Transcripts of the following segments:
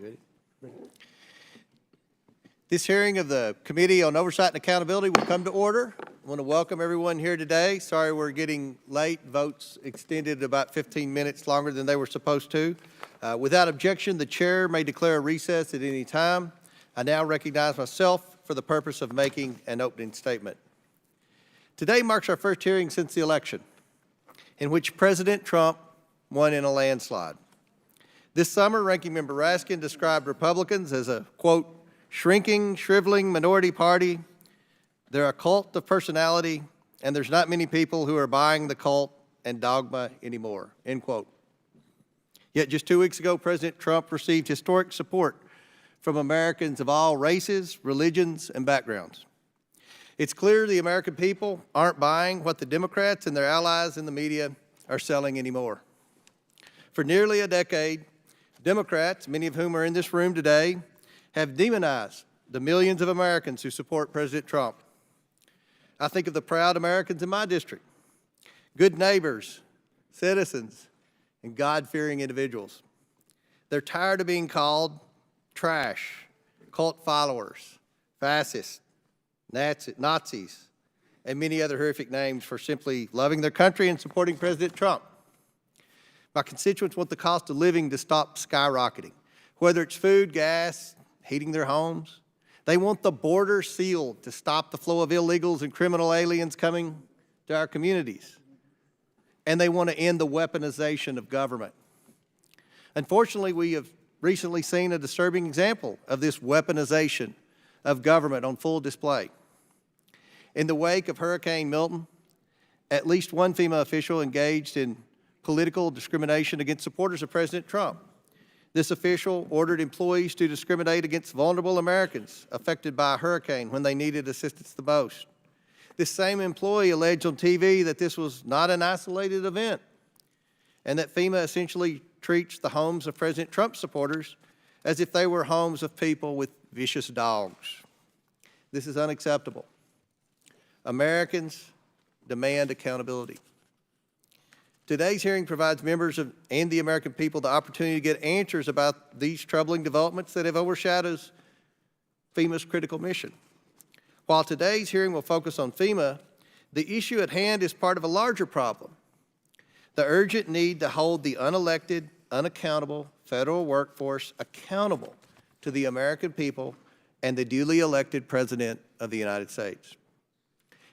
Ready? This hearing of the Committee on Oversight and Accountability will come to order. I want to welcome everyone here today. Sorry we're getting late. Votes extended about 15 minutes longer than they were supposed to. Without objection, the chair may declare a recess at any time. I now recognize myself for the purpose of making an opening statement. Today marks our first hearing since the election, in which President Trump won in a landslide. This summer, Ranking Member Raskin described Republicans as a, quote, shrinking, shriveling minority party. They're a cult of personality, and there's not many people who are buying the cult and dogma anymore, end quote. Yet just 2 weeks ago, President Trump received historic support from Americans of all races, religions, and backgrounds. It's clear the American people aren't buying what the Democrats and their allies in the media are selling anymore. For nearly a decade, Democrats, many of whom are in this room today, have demonized the millions of Americans who support President Trump. I think of the proud Americans in my district, good neighbors, citizens, and God-fearing individuals. They're tired of being called trash, cult followers, fascists, Nazis, and many other horrific names for simply loving their country and supporting President Trump. My constituents want the cost of living to stop skyrocketing, whether it's food, gas, heating their homes. They want the border sealed to stop the flow of illegals and criminal aliens coming to our communities. And they want to end the weaponization of government. Unfortunately, we have recently seen a disturbing example of this weaponization of government on full display. In the wake of Hurricane Milton, at least one FEMA official engaged in political discrimination against supporters of President Trump. This official ordered employees to discriminate against vulnerable Americans affected by a hurricane when they needed assistance the most. This same employee alleged on TV that this was not an isolated event and that FEMA essentially treats the homes of President Trump supporters as if they were homes of people with vicious dogs. This is unacceptable. Americans demand accountability. Today's hearing provides members and the American people the opportunity to get answers about these troubling developments that have overshadowed FEMA's critical mission. While today's hearing will focus on FEMA, the issue at hand is part of a larger problem: the urgent need to hold the unelected, unaccountable federal workforce accountable to the American people and the duly elected President of the United States.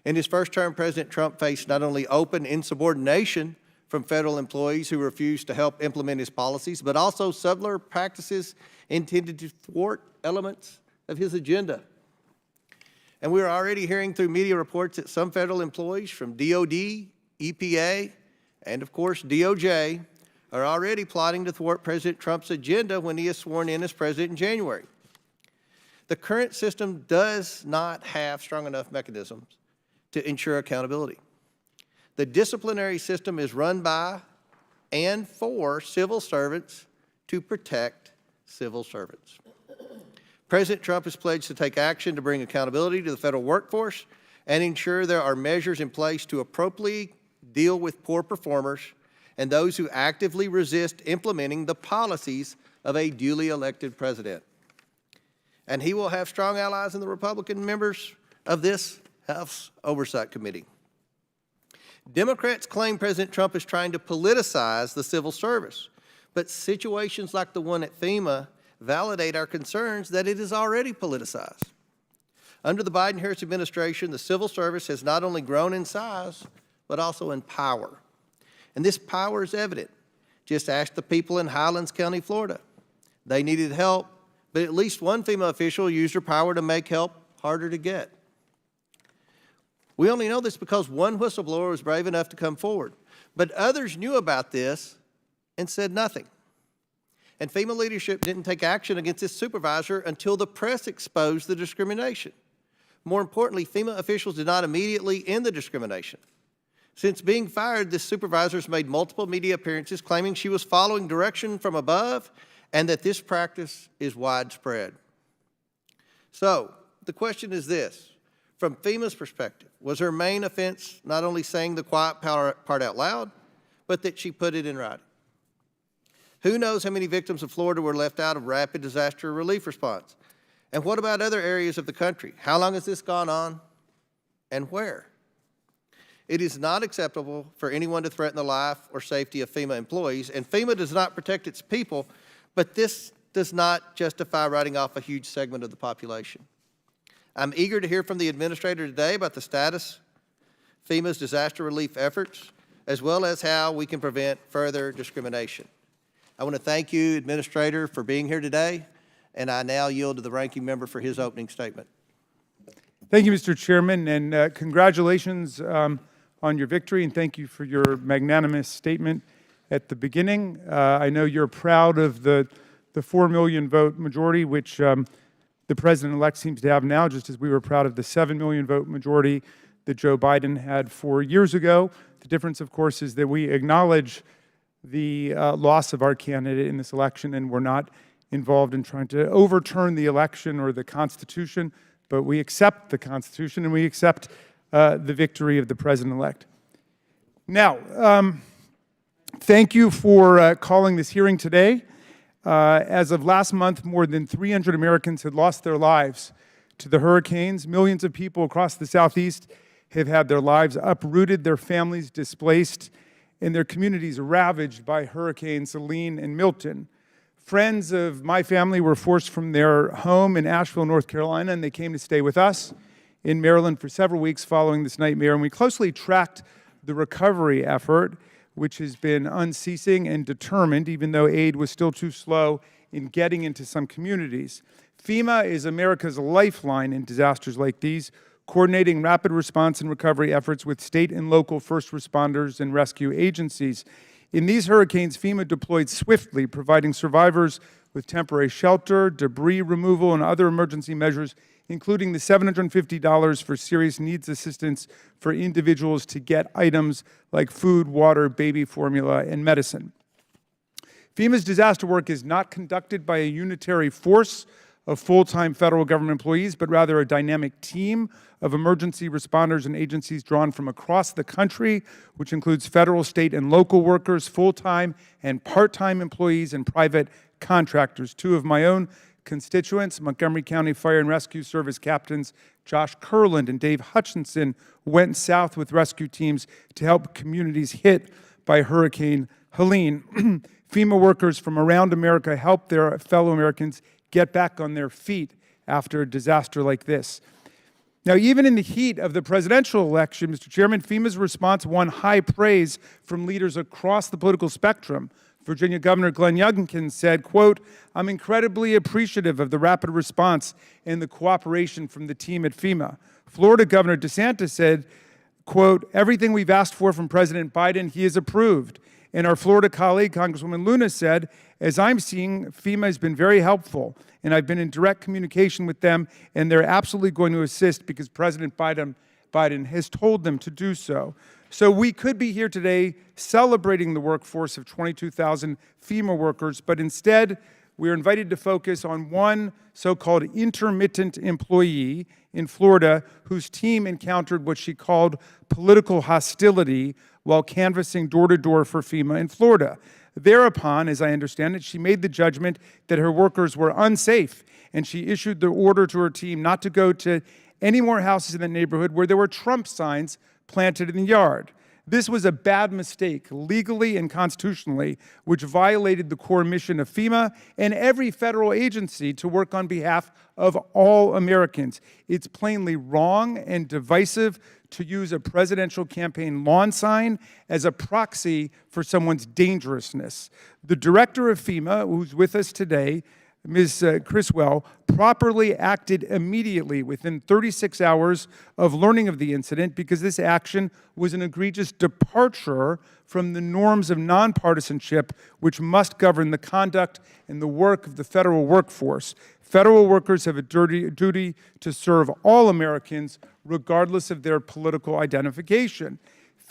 In his first term, President Trump faced not only open insubordination from federal employees who refused to help implement his policies, but also subtler practices intended to thwart elements of his agenda. And we are already hearing through media reports that some federal employees from DOD, EPA, and of course DOJ are already plotting to thwart President Trump's agenda when he is sworn in as president in January. The current system does not have strong enough mechanisms to ensure accountability. The disciplinary system is run by and for civil servants to protect civil servants. President Trump has pledged to take action to bring accountability to the federal workforce and ensure there are measures in place to appropriately deal with poor performers and those who actively resist implementing the policies of a duly elected president. And he will have strong allies in the Republican members of this House Oversight Committee. Democrats claim President Trump is trying to politicize the civil service, but situations like the one at FEMA validate our concerns that it is already politicized. Under the Biden-Harris administration, the civil service has not only grown in size, but also in power. And this power is evident. Just ask the people in Highlands County, Florida. They needed help, but at least one FEMA official used her power to make help harder to get. We only know this because one whistleblower was brave enough to come forward, but others knew about this and said nothing. And FEMA leadership didn't take action against this supervisor until the press exposed the discrimination. More importantly, FEMA officials did not immediately end the discrimination. Since being fired, this supervisor has made multiple media appearances claiming she was following direction from above and that this practice is widespread. So, the question is this. From FEMA's perspective, was her main offense not only saying the quiet part out loud, but that she put it in writing? Who knows how many victims of Florida were left out of rapid disaster relief response? And what about other areas of the country? How long has this gone on and where? It is not acceptable for anyone to threaten the life or safety of FEMA employees, and FEMA does not protect its people, but this does not justify writing off a huge segment of the population. I'm eager to hear from the administrator today about the status of FEMA's disaster relief efforts, as well as how we can prevent further discrimination. I want to thank you, Administrator, for being here today, and I now yield to the ranking member for his opening statement. Thank you, Mr. Chairman, and congratulations on your victory, and thank you for your magnanimous statement at the beginning. I know you're proud of the 4 million vote majority, which the President-elect seems to have now, just as we were proud of the 7 million vote majority that Joe Biden had 4 years ago. The difference, of course, is that we acknowledge the loss of our candidate in this election, and we're not involved in trying to overturn the election or the Constitution, but we accept the Constitution and we accept the victory of the President-elect. Now, thank you for calling this hearing today. As of last month, more than 300 Americans had lost their lives to the hurricanes. Millions of people across the Southeast have had their lives uprooted, their families displaced, and their communities ravaged by Hurricanes Helene and Milton. Friends of my family were forced from their home in Asheville, North Carolina, and they came to stay with us in Maryland for several weeks following this nightmare. And we closely tracked the recovery effort, which has been unceasing and determined, even though aid was still too slow in getting into some communities. FEMA is America's lifeline in disasters like these, coordinating rapid response and recovery efforts with state and local first responders and rescue agencies. In these hurricanes, FEMA deployed swiftly, providing survivors with temporary shelter, debris removal, and other emergency measures, including the $750 for serious needs assistance for individuals to get items like food, water, baby formula, and medicine. FEMA's disaster work is not conducted by a unitary force of full-time federal government employees, but rather a dynamic team of emergency responders and agencies drawn from across the country, which includes federal, state, and local workers, full-time and part-time employees, and private contractors. Two of my own constituents, Montgomery County Fire and Rescue Service Captains Josh Kurland and Dave Hutchinson, went south with rescue teams to help communities hit by Hurricane Helene. FEMA workers from around America help their fellow Americans get back on their feet after a disaster like this. Now, even in the heat of the presidential election, Mr. Chairman, FEMA's response won high praise from leaders across the political spectrum. Virginia Governor Glenn Youngkin said, quote, "I'm incredibly appreciative of the rapid response and the cooperation from the team at FEMA." Florida Governor DeSantis said, quote, "Everything we've asked for from President Biden, he has approved." And our Florida colleague, Congresswoman Luna, said, "As I'm seeing, FEMA has been very helpful, and I've been in direct communication with them, and they're absolutely going to assist because President Biden has told them to do so." So we could be here today celebrating the workforce of 22,000 FEMA workers, but instead we are invited to focus on one so-called intermittent employee in Florida whose team encountered what she called political hostility while canvassing door-to-door for FEMA in Florida. Thereupon, as I understand it, she made the judgment that her workers were unsafe, and she issued the order to her team not to go to any more houses in the neighborhood where there were Trump signs planted in the yard. This was a bad mistake, legally and constitutionally, which violated the core mission of FEMA and every federal agency to work on behalf of all Americans. It's plainly wrong and divisive to use a presidential campaign lawn sign as a proxy for someone's dangerousness. The director of FEMA, who's with us today, Ms. Criswell, properly acted immediately within 36 hours of learning of the incident because this action was an egregious departure from the norms of nonpartisanship which must govern the conduct and the work of the federal workforce. Federal workers have a duty to serve all Americans regardless of their political identification.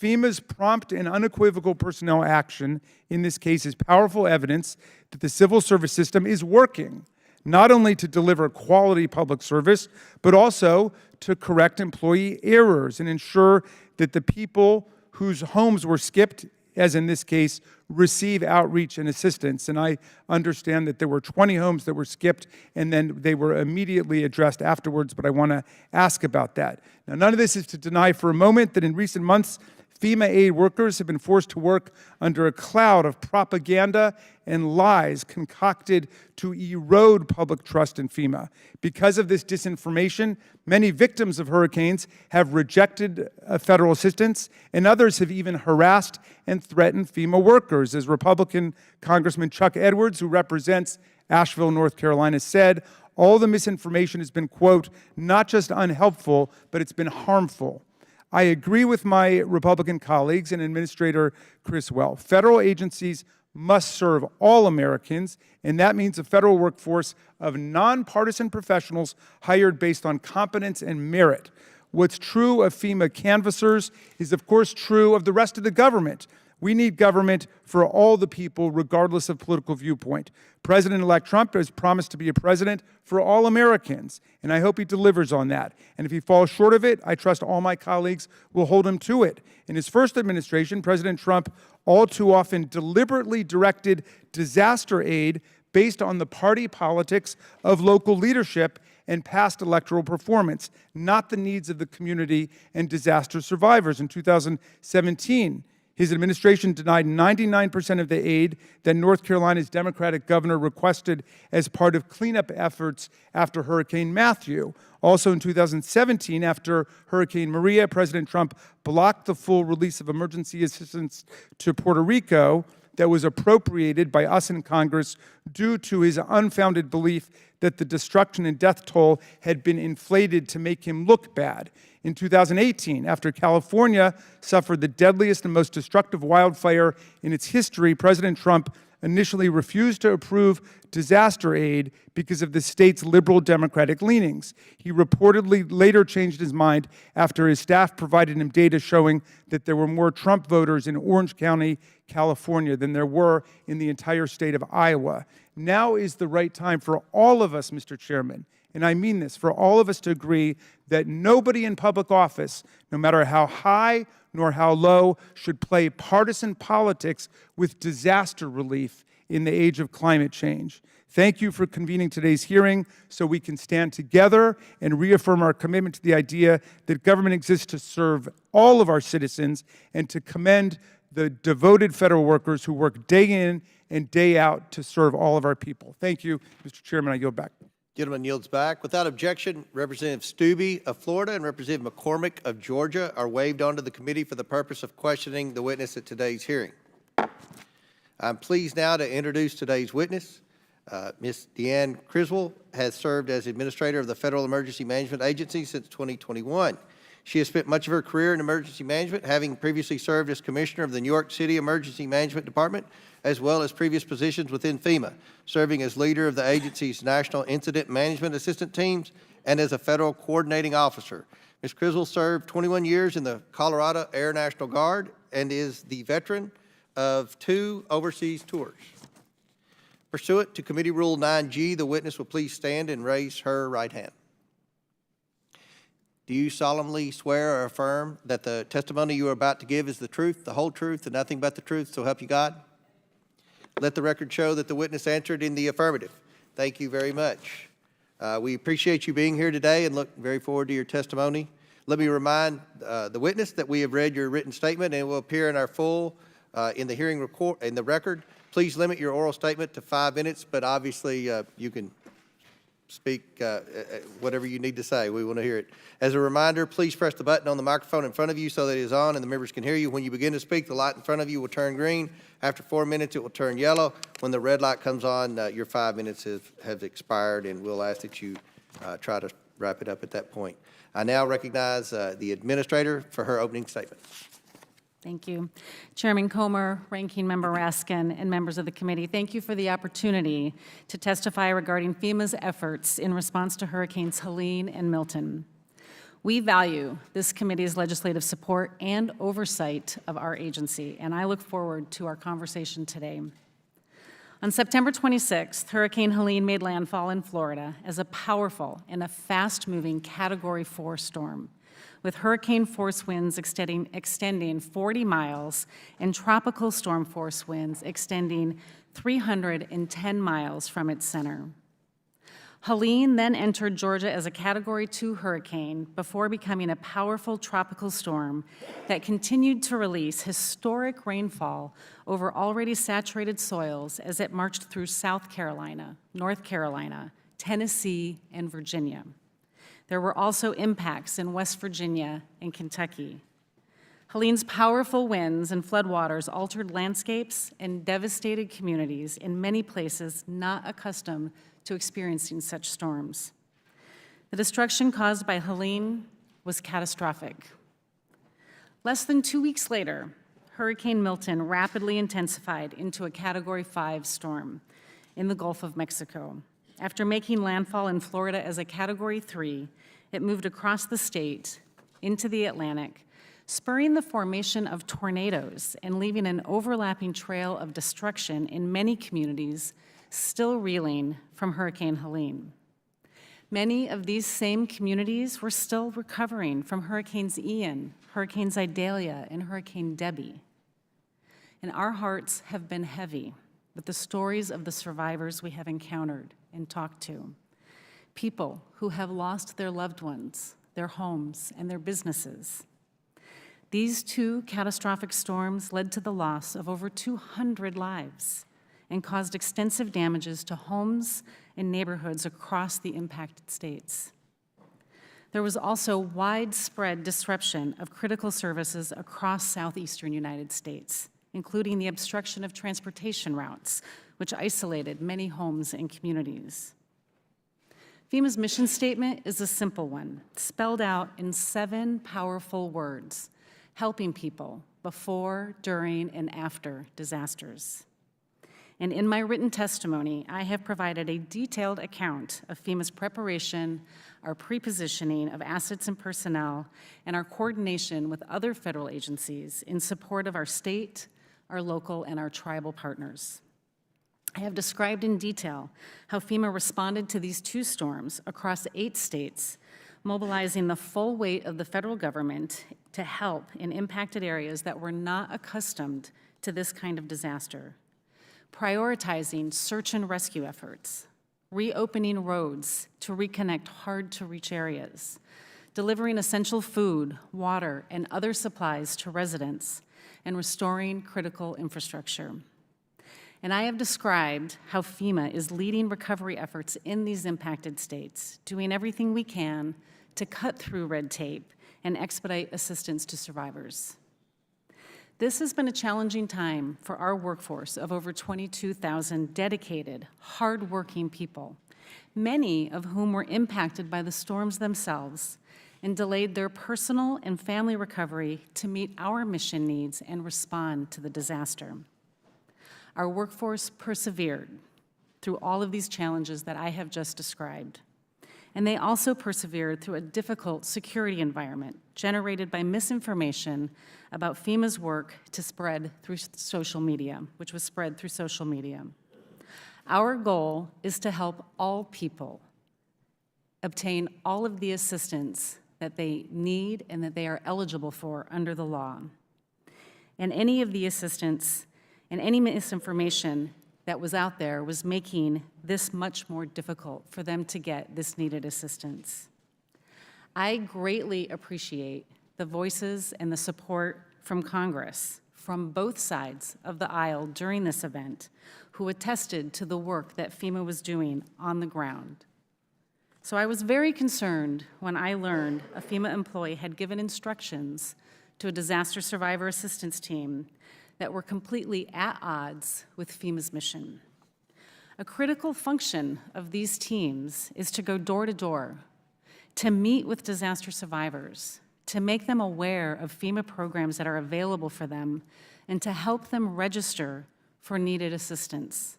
FEMA's prompt and unequivocal personnel action in this case is powerful evidence that the civil service system is working, not only to deliver quality public service, but also to correct employee errors and ensure that the people whose homes were skipped as in this case, receive outreach and assistance. And I understand that there were 20 homes that were skipped and then they were immediately addressed afterwards, but I want to ask about that. Now, none of this is to deny for a moment that in recent months, FEMA aid workers have been forced to work under a cloud of propaganda and lies concocted to erode public trust in FEMA. Because of this disinformation, many victims of hurricanes have rejected federal assistance, and others have even harassed and threatened FEMA workers. As Republican Congressman Chuck Edwards, who represents Asheville, North Carolina, said, all the misinformation has been, quote, not just unhelpful, but it's been harmful. I agree with my Republican colleagues and Administrator Criswell. Federal agencies must serve all Americans, and that means a federal workforce of nonpartisan professionals hired based on competence and merit. What's true of FEMA canvassers is, of course, true of the rest of the government. We need government for all the people, regardless of political viewpoint. President-elect Trump has promised to be a president for all Americans, and I hope he delivers on that. And if he falls short of it, I trust all my colleagues will hold him to it. In his first administration, President Trump all too often deliberately directed disaster aid based on the party politics of local leadership and past electoral performance, not the needs of the community and disaster survivors. In 2017, his administration denied 99% of the aid that North Carolina's Democratic governor requested as part of cleanup efforts after Hurricane Matthew. Also in 2017, after Hurricane Maria, President Trump blocked the full release of emergency assistance to Puerto Rico that was appropriated by us in Congress due to his unfounded belief that the destruction and death toll had been inflated to make him look bad. In 2018, after California suffered the deadliest and most destructive wildfire in its history, President Trump initially refused to approve disaster aid because of the state's liberal Democratic leanings. He reportedly later changed his mind after his staff provided him data showing that there were more Trump voters in Orange County, California, than there were in the entire state of Iowa. Now is the right time for all of us, Mr. Chairman, and I mean this, for all of us to agree that nobody in public office, no matter how high nor how low, should play partisan politics with disaster relief in the age of climate change. Thank you for convening today's hearing so we can stand together and reaffirm our commitment to the idea that government exists to serve all of our citizens and to commend the devoted federal workers who work day in and day out to serve all of our people. Thank you, Mr. Chairman. I yield back. Gentleman yields back. Without objection, Representative Stubbe of Florida and Representative McCormick of Georgia are waived onto the committee for the purpose of questioning the witness at today's hearing. I'm pleased now to introduce today's witness. Ms. Deanne Criswell has served as Administrator of the Federal Emergency Management Agency since 2021. She has spent much of her career in emergency management, having previously served as Commissioner of the New York City Emergency Management Department, as well as previous positions within FEMA, serving as leader of the agency's National Incident Management Assistant Teams and as a Federal Coordinating Officer. Ms. Criswell served 21 years in the Colorado Air National Guard and is the veteran of 2 overseas tours. Pursuant to Committee Rule 9G, the witness will please stand and raise her right hand. Do you solemnly swear or affirm that the testimony you are about to give is the truth, the whole truth, and nothing but the truth, so help you God? Let the record show that the witness answered in the affirmative. Thank you very much. We appreciate you being here today and look very forward to your testimony. Let me remind the witness that we have read your written statement and it will appear in our full in the hearing record. Please limit your oral statement to 5 minutes, but obviously you can speak whatever you need to say. We want to hear it. As a reminder, please press the button on the microphone in front of you so that it is on and the members can hear you. When you begin to speak, the light in front of you will turn green. After 4 minutes, it will turn yellow. When the red light comes on, your 5 minutes have expired, and we'll ask that you try to wrap it up at that point. I now recognize the Administrator for her opening statement. Thank you. Chairman Comer, Ranking Member Raskin, and members of the committee, thank you for the opportunity to testify regarding FEMA's efforts in response to Hurricanes Helene and Milton. We value this committee's legislative support and oversight of our agency, and I look forward to our conversation today. On September 26th, Hurricane Helene made landfall in Florida as a powerful and a fast-moving Category 4 storm. with hurricane force winds extending 40 miles and tropical storm force winds extending 310 miles from its center. Helene then entered Georgia as a Category 2 hurricane before becoming a powerful tropical storm that continued to release historic rainfall over already saturated soils as it marched through South Carolina, North Carolina, Tennessee, and Virginia. There were also impacts in West Virginia and Kentucky. Helene's powerful winds and floodwaters altered landscapes and devastated communities in many places not accustomed to experiencing such storms. The destruction caused by Helene was catastrophic. Less than 2 weeks later, Hurricane Milton rapidly intensified into a Category 5 storm in the Gulf of Mexico. After making landfall in Florida as a Category 3, it moved across the state into the Atlantic, spurring the formation of tornadoes and leaving an overlapping trail of destruction in many communities still reeling from Hurricane Helene. Many of these same communities were still recovering from Hurricanes Ian, Hurricanes Idalia, and Hurricane Debbie. And our hearts have been heavy with the stories of the survivors we have encountered and talked to. People who have lost their loved ones, their homes, and their businesses. These two catastrophic storms led to the loss of over 200 lives and caused extensive damages to homes and neighborhoods across the impacted states. There was also widespread disruption of critical services across southeastern United States, including the obstruction of transportation routes, which isolated many homes and communities. FEMA's mission statement is a simple one, spelled out in 7 powerful words, helping people before, during, and after disasters. And in my written testimony, I have provided a detailed account of FEMA's preparation, our pre-positioning of assets and personnel, and our coordination with other federal agencies in support of our state, our local, and our tribal partners. I have described in detail how FEMA responded to these 2 storms across 8 states, mobilizing the full weight of the federal government to help in impacted areas that were not accustomed to this kind of disaster. Prioritizing search and rescue efforts, reopening roads to reconnect hard-to-reach areas, delivering essential food, water, and other supplies to residents, and restoring critical infrastructure. And I have described how FEMA is leading recovery efforts in these impacted states, doing everything we can to cut through red tape and expedite assistance to survivors. This has been a challenging time for our workforce of over 22,000 dedicated, hardworking people, many of whom were impacted by the storms themselves and delayed their personal and family recovery to meet our mission needs and respond to the disaster. Our workforce persevered through all of these challenges that I have just described. And they also persevered through a difficult security environment generated by misinformation about FEMA's work to spread through social media, which was spread through social media. Our goal is to help all people obtain all of the assistance that they need and that they are eligible for under the law. And any of the assistance and any misinformation that was out there was making this much more difficult for them to get this needed assistance. I greatly appreciate the voices and the support from Congress, from both sides of the aisle during this event, who attested to the work that FEMA was doing on the ground. So I was very concerned when I learned a FEMA employee had given instructions to a disaster survivor assistance team that were completely at odds with FEMA's mission. A critical function of these teams is to go door to door, to meet with disaster survivors, to make them aware of FEMA programs that are available for them, and to help them register for needed assistance.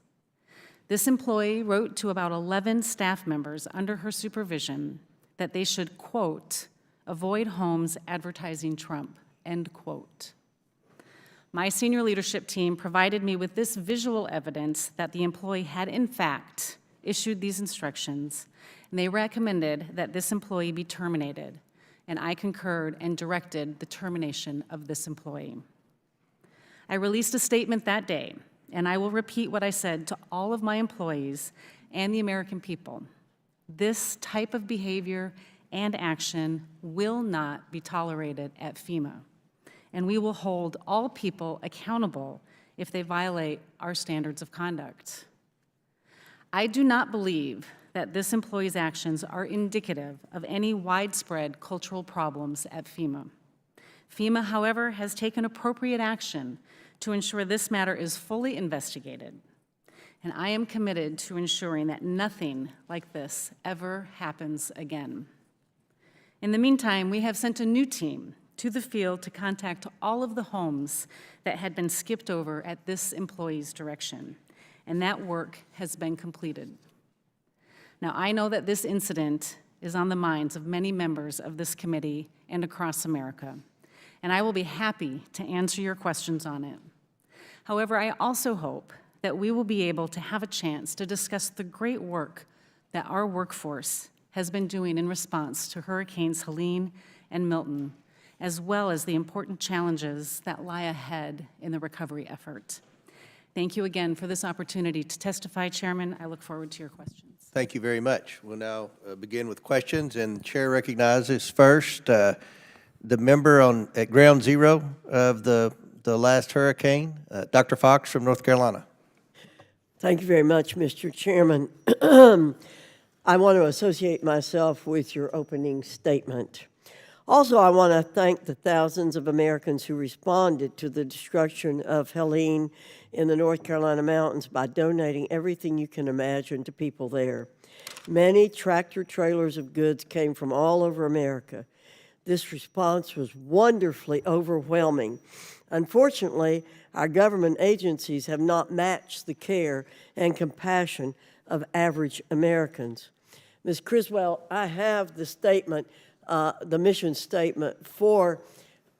This employee wrote to about 11 staff members under her supervision that they should, quote, avoid homes advertising Trump, end quote. My senior leadership team provided me with this visual evidence that the employee had, in fact, issued these instructions, and they recommended that this employee be terminated and I concurred and directed the termination of this employee. I released a statement that day, and I will repeat what I said to all of my employees and the American people. This type of behavior and action will not be tolerated at FEMA, and we will hold all people accountable if they violate our standards of conduct. I do not believe that this employee's actions are indicative of any widespread cultural problems at FEMA. FEMA, however, has taken appropriate action to ensure this matter is fully investigated, and I am committed to ensuring that nothing like this ever happens again. In the meantime, we have sent a new team to the field to contact all of the homes that had been skipped over at this employee's direction, and that work has been completed. Now, I know that this incident is on the minds of many members of this committee and across America, and I will be happy to answer your questions on it. However, I also hope that we will be able to have a chance to discuss the great work that our workforce has been doing in response to Hurricanes Helene and Milton, as well as the important challenges that lie ahead in the recovery effort. Thank you again for this opportunity to testify, Chairman. I look forward to your questions. Thank you very much. We'll now begin with questions, and the Chair recognizes first the member at Ground Zero of the last hurricane, Dr. Fox from North Carolina. Thank you very much, Mr. Chairman. I want to associate myself with your opening statement. Also, I want to thank the thousands of Americans who responded to the destruction of Helene in the North Carolina mountains by donating everything you can imagine to people there. Many tractor trailers of goods came from all over America. This response was wonderfully overwhelming. Unfortunately, our government agencies have not matched the care and compassion of average Americans. Ms. Criswell, I have the statement, the mission statement for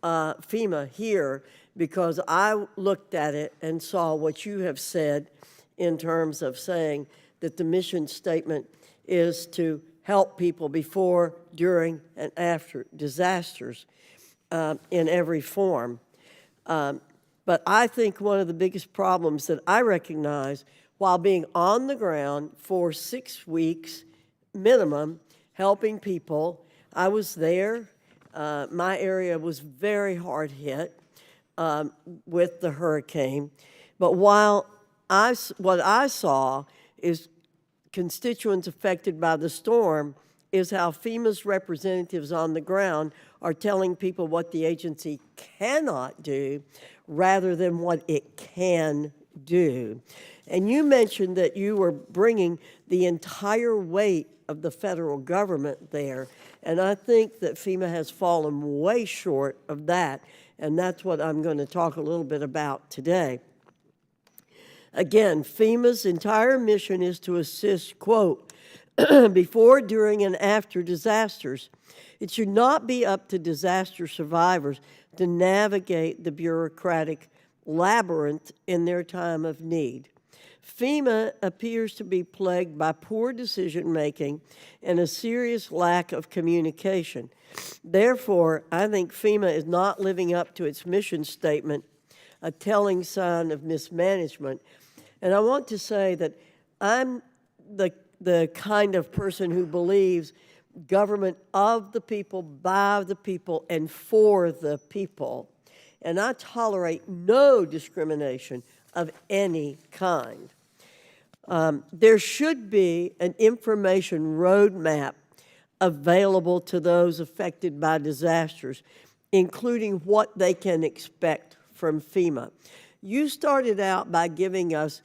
FEMA here, because I looked at it and saw what you have said in terms of saying that the mission statement is to help people before, during, and after disasters in every form. But I think one of the biggest problems that I recognize while being on the ground for 6 weeks minimum, helping people, I was there. My area was very hard hit with the hurricane. But what I saw is constituents affected by the storm is how FEMA's representatives on the ground are telling people what the agency cannot do rather than what it can do. And you mentioned that you were bringing the entire weight of the federal government there, and I think that FEMA has fallen way short of that, and that's what I'm going to talk a little bit about today. Again, FEMA's entire mission is to assist, quote, before, during, and after disasters. It should not be up to disaster survivors to navigate the bureaucratic labyrinth in their time of need. FEMA appears to be plagued by poor decision-making and a serious lack of communication. Therefore, I think FEMA is not living up to its mission statement, a telling sign of mismanagement. And I want to say that I'm the kind of person who believes government of the people, by the people, and for the people. And I tolerate no discrimination of any kind. There should be an information roadmap available to those affected by disasters, including what they can expect from FEMA. You started out by giving us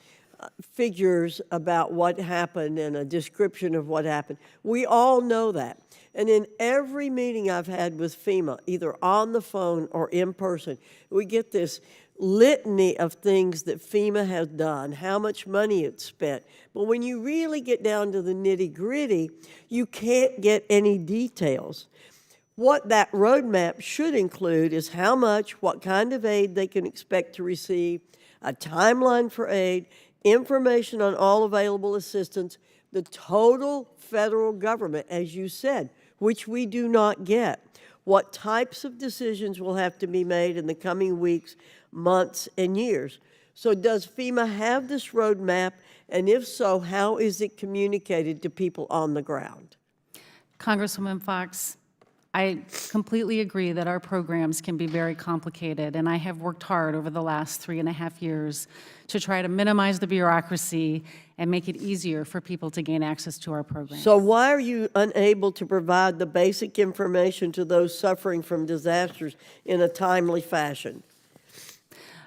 figures about what happened and a description of what happened. We all know that. And in every meeting I've had with FEMA, either on the phone or in person, we get this litany of things that FEMA has done, how much money it's spent. But when you really get down to the nitty-gritty, you can't get any details. What that roadmap should include is how much, what kind of aid they can expect to receive, a timeline for aid, information on all available assistance, the total federal government, as you said, which we do not get. what types of decisions will have to be made in the coming weeks, months, and years. So does FEMA have this roadmap, and if so, how is it communicated to people on the ground? Congresswoman Fox, I completely agree that our programs can be very complicated, and I have worked hard over the last 3.5 years to try to minimize the bureaucracy and make it easier for people to gain access to our programs. So why are you unable to provide the basic information to those suffering from disasters in a timely fashion?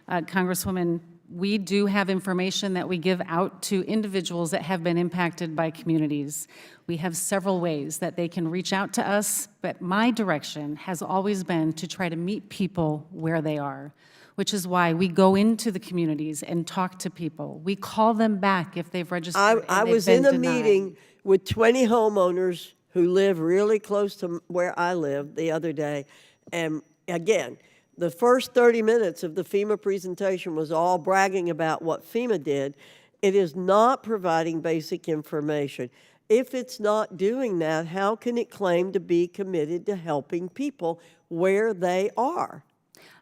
Congresswoman, we do have information that we give out to individuals that have been impacted by communities. We have several ways that they can reach out to us, but my direction has always been to try to meet people where they are, which is why we go into the communities and talk to people. We call them back if they've registered I and was they've in been a denied. meeting with 20 homeowners who live really close to where I live the other day, and again, the first 30 minutes of the FEMA presentation was all bragging about what FEMA did. It is not providing basic information. If it's not doing that, how can it claim to be committed to helping people where they are?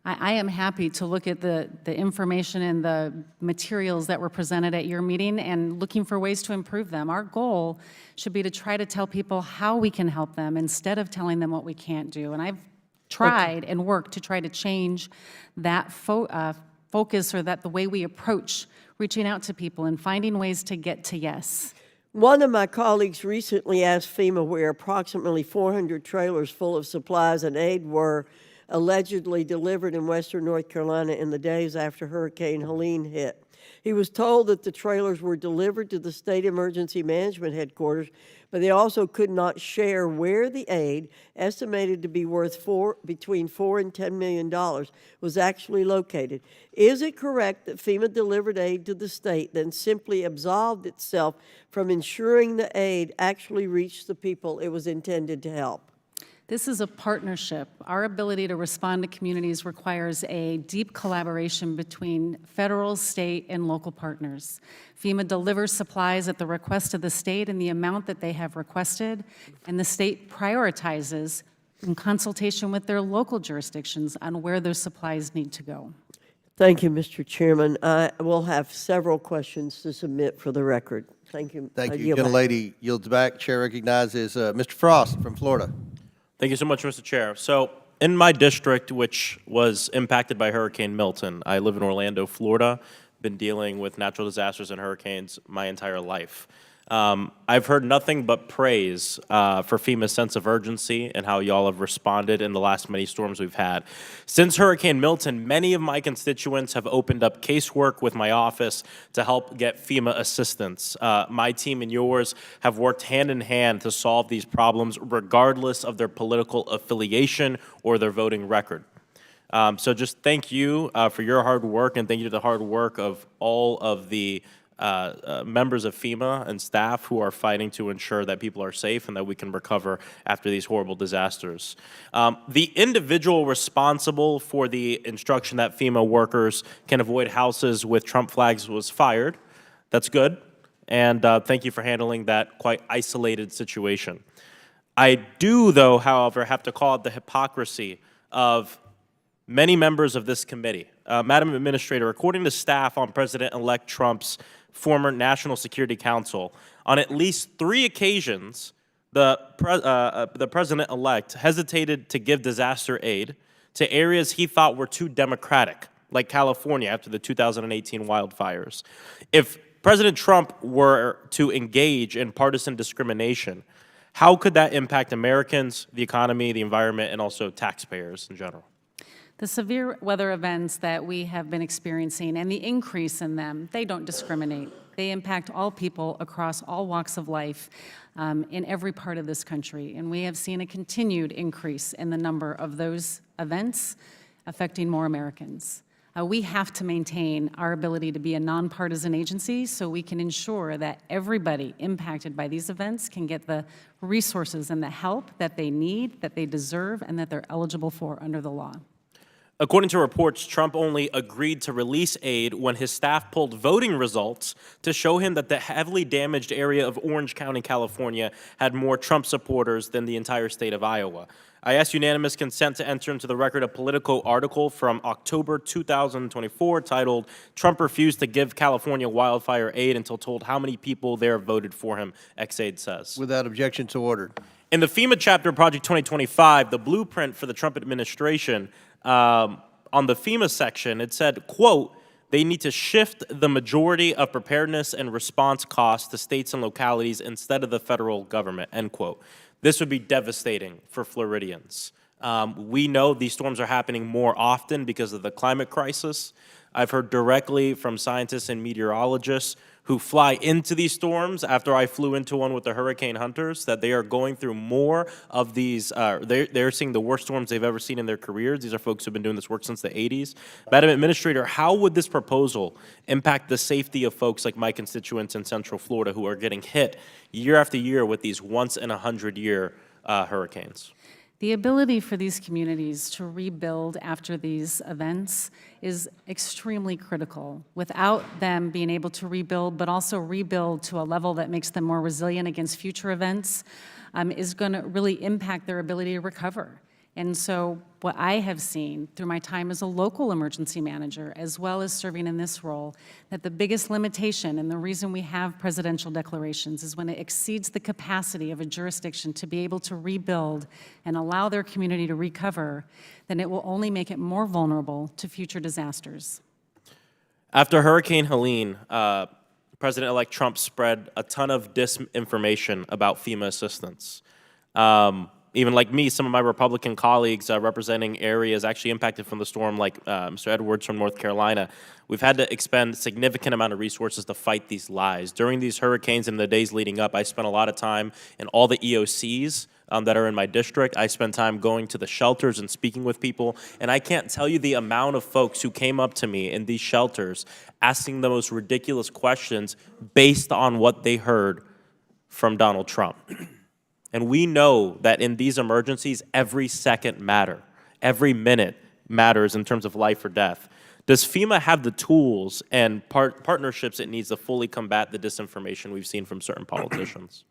I am happy to look at the information and the materials that were presented at your meeting and looking for ways to improve them. Our goal should be to try to tell people how we can help them instead of telling them what we can't do. And I've tried and worked to try to change that focus, or that the way we approach reaching out to people and finding ways to get to yes. One of my colleagues recently asked FEMA where approximately 400 trailers full of supplies and aid were allegedly delivered in western North Carolina in the days after Hurricane Helene hit. He was told that the trailers were delivered to the State Emergency Management Headquarters, but they also could not share where the aid, estimated to be worth between $4 and $10 million, was actually located. Is it correct that FEMA delivered aid to the state, then simply absolved itself from ensuring the aid actually reached the people it was intended to help? This is a partnership. Our ability to respond to communities requires a deep collaboration between federal, state, and local partners. FEMA delivers supplies at the request of the state in the amount that they have requested, and the state prioritizes in consultation with their local jurisdictions on where those supplies need to go. Thank you, Mr. Chairman. I will have several questions to submit for the record. Thank you. Thank I you. yield back. Gentlelady yields back. Chair recognizes Mr. Frost from Florida. Thank you so much, Mr. Chair. So in my district, which was impacted by Hurricane Milton, I live in Orlando, Florida, been dealing with natural disasters and hurricanes my entire life. I've heard nothing but praise for FEMA's sense of urgency and how y'all have responded in the last many storms we've had. Since Hurricane Milton, many of my constituents have opened up casework with my office to help get FEMA assistance. My team and yours have worked hand in hand to solve these problems regardless of their political affiliation or their voting record. So just thank you for your hard work, and thank you to the hard work of all of the members of FEMA and staff who are fighting to ensure that people are safe and that we can recover after these horrible disasters. The individual responsible for the instruction that FEMA workers can avoid houses with Trump flags was fired. That's good. And thank you for handling that quite isolated situation. I do, though, however, have to call out the hypocrisy of many members of this committee. Madam Administrator, according to staff on President-elect Trump's former National Security Council, on at least 3 occasions, the President-elect hesitated to give disaster aid to areas he thought were too democratic, like California after the 2018 wildfires. If President Trump were to engage in partisan discrimination, how could that impact Americans, the economy, the environment, and also taxpayers in general? The severe weather events that we have been experiencing and the increase in them, they don't discriminate. They impact all people across all walks of life in every part of this country. And we have seen a continued increase in the number of those events affecting more Americans. We have to maintain our ability to be a nonpartisan agency so we can ensure that everybody impacted by these events can get the resources and the help that they need, that they deserve, and that they're eligible for under the law. According to reports, Trump only agreed to release aid when his staff pulled voting results to show him that the heavily damaged area of Orange County, California, had more Trump supporters than the entire state of Iowa. I ask unanimous consent to enter into the record a Politico article from October 2024 titled, "Trump Refused to Give California Wildfire Aid Until Told How Many People There Voted for Him," XAID says. Without objection, so ordered. In the FEMA chapter of Project 2025, the blueprint for the Trump administration, on the FEMA section, it said, quote, "They need to shift the majority of preparedness and response costs to states and localities instead of the federal government," end quote. This would be devastating for Floridians. We know these storms are happening more often because of the climate crisis. I've heard directly from scientists and meteorologists who fly into these storms after I flew into one with the hurricane hunters that they are going through more of these, they're seeing the worst storms they've ever seen in their careers. These are folks who've been doing this work since the 80s. Madam Administrator, how would this proposal impact the safety of folks like my constituents in Central Florida who are getting hit year after year with these once-in-a-100-year hurricanes? The ability for these communities to rebuild after these events is extremely critical. Without them being able to rebuild, but also rebuild to a level that makes them more resilient against future events, is going to really impact their ability to recover. And so what I have seen through my time as a local emergency manager, as well as serving in this role, that the biggest limitation and the reason we have presidential declarations is when it exceeds the capacity of a jurisdiction to be able to rebuild and allow their community to recover, then it will only make it more vulnerable to future disasters. After Hurricane Helene, President-elect Trump spread a ton of disinformation about FEMA assistance. Even like me, some of my Republican colleagues representing areas actually impacted from the storm, like Mr. Edwards from North Carolina, we've had to expend a significant amount of resources to fight these lies. During these hurricanes and the days leading up, I spent a lot of time in all the EOCs that are in my district. I spent time going to the shelters and speaking with people, and I can't tell you the amount of folks who came up to me in these shelters asking the most ridiculous questions based on what they heard from Donald Trump. And we know that in these emergencies, every second matters. Every minute matters in terms of life or death. Does FEMA have the tools and partnerships it needs to fully combat the disinformation we've seen from certain politicians?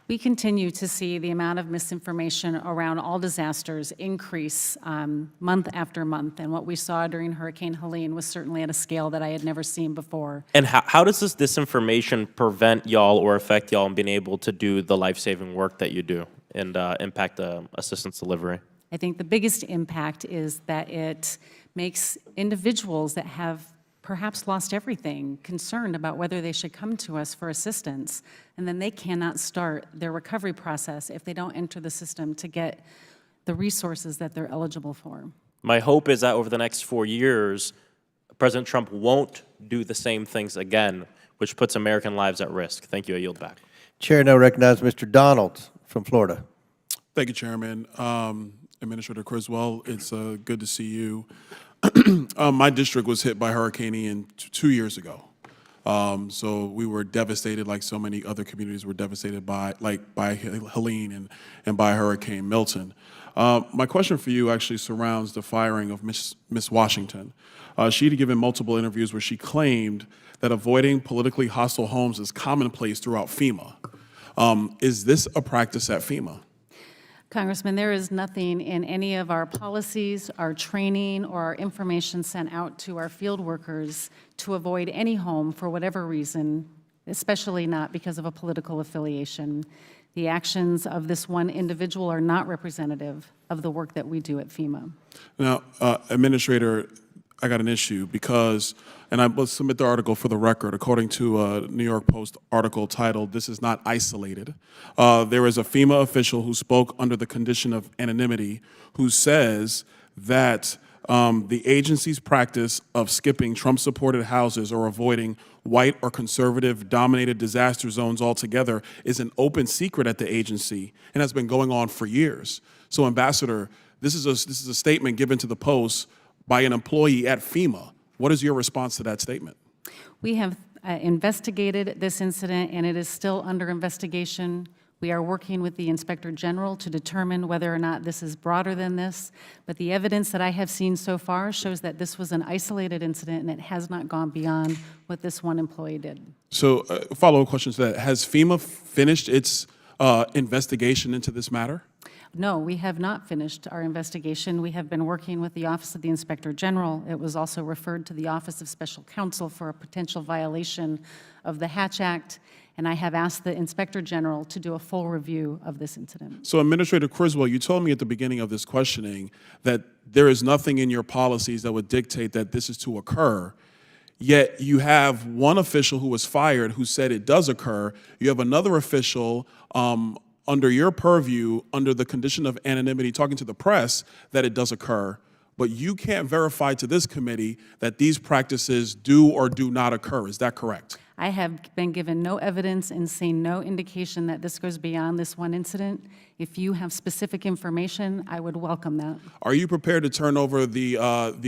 We continue to see the amount of misinformation around all disasters increase month after month, and what we saw during Hurricane Helene was certainly at a scale that I had never seen before. And how does this disinformation prevent y'all or affect y'all in being able to do the life-saving work that you do and impact assistance delivery? I think the biggest impact is that it makes individuals that have perhaps lost everything concerned about whether they should come to us for assistance, and then they cannot start their recovery process if they don't enter the system to get the resources that they're eligible for. My hope is that over the next 4 years, President Trump won't do the same things again, which puts American lives at risk. Thank you. I yield back. Chair now recognizes Mr. Donald from Florida. Thank you, Chairman. Administrator Criswell, it's good to see you. My district was hit by Hurricane Ian 2 years ago. So we were devastated, like so many other communities were devastated by Helene and by Hurricane Milton. My question for you actually surrounds the firing of Miss Washington. She had given multiple interviews where she claimed that avoiding politically hostile homes is commonplace throughout FEMA. Is this a practice at FEMA? Congressman, there is nothing in any of our policies, our training, or our information sent out to our field workers to avoid any home for whatever reason, especially not because of a political affiliation. The actions of this one individual are not representative of the work that we do at FEMA. Now, Administrator, I got an issue because, and I will submit the article for the record, according to a New York Post article titled, "This is not isolated." There is a FEMA official who spoke under the condition of anonymity who says that the agency's practice of skipping Trump-supported houses or avoiding white or conservative-dominated disaster zones altogether is an open secret at the agency and has been going on for years. So, Ambassador, this is a statement given to the Post by an employee at FEMA. What is your response to that statement? We have investigated this incident, and it is still under investigation. We are working with the Inspector General to determine whether or not this is broader than this, but the evidence that I have seen so far shows that this was an isolated incident and it has not gone beyond what this one employee did. So, follow-up question to that. Has FEMA finished its investigation into this matter? No, we have not finished our investigation. We have been working with the Office of the Inspector General. It was also referred to the Office of Special Counsel for a potential violation of the Hatch Act, and I have asked the Inspector General to do a full review of this incident. So, Administrator Criswell, you told me at the beginning of this questioning that there is nothing in your policies that would dictate that this is to occur. Yet you have one official who was fired who said it does occur. You have another official under your purview, under the condition of anonymity, talking to the press that it does occur. But you can't verify to this committee that these practices do or do not occur. Is that correct? I have been given no evidence and seen no indication that this goes beyond this one incident. If you have specific information, I would welcome that. Are you prepared to turn over the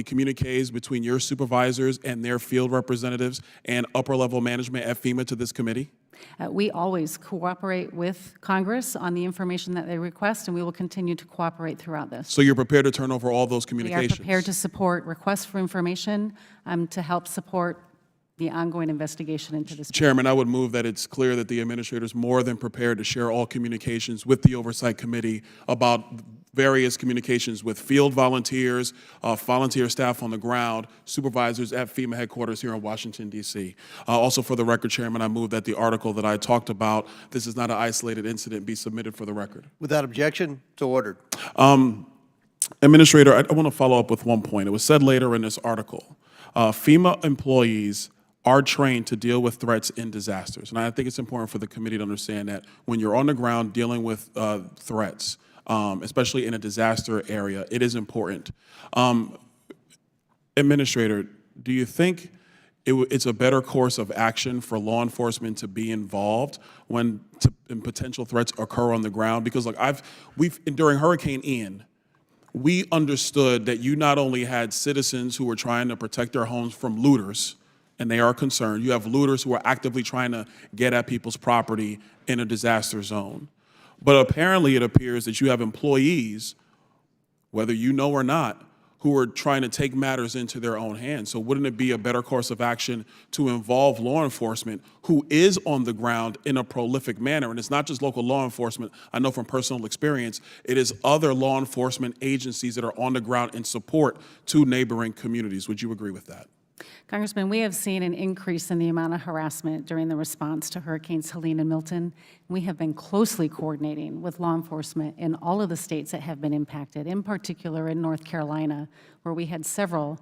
communiques between your supervisors and their field representatives and upper-level management at FEMA to this committee? We always cooperate with Congress on the information that they request, and we will continue to cooperate throughout this. So you're prepared to turn over all those We communications? are prepared to support requests for information to help support the ongoing investigation into this. Chairman, I would move that it's clear that the administrator is more than prepared to share all communications with the Oversight Committee about various communications with field volunteers, volunteer staff on the ground, supervisors at FEMA headquarters here in Washington, D.C. Also, for the record, Chairman, I move that the article that I talked about, this is not an isolated incident, be submitted for the record. Without objection, so ordered. Administrator, I want to follow up with one point. It was said later in this article, FEMA employees are trained to deal with threats in disasters. And I think it's important for the committee to understand that when you're on the ground dealing with threats, especially in a disaster area, it is important. Administrator, do you think it's a better course of action for law enforcement to be involved when potential threats occur on the ground? Because look, during Hurricane Ian, we understood that you not only had citizens who were trying to protect their homes from looters, and they are concerned. You have looters who are actively trying to get at people's property in a disaster zone. But apparently it appears that you have employees, whether you know or not, who are trying to take matters into their own hands. So wouldn't it be a better course of action to involve law enforcement who is on the ground in a prolific manner? And it's not just local law enforcement. I know from personal experience, it is other law enforcement agencies that are on the ground in support to neighboring communities. Would you agree with that? Congressman, we have seen an increase in the amount of harassment during the response to Hurricanes Helene and Milton. We have been closely coordinating with law enforcement in all of the states that have been impacted, in particular in North Carolina, where we had several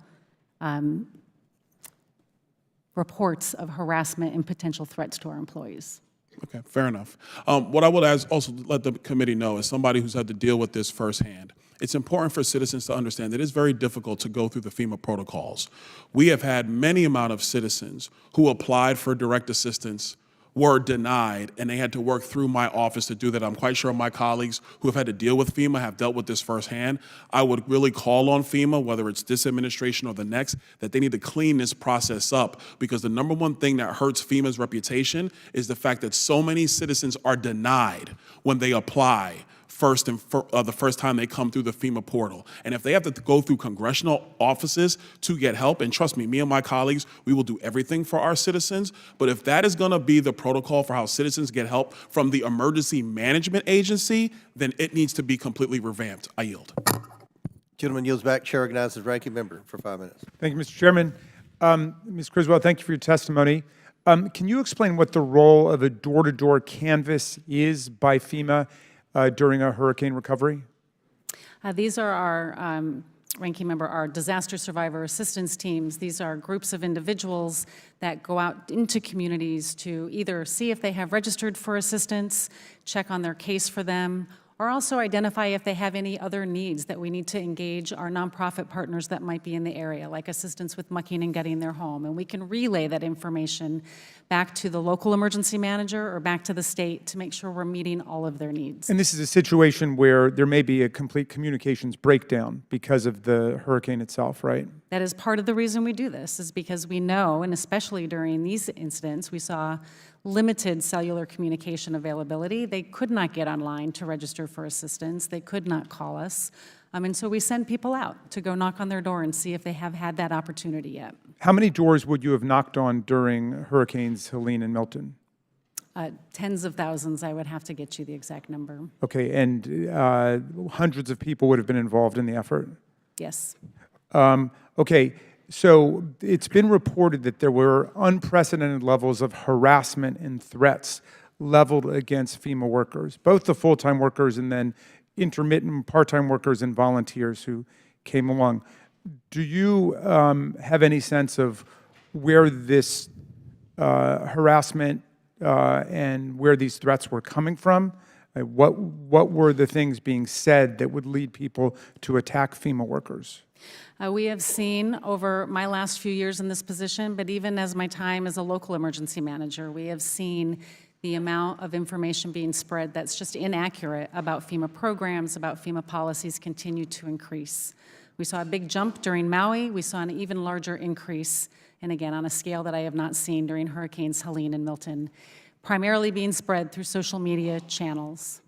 reports of harassment and potential threats to our employees. Okay, fair enough. What I would also let the committee know, as somebody who's had to deal with this firsthand, it's important for citizens to understand that it's very difficult to go through the FEMA protocols. We have had many amount of citizens who applied for direct assistance, were denied, and they had to work through my office to do that. I'm quite sure my colleagues who have had to deal with FEMA have dealt with this firsthand. I would really call on FEMA, whether it's this administration or the next, that they need to clean this process up, because the number one thing that hurts FEMA's reputation is the fact that so many citizens are denied when they apply the first time they come through the FEMA portal. And if they have to go through congressional offices to get help, and trust me and my colleagues, we will do everything for our citizens, but if that is gonna be the protocol for how citizens get help from the emergency management agency, then it needs to be completely revamped. I yield. Gentleman yields back. Chair recognizes ranking member for 5 minutes. Thank you, Mr. Chairman. Ms. Criswell, thank you for your testimony. Can you explain what the role of a door-to-door canvass is by FEMA during a hurricane recovery? These are our, ranking member, our disaster survivor assistance teams. These are groups of individuals that go out into communities to either see if they have registered for assistance, check on their case for them, or also identify if they have any other needs that we need to engage our nonprofit partners that might be in the area, like assistance with mucking and gutting their home. And we can relay that information back to the local emergency manager or back to the state to make sure we're meeting all of their needs. And this is a situation where there may be a complete communications breakdown because of the hurricane itself, right? That is part of the reason we do this, is because we know, and especially during these incidents, we saw limited cellular communication availability. They could not get online to register for assistance. They could not call us. And so we send people out to go knock on their door and see if they have had that opportunity yet. How many doors would you have knocked on during Hurricanes Helene and Milton? Tens of thousands, I would have to get you the exact number. Okay, and hundreds of people would have been involved in the effort? Yes. Okay, so it's been reported that there were unprecedented levels of harassment and threats leveled against FEMA workers, both the full-time workers and then intermittent part-time workers and volunteers who came along. Do you have any sense of where this harassment and where these threats were coming from? What were the things being said that would lead people to attack FEMA workers? We have seen over my last few years in this position, but even as my time as a local emergency manager, we have seen the amount of information being spread that's just inaccurate about FEMA programs, about FEMA policies continue to increase. We saw a big jump during Maui. We saw an even larger increase, and again, on a scale that I have not seen during Hurricanes Helene and Milton, primarily being spread through social media channels.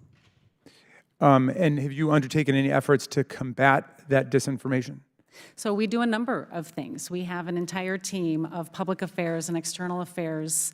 And have you undertaken any efforts to combat that disinformation? So we do a number of things. We have an entire team of public affairs and external affairs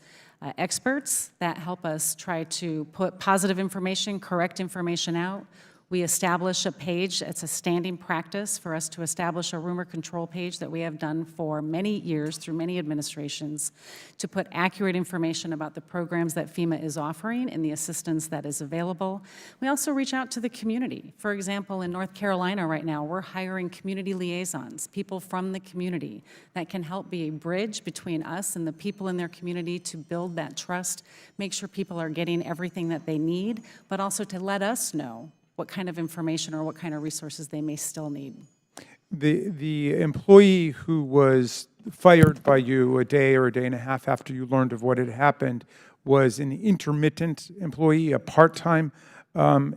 experts that help us try to put positive information, correct information out. We establish a page. It's a standing practice for us to establish a rumor control page that we have done for many years through many administrations to put accurate information about the programs that FEMA is offering and the assistance that is available. We also reach out to the community. For example, in North Carolina right now, we're hiring community liaisons, people from the community that can help be a bridge between us and the people in their community to build that trust, make sure people are getting everything that they need, but also to let us know what kind of information or what kind of resources they may still need. The employee who was fired by you a day or a day and a half after you learned of what had happened was an intermittent employee, a part-time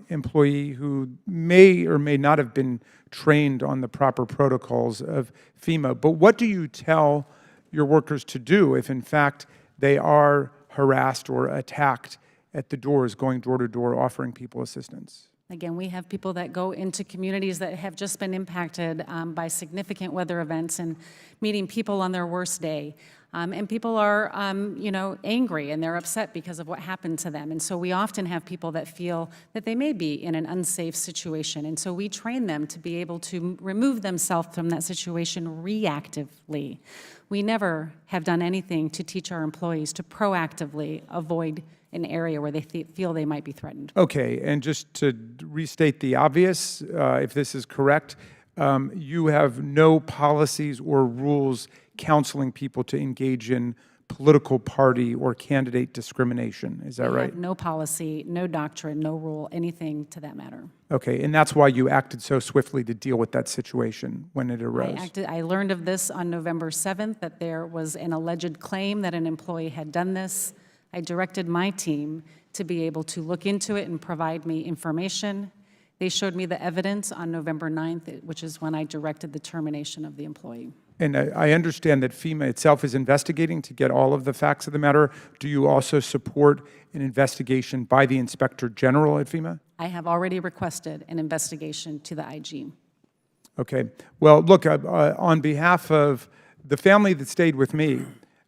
employee who may or may not have been trained on the proper protocols of FEMA. But what do you tell your workers to do if, in fact, they are harassed or attacked at the doors, going door to door, offering people assistance? Again, we have people that go into communities that have just been impacted by significant weather events and meeting people on their worst day. And people are, angry and they're upset because of what happened to them. And so we often have people that feel that they may be in an unsafe situation. And so we train them to be able to remove themselves from that situation reactively. We never have done anything to teach our employees to proactively avoid an area where they feel they might be threatened. Okay, and just to restate the obvious, if this is correct, you have no policies or rules counseling people to engage in political party or candidate discrimination. Is that We right? have no policy, no doctrine, no rule, anything to that matter. Okay, and that's why you acted so swiftly to deal with that situation when it arose. I learned of this on November 7th, that there was an alleged claim that an employee had done this. I directed my team to be able to look into it and provide me information. They showed me the evidence on November 9th, which is when I directed the termination of the employee. And I understand that FEMA itself is investigating to get all of the facts of the matter. Do you also support an investigation by the Inspector General at FEMA? I have already requested an investigation to the IG. Okay. Well, look, on behalf of the family that stayed with me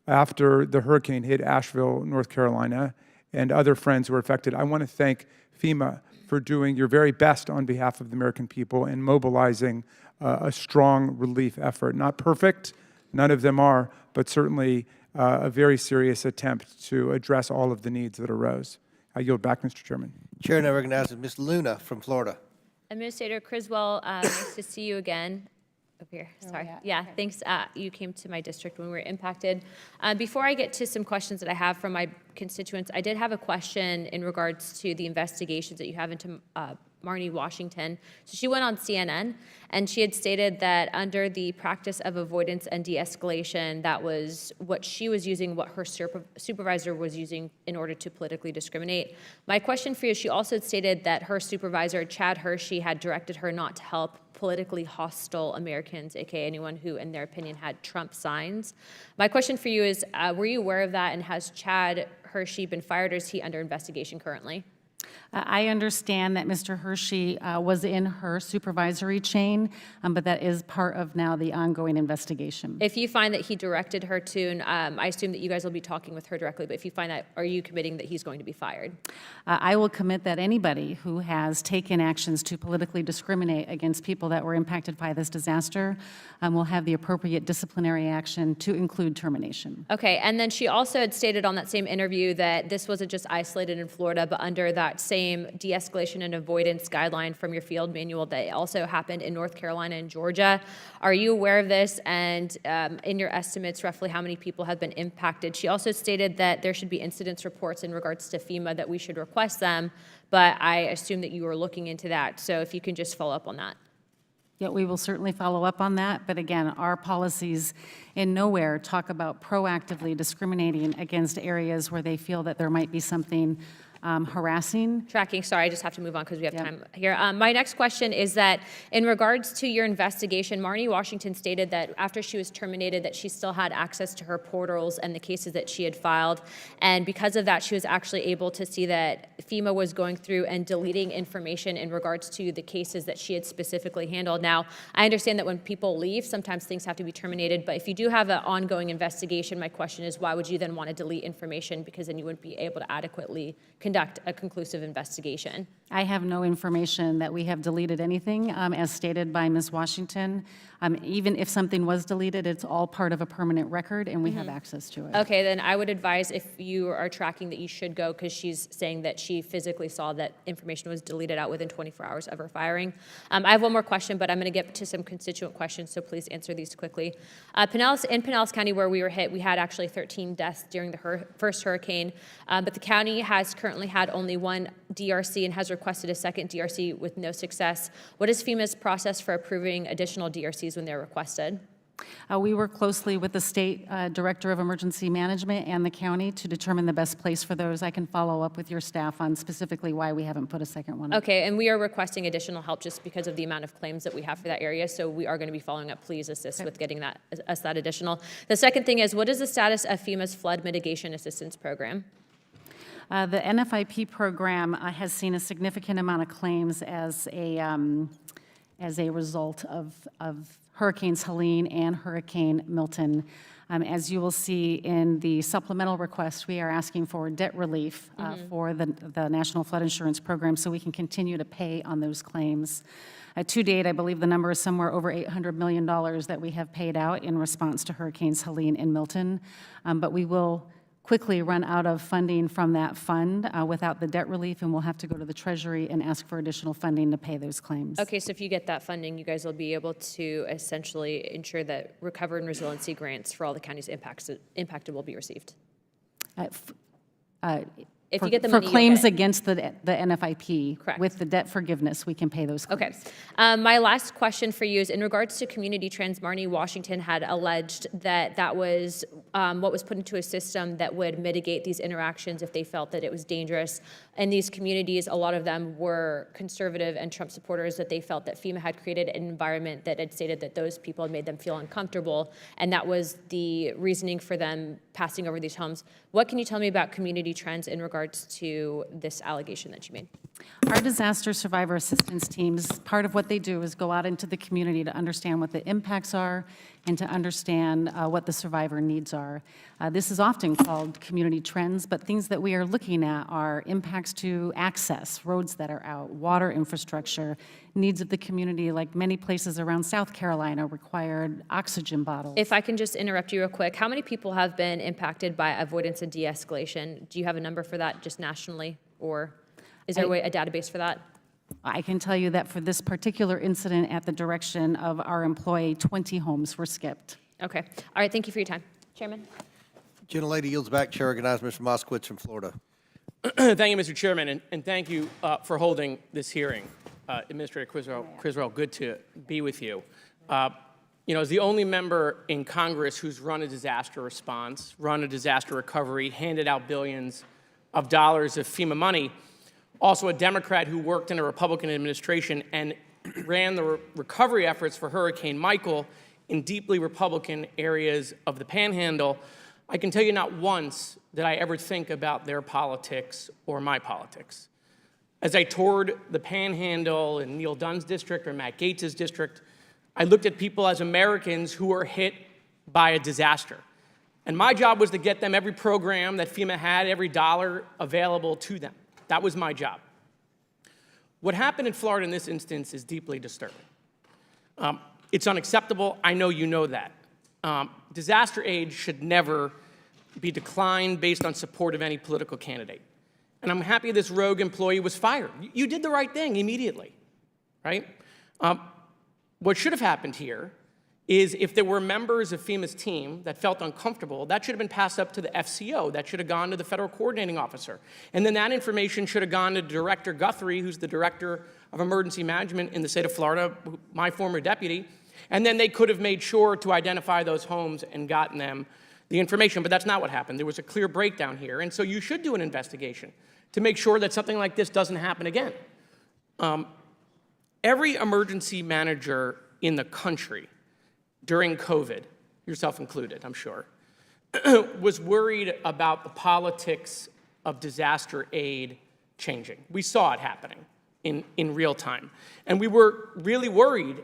after the hurricane hit Asheville, North Carolina, and other friends who were affected, I want to thank FEMA for doing your very best on behalf of the American people and mobilizing a strong relief effort. Not perfect, none of them are, but certainly a very serious attempt to address all of the needs that arose. I yield back, Mr. Chairman. Chair now recognizes Ms. Luna from Florida. Administrator Criswell, nice to see you again. Up here, sorry. Yeah, thanks. You came to my district when we were impacted. Before I get to some questions that I have from my constituents, I did have a question in regards to the investigations that you have into Marnie Washington. So she went on CNN, and she had stated that under the practice of avoidance and de-escalation, that was what she was using, what her supervisor was using in order to politically discriminate. My question for you, she also had stated that her supervisor, Chad Hershey, had directed her not to help politically hostile Americans, aka anyone who, in their opinion, had Trump signs. My question for you is, were you aware of that, and has Chad Hershey been fired, or is he under investigation currently? I understand that Mr. Hershey was in her supervisory chain, but that is part of now the ongoing investigation. If you find that he directed her to, and I assume that you guys will be talking with her directly, but if you find that, are you committing that he's going to be fired? I will commit that anybody who has taken actions to politically discriminate against people that were impacted by this disaster will have the appropriate disciplinary action to include termination. Okay, and then she also had stated on that same interview that this wasn't just isolated in Florida, but under that same de-escalation and avoidance guideline from your field manual that also happened in North Carolina and Georgia. Are you aware of this? And in your estimates, roughly how many people have been impacted? She also stated that there should be incidents reports in regards to FEMA, that we should request them, but I assume that you were looking into that. So if you can just follow up on that. Yeah, we will certainly follow up on that, but again, our policies in nowhere talk about proactively discriminating against areas where they feel that there might be something harassing. Tracking, sorry, I just have to move on because we have time here. My next question is that in regards to your investigation, Marnie Washington stated that after she was terminated that she still had access to her portals and the cases that she had filed, and because of that she was actually able to see that FEMA was going through and deleting information in regards to the cases that she had specifically handled. Now, I understand that when people leave, sometimes things have to be terminated, but if you do have an ongoing investigation, my question is why would you then want to delete information, because then you wouldn't be able to adequately conduct a conclusive investigation? I have no information that we have deleted anything, as stated by Ms. Washington. Even if something was deleted, it's all part of a permanent record, and we have access to it. Okay, then I would advise, if you are tracking, that you should go, because she's saying that she physically saw that information was deleted out within 24 hours of her firing. I have one more question, but I'm going to get to some constituent questions, so please answer these quickly. In Pinellas County, where we were hit, we had actually 13 deaths during the first hurricane, but the county has currently had only one DRC and has requested a second DRC with no success. What is FEMA's process for approving additional DRCs when they're requested? We work closely with the state director of emergency management and the county to determine the best place for those. I can follow up with your staff on specifically why we haven't put a second one up. Okay, and we are requesting additional help just because of the amount of claims that we have for that area, so we are going to be following up. Please assist with getting that additional. The second thing is, what is the status of FEMA's flood mitigation assistance program? The NFIP program has seen a significant amount of claims as a result of Hurricanes Helene and Hurricane Milton. As you will see in the supplemental request, we are asking for debt relief for the National Flood Insurance Program so we can continue to pay on those claims. To date, I believe the number is somewhere over $800 million that we have paid out in response to Hurricanes Helene and Milton, but we will quickly run out of funding from that fund without the debt relief, and we'll have to go to the Treasury and ask for additional funding to pay those claims. Okay, so if you get that funding, you guys will be able to essentially ensure that recovery and resiliency grants for all the counties impacted will be received. If you get the money, for claims okay. against the NFIP, Correct. with the debt forgiveness, we can pay those claims. Okay. My last question for you is in regards to community trends. Marnie Washington had alleged that that was what was put into a system that would mitigate these interactions if they felt that it was dangerous. In these communities, a lot of them were conservative and Trump supporters, that they felt that FEMA had created an environment that had stated that those people had made them feel uncomfortable, and that was the reasoning for them passing over these homes. What can you tell me about community trends in regards to this allegation that you made? Our disaster survivor assistance teams, part of what they do is go out into the community to understand what the impacts are and to understand what the survivor needs are. This is often called community trends, but things that we are looking at are impacts to access, roads that are out, water infrastructure, needs of the community, like many places around South Carolina required oxygen bottles. If I can just interrupt you real quick, how many people have been impacted by avoidance and de-escalation? Do you have a number for that just nationally, or is there a database for that? I can tell you that for this particular incident, at the direction of our employee, 20 homes were skipped. Okay. All right, thank you for your time. Chairman? Gentlelady yields back. Chair recognizes Mr. Moskowitz from Florida. Thank you, Mr. Chairman, and thank you for holding this hearing. Administrator Criswell, good to be with you. You know, as the only member in Congress who's run a disaster response, run a disaster recovery, handed out billions of dollars of FEMA money, also a Democrat who worked in a Republican administration and ran the recovery efforts for Hurricane Michael in deeply Republican areas of the Panhandle, I can tell you not once did I ever think about their politics or my politics. As I toured the Panhandle in Neil Dunn's district or Matt Gaetz's district, I looked at people as Americans who were hit by a disaster. And my job was to get them every program that FEMA had, every dollar available to them. That was my job. What happened in Florida in this instance is deeply disturbing. It's unacceptable. I know you know that. Disaster aid should never be declined based on support of any political candidate. And I'm happy this rogue employee was fired. You did the right thing immediately, right? What should have happened here is if there were members of FEMA's team that felt uncomfortable, that should have been passed up to the FCO. That should have gone to the federal coordinating officer. And then that information should have gone to Director Guthrie, who's the Director of Emergency Management in the state of Florida, my former deputy. And then they could have made sure to identify those homes and gotten them the information. But that's not what happened. There was a clear breakdown here. And so you should do an investigation to make sure that something like this doesn't happen again. Every emergency manager in the country during COVID, yourself included, I'm sure, was worried about the politics of disaster aid changing. We saw it happening in real time. And we were really worried,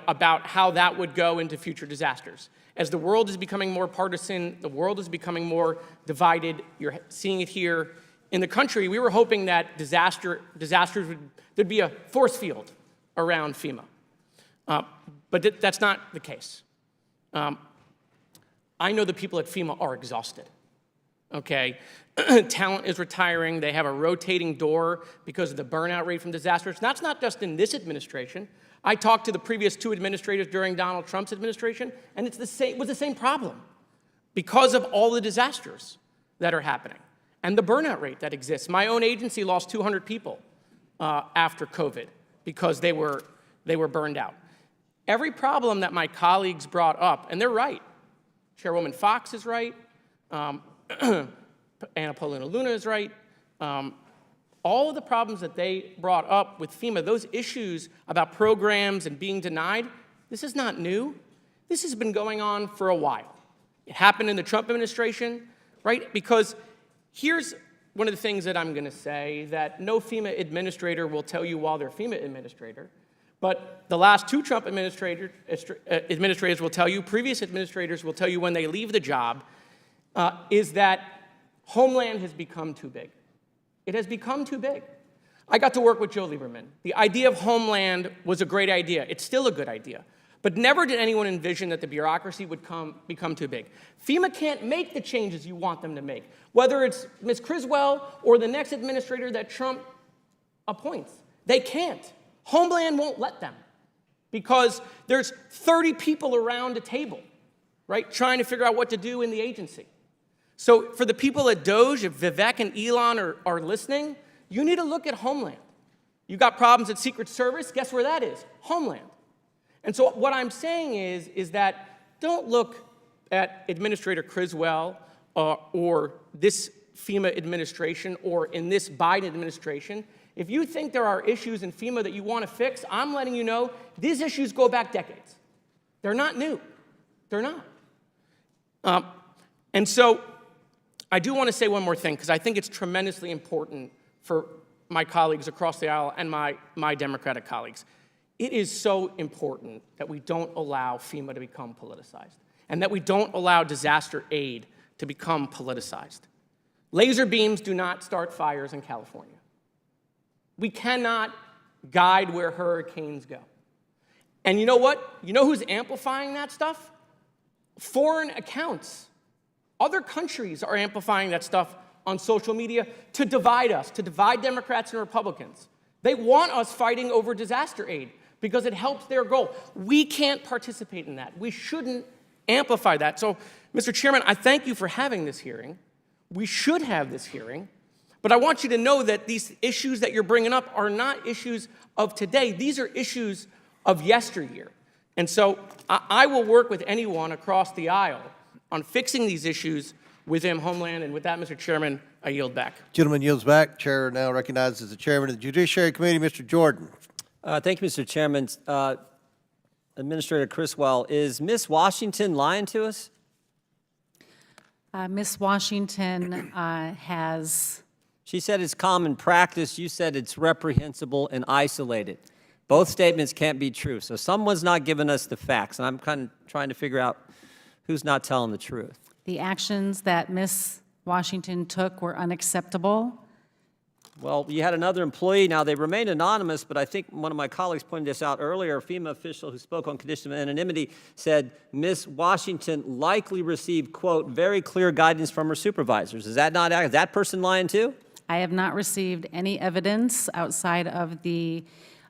about how that would go into future disasters. As the world is becoming more partisan, the world is becoming more divided, you're seeing it here in the country, we were hoping that there'd be a force field around FEMA. But that's not the case. I know the people at FEMA are exhausted, okay? Talent is retiring. They have a rotating door because of the burnout rate from disasters. That's not just in this administration. I talked to the previous two administrators during Donald Trump's administration, and it was the same problem because of all the disasters that are happening and the burnout rate that exists. My own agency lost 200 people after COVID because they were burned out. Every problem that my colleagues brought up, and they're right. Chairwoman Fox is right. Anna Paulina Luna is right. All of the problems that they brought up with FEMA, those issues about programs and being denied, this is not new. This has been going on for a while. It happened in the Trump administration, right? Because here's one of the things that I'm going to say that no FEMA administrator will tell you while they're FEMA administrator. But the last two Trump administrators will tell you, previous administrators will tell you when they leave the job, is that Homeland has become too big. It has become too big. I got to work with Joe Lieberman. The idea of Homeland was a great idea. It's still a good idea. But never did anyone envision that the bureaucracy would become too big. FEMA can't make the changes you want them to make, whether it's Ms. Criswell or the next administrator that Trump appoints. They can't. Homeland won't let them because there's 30 people around a table, right, trying to figure out what to do in the agency. So for the people at DOJ, if Vivek and Elon are listening, you need to look at Homeland. You got problems at Secret Service, guess where that is? Homeland. And so what I'm saying is that don't look at Administrator Criswell or this FEMA administration or in this Biden administration. If you think there are issues in FEMA that you want to fix, I'm letting you know these issues go back decades. They're not new. They're not. And so I do want to say one more thing because I think it's tremendously important for my colleagues across the aisle and my Democratic colleagues. It is so important that we don't allow FEMA to become politicized and that we don't allow disaster aid to become politicized. Laser beams do not start fires in California. We cannot guide where hurricanes go. And you know what? You know who's amplifying that stuff? Foreign accounts. Other countries are amplifying that stuff on social media to divide us, to divide Democrats and Republicans. They want us fighting over disaster aid because it helps their goal. We can't participate in that. We shouldn't amplify that. So, Mr. Chairman, I thank you for having this hearing. We should have this hearing. But I want you to know that these issues that you're bringing up are not issues of today. These are issues of yesteryear. And so I will work with anyone across the aisle on fixing these issues within Homeland. And with that, Mr. Chairman, I yield back. Gentleman yields back. Chair now recognizes the chairman of the Judiciary Committee, Mr. Jordan. Thank you, Mr. Chairman. Administrator Criswell, is Ms. Washington lying to us? Ms. Washington She said it's common practice. You said it's reprehensible and isolated. Both statements can't be true. So someone's not giving us the facts, and I'm kind of trying to figure out who's not telling the truth. The actions that Ms. Washington took were unacceptable. Well, you had another employee. Now, they remain anonymous, but I think one of my colleagues pointed this out earlier. A FEMA official who spoke on condition of anonymity said Ms. Washington likely received, quote, very clear guidance from her supervisors. Is that person lying too? I have not received any evidence outside of the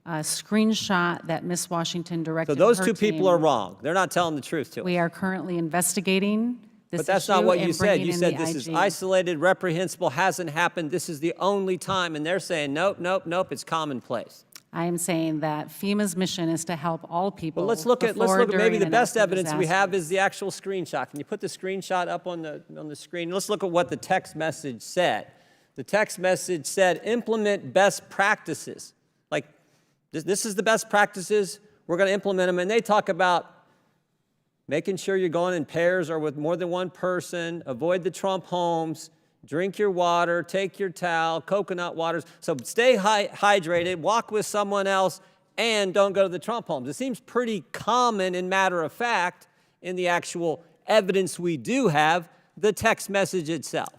screenshot that Ms. Washington directed So those her two people team. are wrong. They're not telling the truth to us. We are currently investigating this But that's not issue what you and said. bringing You in said the this is IG. isolated, reprehensible, hasn't happened. This is the only time. And they're saying, nope, nope, nope, it's commonplace. I am saying that FEMA's mission is to help all people. Well, let's look at before, maybe during, the and best after evidence we have disasters. is the actual screenshot. Can you put the screenshot up on the screen? Let's look at what the text message said. The text message said, implement best practices. Like, this is the best practices. We're going to implement them. And they talk about making sure you're going in pairs or with more than one person, avoid the Trump homes, drink your water, take your towel, coconut waters. So stay hydrated, walk with someone else, and don't go to the Trump homes. It seems pretty common and matter of fact in the actual evidence we do have, the text message itself.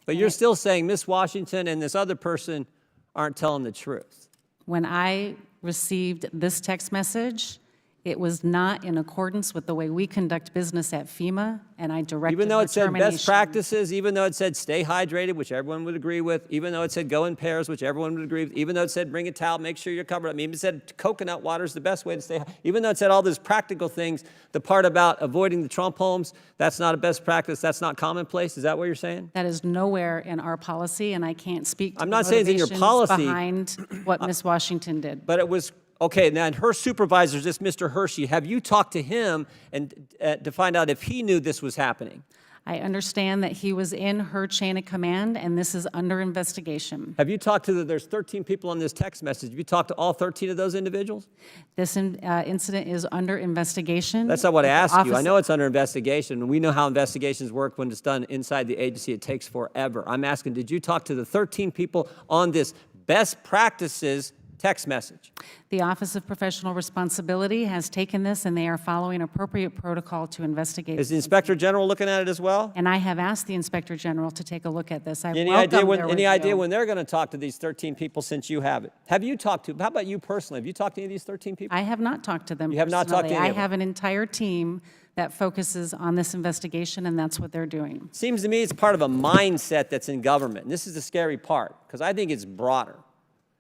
But you're still saying Miss Washington and this other person aren't telling the truth. When I received this text message, it was not in accordance with the way we conduct business at FEMA, and I directed Even though her it said best termination. practices, even though it said stay hydrated, which everyone would agree with, even though it said go in pairs, which everyone would agree with, even though it said bring a towel, make sure you're covered up, even it said coconut water is the best way to stay, even though it said all those practical things, the part about avoiding the Trump homes, that's not a best practice, that's not commonplace. Is that what you're saying? That is nowhere in our policy, and I can't speak to I'm the not saying it's in your motivations policy. behind what Ms. Washington did. But it was, okay, now her supervisor, this Mr. Hershey, have you talked to him and to find out if he knew this was happening? I understand that he was in her chain of command, and this is under investigation. Have you talked to there's 13 people on this text message. Have you talked to all 13 of those individuals? This incident is under investigation. That's not what I The asked you. I office- know it's under investigation, and we know how investigations work when it's done inside the agency. It takes forever. I'm asking, did you talk to the 13 people on this best practices text message? The Office of Professional Responsibility has taken this, and they are following appropriate protocol to investigate. Is the Inspector General looking at it as well? And I have asked the Inspector General to take a look at this. I Any idea welcome when their review. they're going to talk to these 13 people since you have it? Have you talked to, how about you personally? Have you talked to any of these 13 people? I have not talked to them You have not talked to personally. any of them? I have an entire team that focuses on this investigation, and that's what they're doing. Seems to me it's part of a mindset that's in government. And this is the scary part, because I think it's broader.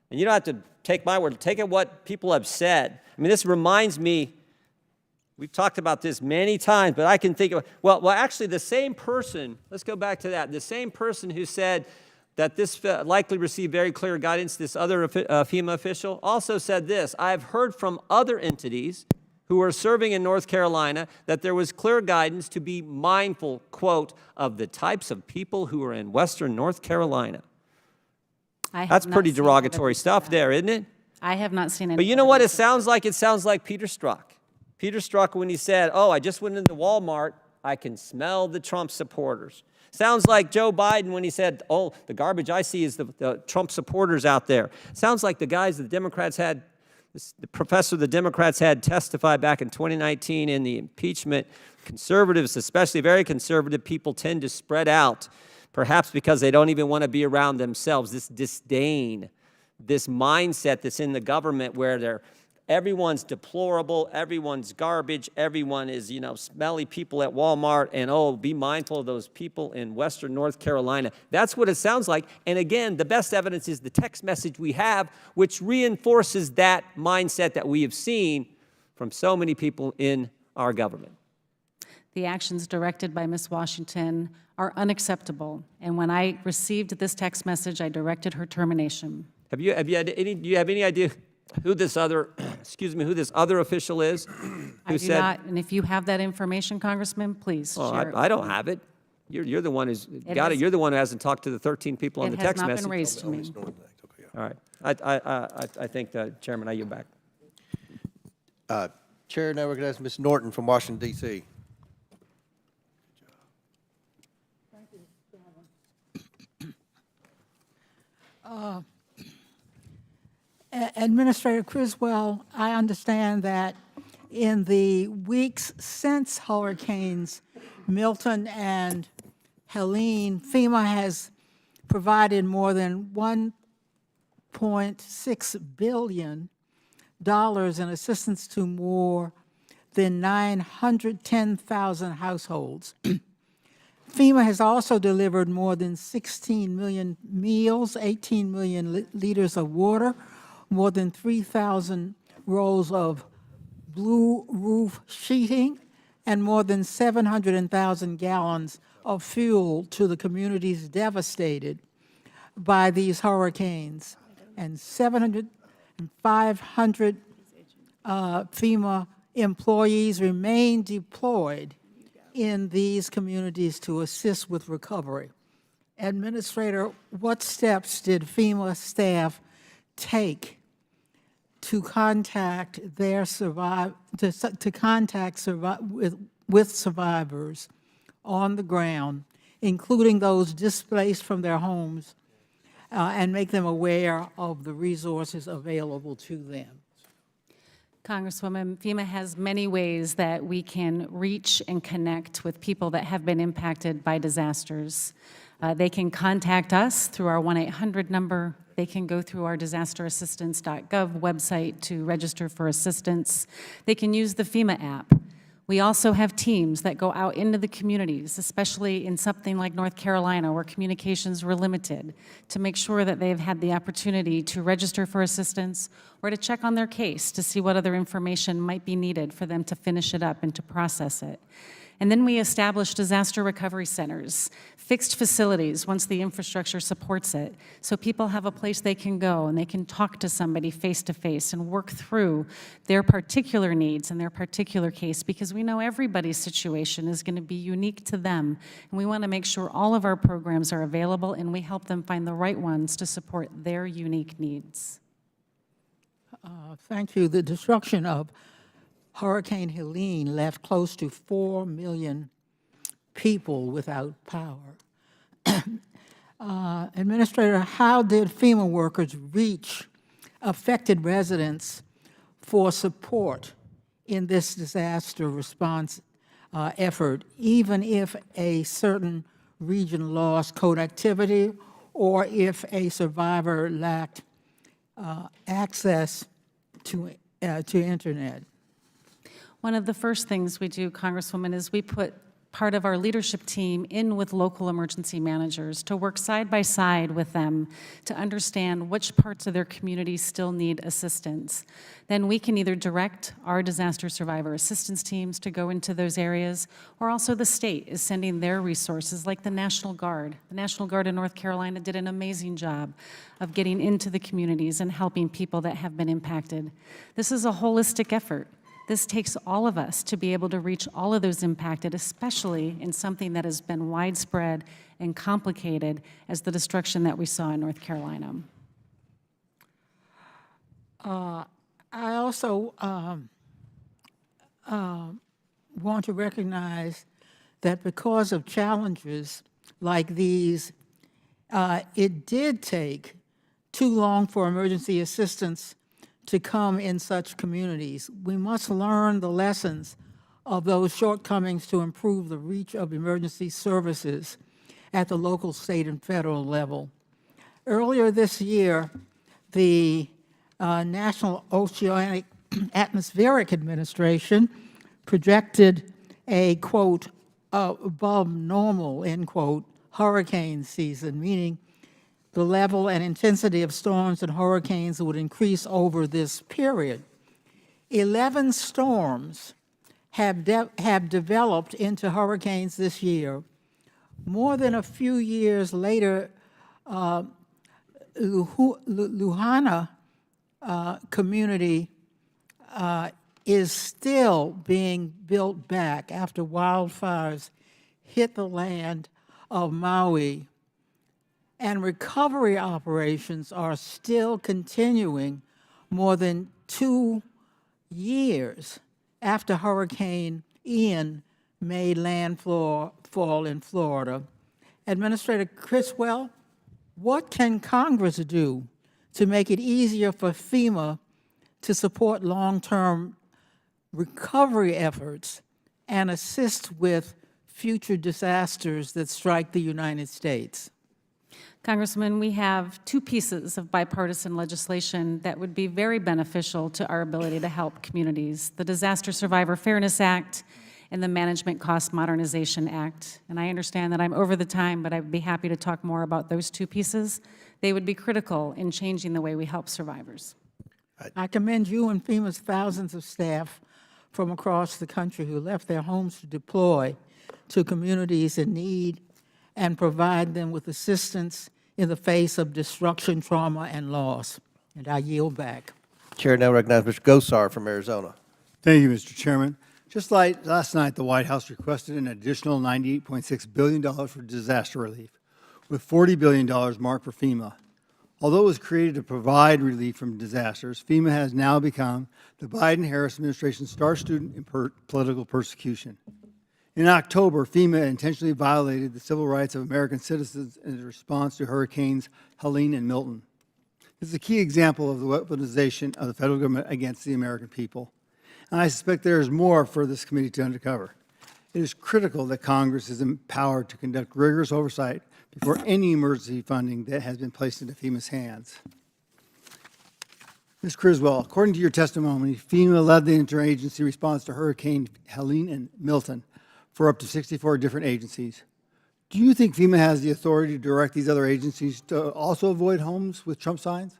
And you don't have to take my word. Take it what people have said. I mean, this reminds me, we've talked about this many times, but I can think of, well, actually the same person, let's go back to that, the same person who said that this likely received very clear guidance, this other FEMA official, also said this: I've heard from other entities who are serving in North Carolina that there was clear guidance to be mindful, quote, of the types of people who are in Western North Carolina. I have That's not pretty seen derogatory evidence of stuff that. there, isn't it? I have not seen any. But you know what it evidence of sounds like? It sounds like Peter Strzok. Peter Strzok, when he said, oh, I just went into Walmart, I can smell the Trump supporters. Sounds like Joe Biden when he said, oh, the garbage I see is the Trump supporters out there. Sounds like the guys the Democrats had, the professor the Democrats had testify back in 2019 in the impeachment. Conservatives, especially very conservative people, tend to spread out, perhaps because they don't even want to be around themselves. This disdain, this mindset that's in the government where everyone's deplorable, everyone's garbage, everyone is, smelly people at Walmart, and oh, be mindful of those people in Western North Carolina. That's what it sounds like. And again, the best evidence is the text message we have, which reinforces that mindset that we have seen from so many people in our government. The actions directed by Ms. Washington are unacceptable, and when I received this text message, I directed her termination. Do you have any idea who this other, who this other official is? I do not, and if you have that information, Congressman, please share it. I don't have it. You're the one who's got it. You're the one who hasn't talked to the 13 people on the text message. It has not been raised to me. All right. I think, Chairman, I yield back. Chair now recognizes Ms. Norton from Washington, D.C. Administrator Criswell, I understand that in the weeks since Hurricanes Milton and Helene, FEMA has provided more than $1.6 billion in assistance to more than 910,000 households. FEMA has also delivered more than 16 million meals, 18 million liters of water, more than 3,000 rolls of blue roof sheeting, and more than 700,000 gallons of fuel to the communities devastated by these hurricanes. And 700 and 500 FEMA employees remain deployed in these communities to assist with recovery. Administrator, what steps did FEMA staff take to contact their with survivors on the ground, including those displaced from their homes, and make them aware of the resources available to them? Congresswoman, FEMA has many ways that we can reach and connect with people that have been impacted by disasters. They can contact us through our 1-800 number. They can go through our disasterassistance.gov website to register for assistance. They can use the FEMA app. We also have teams that go out into the communities, especially in something like North Carolina where communications were limited, to make sure that they've had the opportunity to register for assistance or to check on their case to see what other information might be needed for them to finish it up and to process it. And then we establish disaster recovery centers, fixed facilities once the infrastructure supports it, so people have a place they can go and they can talk to somebody face to face and work through their particular needs and their particular case, because we know everybody's situation is going to be unique to them. And we want to make sure all of our programs are available and we help them find the right ones to support their unique needs. Thank you. The destruction of Hurricane Helene left close to 4 million people without power. Administrator, how did FEMA workers reach affected residents for support in this disaster response effort, even if a certain region lost connectivity or if a survivor lacked access to internet? One of the first things we do, Congresswoman, is we put part of our leadership team in with local emergency managers to work side by side with them to understand which parts of their community still need assistance. Then we can either direct our disaster survivor assistance teams to go into those areas, or also the state is sending their resources, like the National Guard. The National Guard in North Carolina did an amazing job of getting into the communities and helping people that have been impacted. This is a holistic effort. This takes all of us to be able to reach all of those impacted, especially in something that has been widespread and complicated as the destruction that we saw in North Carolina. I also want to recognize that because of challenges like these, it did take too long for emergency assistance to come in such communities. We must learn the lessons of those shortcomings to improve the reach of emergency services at the local, state, and federal level. Earlier this year, the National Oceanic Atmospheric Administration projected a, quote, above normal, end quote, hurricane season, meaning the level and intensity of storms and hurricanes would increase over this period. 11 storms have developed into hurricanes this year. More than a few years later, Luhana community is still being built back after wildfires hit the land of Maui. And recovery operations are still continuing more than 2 years after Hurricane Ian made landfall in Florida. Administrator Criswell? what can Congress do to make it easier for FEMA to support long-term recovery efforts and assist with future disasters that strike the United States? Congressman, we have two pieces of bipartisan legislation that would be very beneficial to our ability to help communities: the Disaster Survivor Fairness Act and the Management Cost Modernization Act. And I understand that I'm over the time, but I'd be happy to talk more about those two pieces. They would be critical in changing the way we help survivors. I commend you and FEMA's thousands of staff from across the country who left their homes to deploy to communities in need and provide them with assistance in the face of destruction, trauma, and loss. And I yield back. Chair now recognizes Mr. Gosar from Arizona. Thank you, Mr. Chairman. Just like last night, the White House requested an additional $98.6 billion for disaster relief, with $40 billion marked for FEMA. Although it was created to provide relief from disasters, FEMA has now become the Biden-Harris administration's star student in political persecution. In October, FEMA intentionally violated the civil rights of American citizens in response to Hurricanes Helene and Milton. This is a key example of the weaponization of the federal government against the American people. And I suspect there is more for this committee to uncover. It is critical that Congress is empowered to conduct rigorous oversight before any emergency funding that has been placed into FEMA's hands. Ms. Criswell, according to your testimony, FEMA led the interagency response to Hurricane Helene and Milton for up to 64 different agencies. Do you think FEMA has the authority to direct these other agencies to also avoid homes with Trump signs?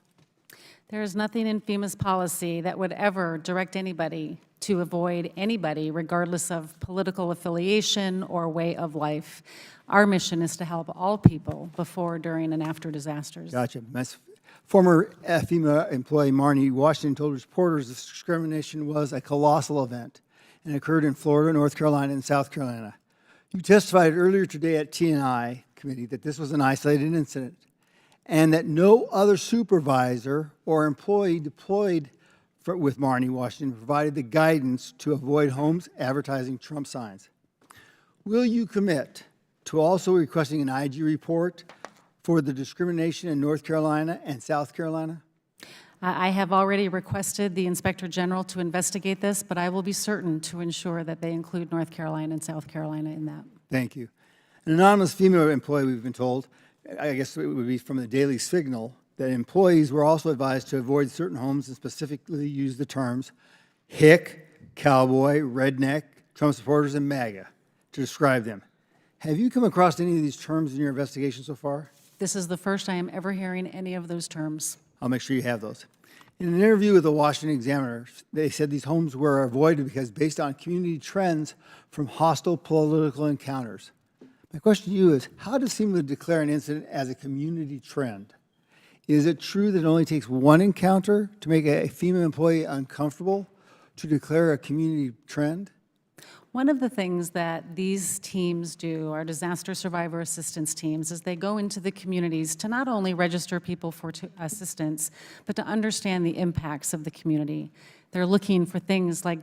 There is nothing in FEMA's policy that would ever direct anybody to avoid anybody, regardless of political affiliation or way of life. Our mission is to help all people before, during, and after disasters. Gotcha. Former FEMA employee Marnie Washington told reporters this discrimination was a colossal event and occurred in Florida, North Carolina, and South Carolina. You testified earlier today at T&I committee that this was an isolated incident and that no other supervisor or employee deployed with Marnie Washington provided the guidance to avoid homes advertising Trump signs. Will you commit to also requesting an IG report for the discrimination in North Carolina and South Carolina? I have already requested the Inspector General to investigate this, but I will be certain to ensure that they include North Carolina and South Carolina in that. Thank you. An anonymous female employee, we've been told, I guess it would be from the Daily Signal, that employees were also advised to avoid certain homes and specifically use the terms hick, cowboy, redneck, Trump supporters, and MAGA to describe them. Have you come across any of these terms in your investigation so far? This is the first I am ever hearing any of those terms. I'll make sure you have those. In an interview with the Washington Examiner, they said these homes were avoided because based on community trends from hostile political encounters. My question to you is, how does FEMA declare an incident as a community trend? Is it true that it only takes one encounter to make a FEMA employee uncomfortable to declare a community trend? One of the things that these teams do, our disaster survivor assistance teams, is they go into the communities to not only register people for assistance, but to understand the impacts of the community. They're looking for things like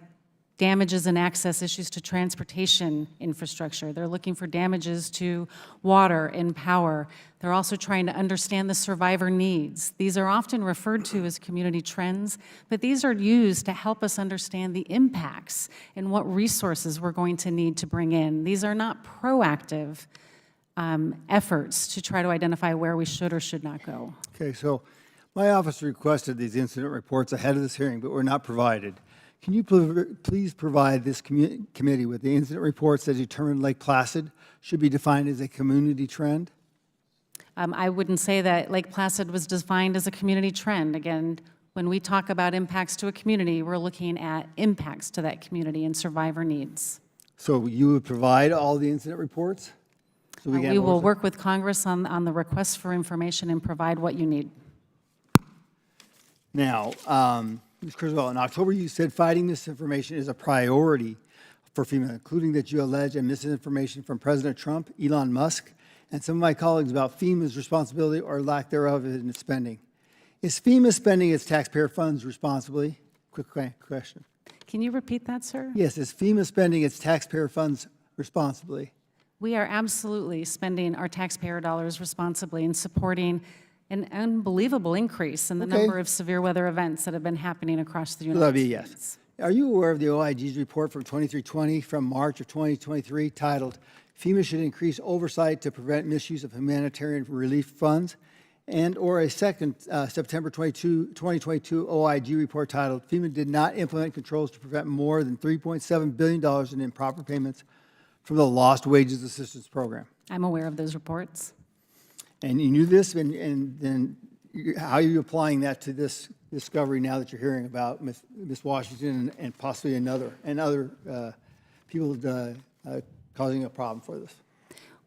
damages and access issues to transportation infrastructure. They're looking for damages to water and power. They're also trying to understand the survivor needs. These are often referred to as community trends, but these are used to help us understand the impacts and what resources we're going to need to bring in. These are not proactive efforts to try to identify where we should or should not go. Okay, so my office requested these incident reports ahead of this hearing, but were not provided. Can you please provide this committee with the incident reports that determine Lake Placid should be defined as a community trend? I wouldn't say that Lake Placid was defined as a community trend. Again, when we talk about impacts to a community, we're looking at impacts to that community and survivor needs. So you would provide all the incident reports? So We will work with Congress on the request for information and provide what you need. Now, Ms. Criswell, in October you said fighting misinformation is a priority for FEMA, including that you allege misinformation from President Trump, Elon Musk, and some of my colleagues about FEMA's responsibility or lack thereof in its spending. Is FEMA spending its taxpayer funds responsibly? Quick question. Can you repeat that, sir? Yes, is FEMA spending its taxpayer funds responsibly? We are absolutely spending our taxpayer dollars responsibly and supporting an unbelievable increase in the Okay. number of severe weather events that have been happening across the So United that'd be a States. yes. Are you aware of the OIG's report from 2320 from March of 2023 titled FEMA should increase oversight to prevent misuse of humanitarian relief funds, and or a second September 2022 OIG report titled FEMA did not implement controls to prevent more than $3.7 billion in improper payments from the Lost Wages Assistance Program? I'm aware of those reports. And you knew this, and then how are you applying that to this discovery now that you're hearing about Ms. Washington and possibly other people causing a problem for this?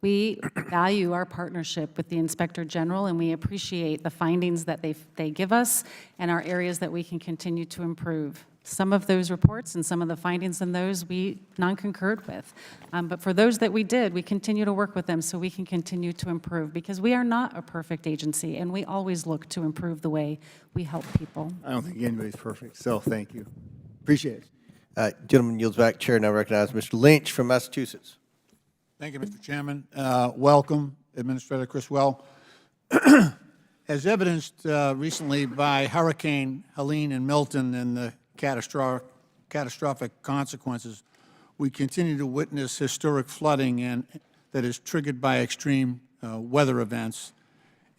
We value our partnership with the Inspector General, and we appreciate the findings that they give us and our areas that we can continue to improve. Some of those reports and some of the findings in those we non-concurred with. But for those that we did, we continue to work with them so we can continue to improve, because we are not a perfect agency, and we always look to improve the way we help people. I don't think anybody's perfect, so thank you. Appreciate it. Gentleman yields back. Chair now recognizes Mr. Lynch from Massachusetts. Thank you, Mr. Chairman. Welcome, Administrator Criswell. As evidenced recently by Hurricane Helene and Milton and the catastrophic consequences, we continue to witness historic flooding that is triggered by extreme weather events.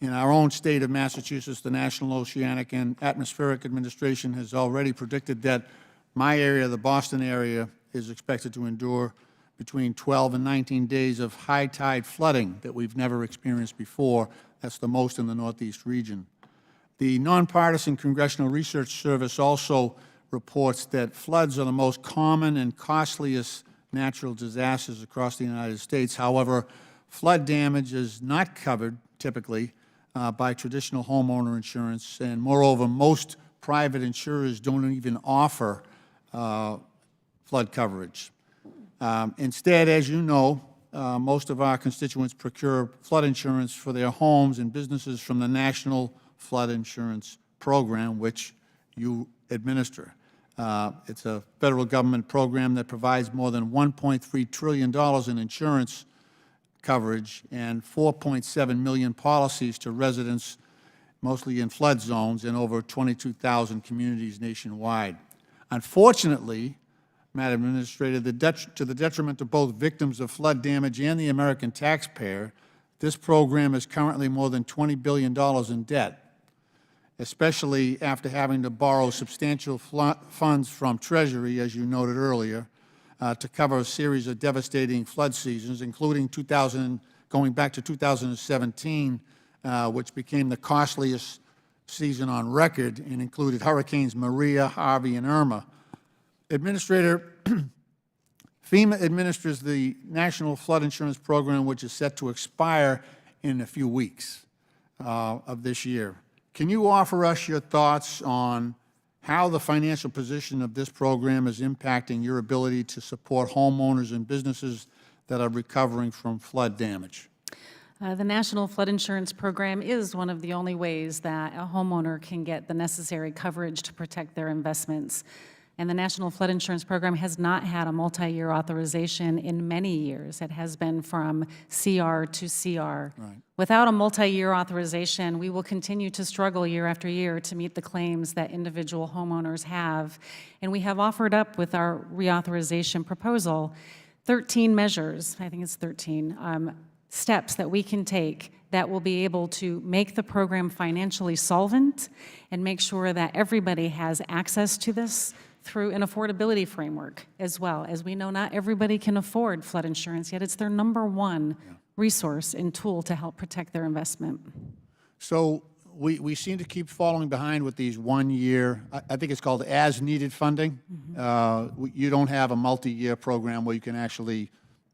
In our own state of Massachusetts, the National Oceanic and Atmospheric Administration has already predicted that my area, the Boston area, is expected to endure between 12 and 19 days of high tide flooding that we've never experienced before. That's the most in the Northeast region. The Nonpartisan Congressional Research Service also reports that floods are the most common and costliest natural disasters across the United States. However, flood damage is not covered typically by traditional homeowner insurance, and moreover, most private insurers don't even offer flood coverage. Instead, as you know, most of our constituents procure flood insurance for their homes and businesses from the National Flood Insurance Program, which you administer. It's a federal government program that provides more than $1.3 trillion in insurance coverage and 4.7 million policies to residents, mostly in flood zones, in over 22,000 communities nationwide. Unfortunately, Madam Administrator, to the detriment of both victims of flood damage and the American taxpayer, this program is currently more than $20 billion in debt, especially after having to borrow substantial funds from Treasury, as you noted earlier, to cover a series of devastating flood seasons, including going back to 2017, which became the costliest season on record and included Hurricanes Maria, Harvey, and Irma. Administrator, FEMA administers the National Flood Insurance Program, which is set to expire in a few weeks of this year. Can you offer us your thoughts on how the financial position of this program is impacting your ability to support homeowners and businesses that are recovering from flood damage? The National Flood Insurance Program is one of the only ways that a homeowner can get the necessary coverage to protect their investments. And the National Flood Insurance Program has not had a multi-year authorization in many years. It has been from CR to CR. Right. Without a multi-year authorization, we will continue to struggle year after year to meet the claims that individual homeowners have. And we have offered up with our reauthorization proposal 13 measures, I think it's 13, steps that we can take that will be able to make the program financially solvent and make sure that everybody has access to this through an affordability framework as well. As we know, not everybody can afford flood insurance, yet it's their number one resource and tool to help protect their investment. So we seem to keep falling behind with these one-year, I think it's called as-needed funding. You don't have a multi-year program where you can actually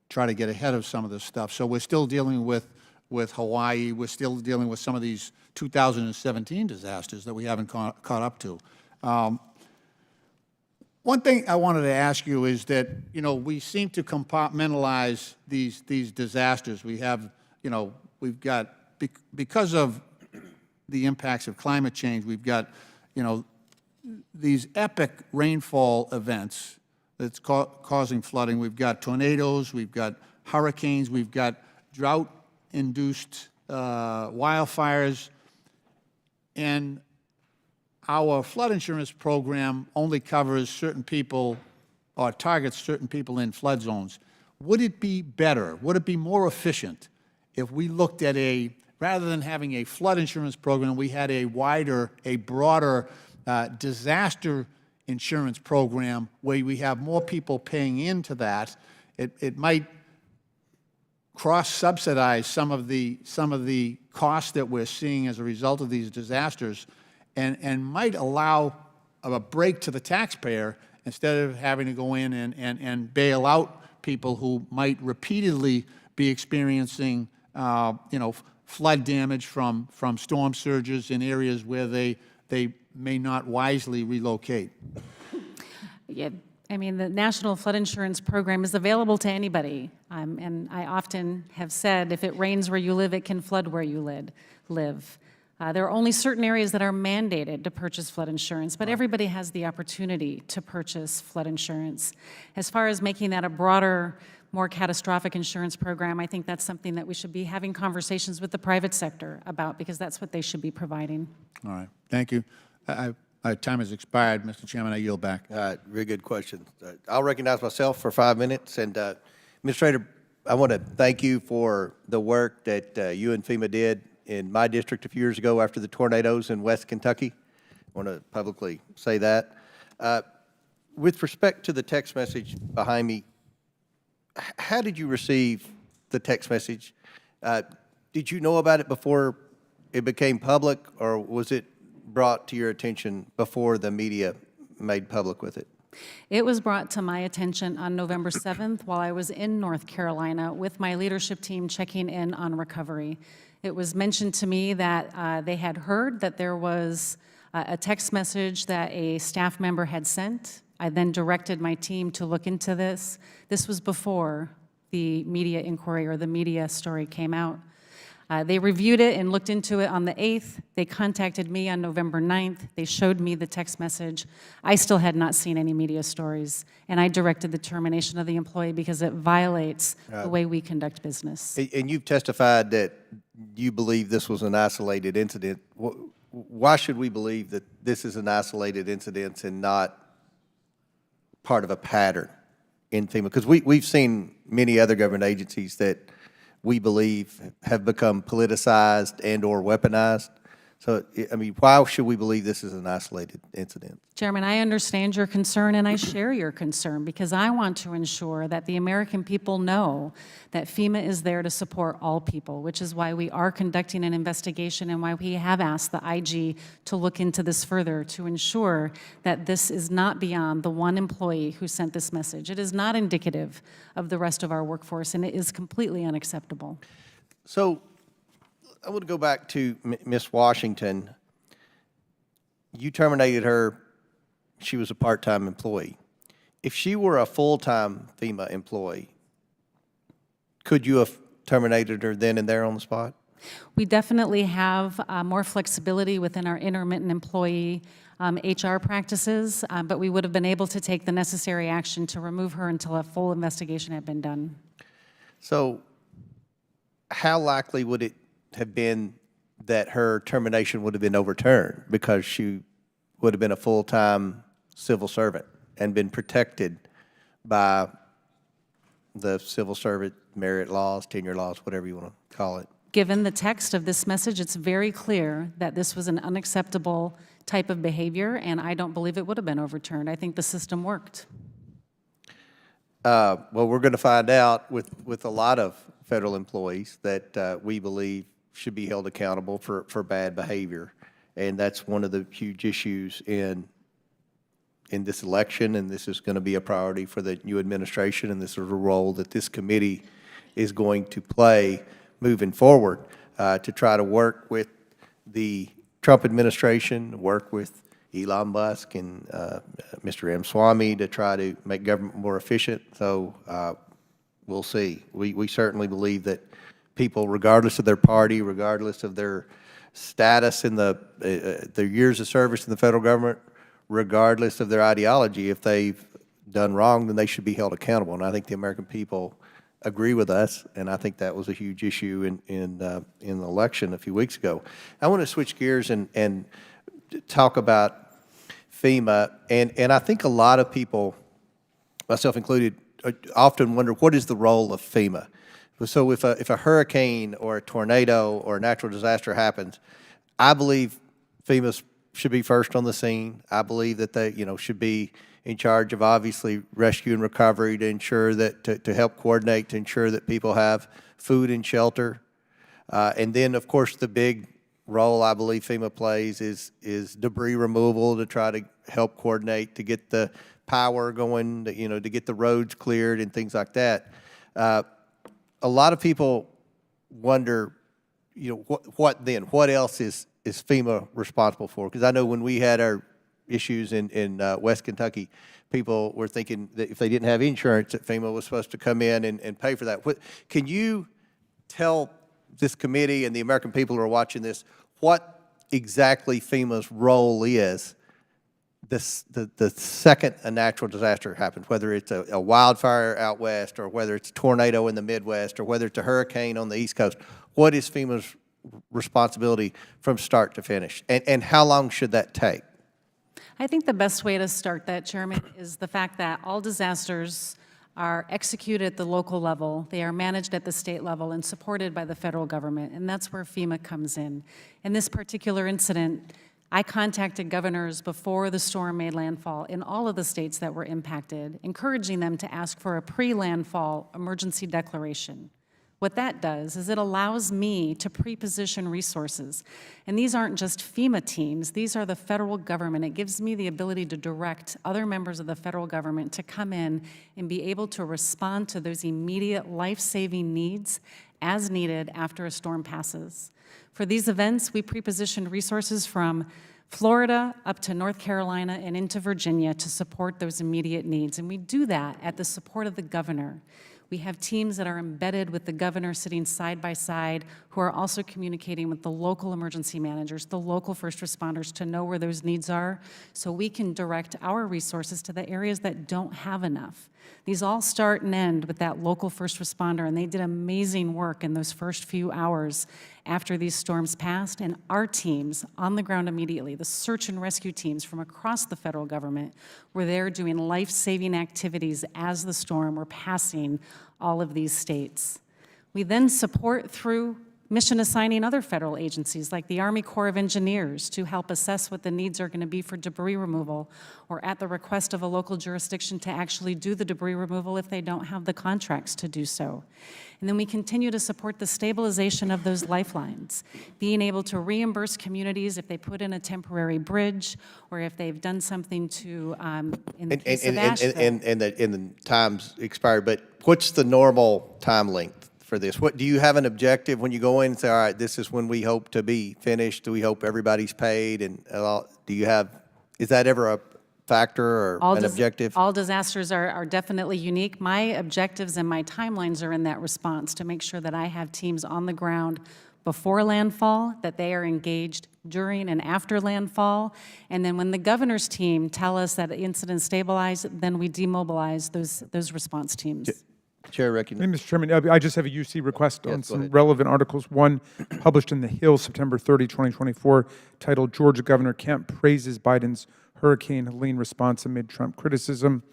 try to get ahead of some of this stuff. So we're still dealing with Hawaii. We're still dealing with some of these 2017 disasters that we haven't caught up to. One thing I wanted to ask you is that, we seem to compartmentalize these disasters. We have, we've got, because of the impacts of climate change, we've got, these epic rainfall events that's causing flooding. We've got tornadoes, we've got hurricanes, we've got drought-induced wildfires, and our flood insurance program only covers certain people or targets certain people in flood zones. Would it be better, would it be more efficient if we looked at rather than having a flood insurance program, we had a broader disaster insurance program where we have more people paying into that? It might cross-subsidize some of the costs that we're seeing as a result of these disasters, and might allow a break to the taxpayer instead of having to go in and bail out people who might repeatedly be experiencing, flood damage from storm surges in areas where they may not wisely relocate. Yeah, I mean, the National Flood Insurance Program is available to anybody. And I often have said, if it rains where you live, it can flood where you live. There are only certain areas that are mandated to purchase flood insurance, but everybody has the opportunity to purchase flood insurance. As far as making that a broader, more catastrophic insurance program, I think that's something that we should be having conversations with the private sector about, because that's what they should be providing. All right, thank you. My time has expired, Mr. Chairman. I yield back. Very good question. I'll recognize myself for 5 minutes. And Administrator, I want to thank you for the work that you and FEMA did in my district a few years ago after the tornadoes in West Kentucky. I want to publicly say that. With respect to the text message behind me, how did you receive the text message? Did you know about it before it became public, or was it brought to your attention before the media made public with it? It was brought to my attention on November 7th while I was in North Carolina with my leadership team checking in on recovery. It was mentioned to me that they had heard that there was a text message that a staff member had sent. I then directed my team to look into this. This was before the media inquiry or the media story came out. They reviewed it and looked into it on the 8th. They contacted me on November 9th. They showed me the text message. I still had not seen any media stories, and I directed the termination of the employee because it violates the way we conduct business. And you've testified that you believe this was an isolated incident. Why should we believe that this is an isolated incident and not part of a pattern in FEMA? Because we've seen many other government agencies that we believe have become politicized and or weaponized. So, I mean, why should we believe this is an isolated incident? Chairman, I understand your concern, and I share your concern, because I want to ensure that the American people know that FEMA is there to support all people, which is why we are conducting an investigation and why we have asked the IG to look into this further to ensure that this is not beyond the one employee who sent this message. It is not indicative of the rest of our workforce, and it is completely unacceptable. So, I want to go back to Ms. Washington. You terminated her. She was a part-time employee. If she were a full-time FEMA employee, could you have terminated her then and there on the spot? We definitely have more flexibility within our intermittent employee HR practices, but we would have been able to take the necessary action to remove her until a full investigation had been done. So how likely would it have been that her termination would have been overturned because she would have been a full-time civil servant and been protected by the civil servant merit laws, tenure laws, whatever you want to call it? Given the text of this message, it's very clear that this was an unacceptable type of behavior, and I don't believe it would have been overturned. I think the system worked. Well, we're going to find out with a lot of federal employees that we believe should be held accountable for bad behavior. And that's one of the huge issues in this election, and this is going to be a priority for the new administration, and this is a role that this committee is going to play moving forward to try to work with the Trump administration, work with Elon Musk and Mr. M. Swamy to try to make government more efficient. So we'll see. We certainly believe that people, regardless of their party, regardless of their status in their years of service in the federal government, regardless of their ideology, if they've done wrong, then they should be held accountable. And I think the American people agree with us, and I think that was a huge issue in the election a few weeks ago. I want to switch gears and talk about FEMA, and I think a lot of people, myself included, often wonder what is the role of FEMA. So if a hurricane or a tornado or a natural disaster happens, I believe FEMA should be first on the scene. I believe that they, should be in charge of obviously rescue and recovery to ensure that, to help coordinate, to ensure that people have food and shelter. And then, of course, the big role I believe FEMA plays is debris removal to try to help coordinate, to get the power going, to get the roads cleared and things like that. A lot of people wonder, what then? What else is FEMA responsible for? Because I know when we had our issues in West Kentucky, people were thinking that if they didn't have insurance, that FEMA was supposed to come in and pay for that. Can you tell this committee and the American people who are watching this what exactly FEMA's role is the second a natural disaster happens, whether it's a wildfire out west or whether it's a tornado in the Midwest or whether it's a hurricane on the East Coast? What is FEMA's responsibility from start to finish? And how long should that take? I think the best way to start that, Chairman, is the fact that all disasters are executed at the local level, they are managed at the state level and supported by the federal government, and that's where FEMA comes in. In this particular incident, I contacted governors before the storm made landfall in all of the states that were impacted, encouraging them to ask for a pre-landfall emergency declaration. What that does is it allows me to pre-position resources. And these aren't just FEMA teams, these are the federal government. It gives me the ability to direct other members of the federal government to come in and be able to respond to those immediate life-saving needs as needed after a storm passes. For these events, we pre-positioned resources from Florida up to North Carolina and into Virginia to support those immediate needs. And we do that at the support of the governor. We have teams that are embedded with the governor sitting side by side who are also communicating with the local emergency managers, the local first responders to know where those needs are so we can direct our resources to the areas that don't have enough. These all start and end with that local first responder, and they did amazing work in those first few hours after these storms passed, and our teams on the ground immediately, the search and rescue teams from across the federal government, were there doing life-saving activities as the storm were passing all of these states. We then support through mission assigning other federal agencies like the Army Corps of Engineers to help assess what the needs are going to be for debris removal, or at the request of a local jurisdiction to actually do the debris removal if they don't have the contracts to do so. And then we continue to support the stabilization of those lifelines, being able to reimburse communities if they put in a temporary bridge or if they've done something to, in the case of Asheville. And the time's expired, but what's the normal time length for this? What do you have an objective when you go in and say, all right, this is when we hope to be finished? Do we hope everybody's paid? And do you have, is that ever a factor or an objective? All disasters are definitely unique. My objectives and my timelines are in that response to make sure that I have teams on the ground before landfall, that they are engaged during and after landfall, and then when the governor's team tell us that the incident stabilized, then we demobilize those response teams. Chair recognizes. Mr. Chairman, I just have a UC request on go some ahead. relevant articles. One published in The Hill, September 30, 2024, titled Georgia Governor Kemp Praises Biden's Hurricane Helene Response Amid Trump Criticism.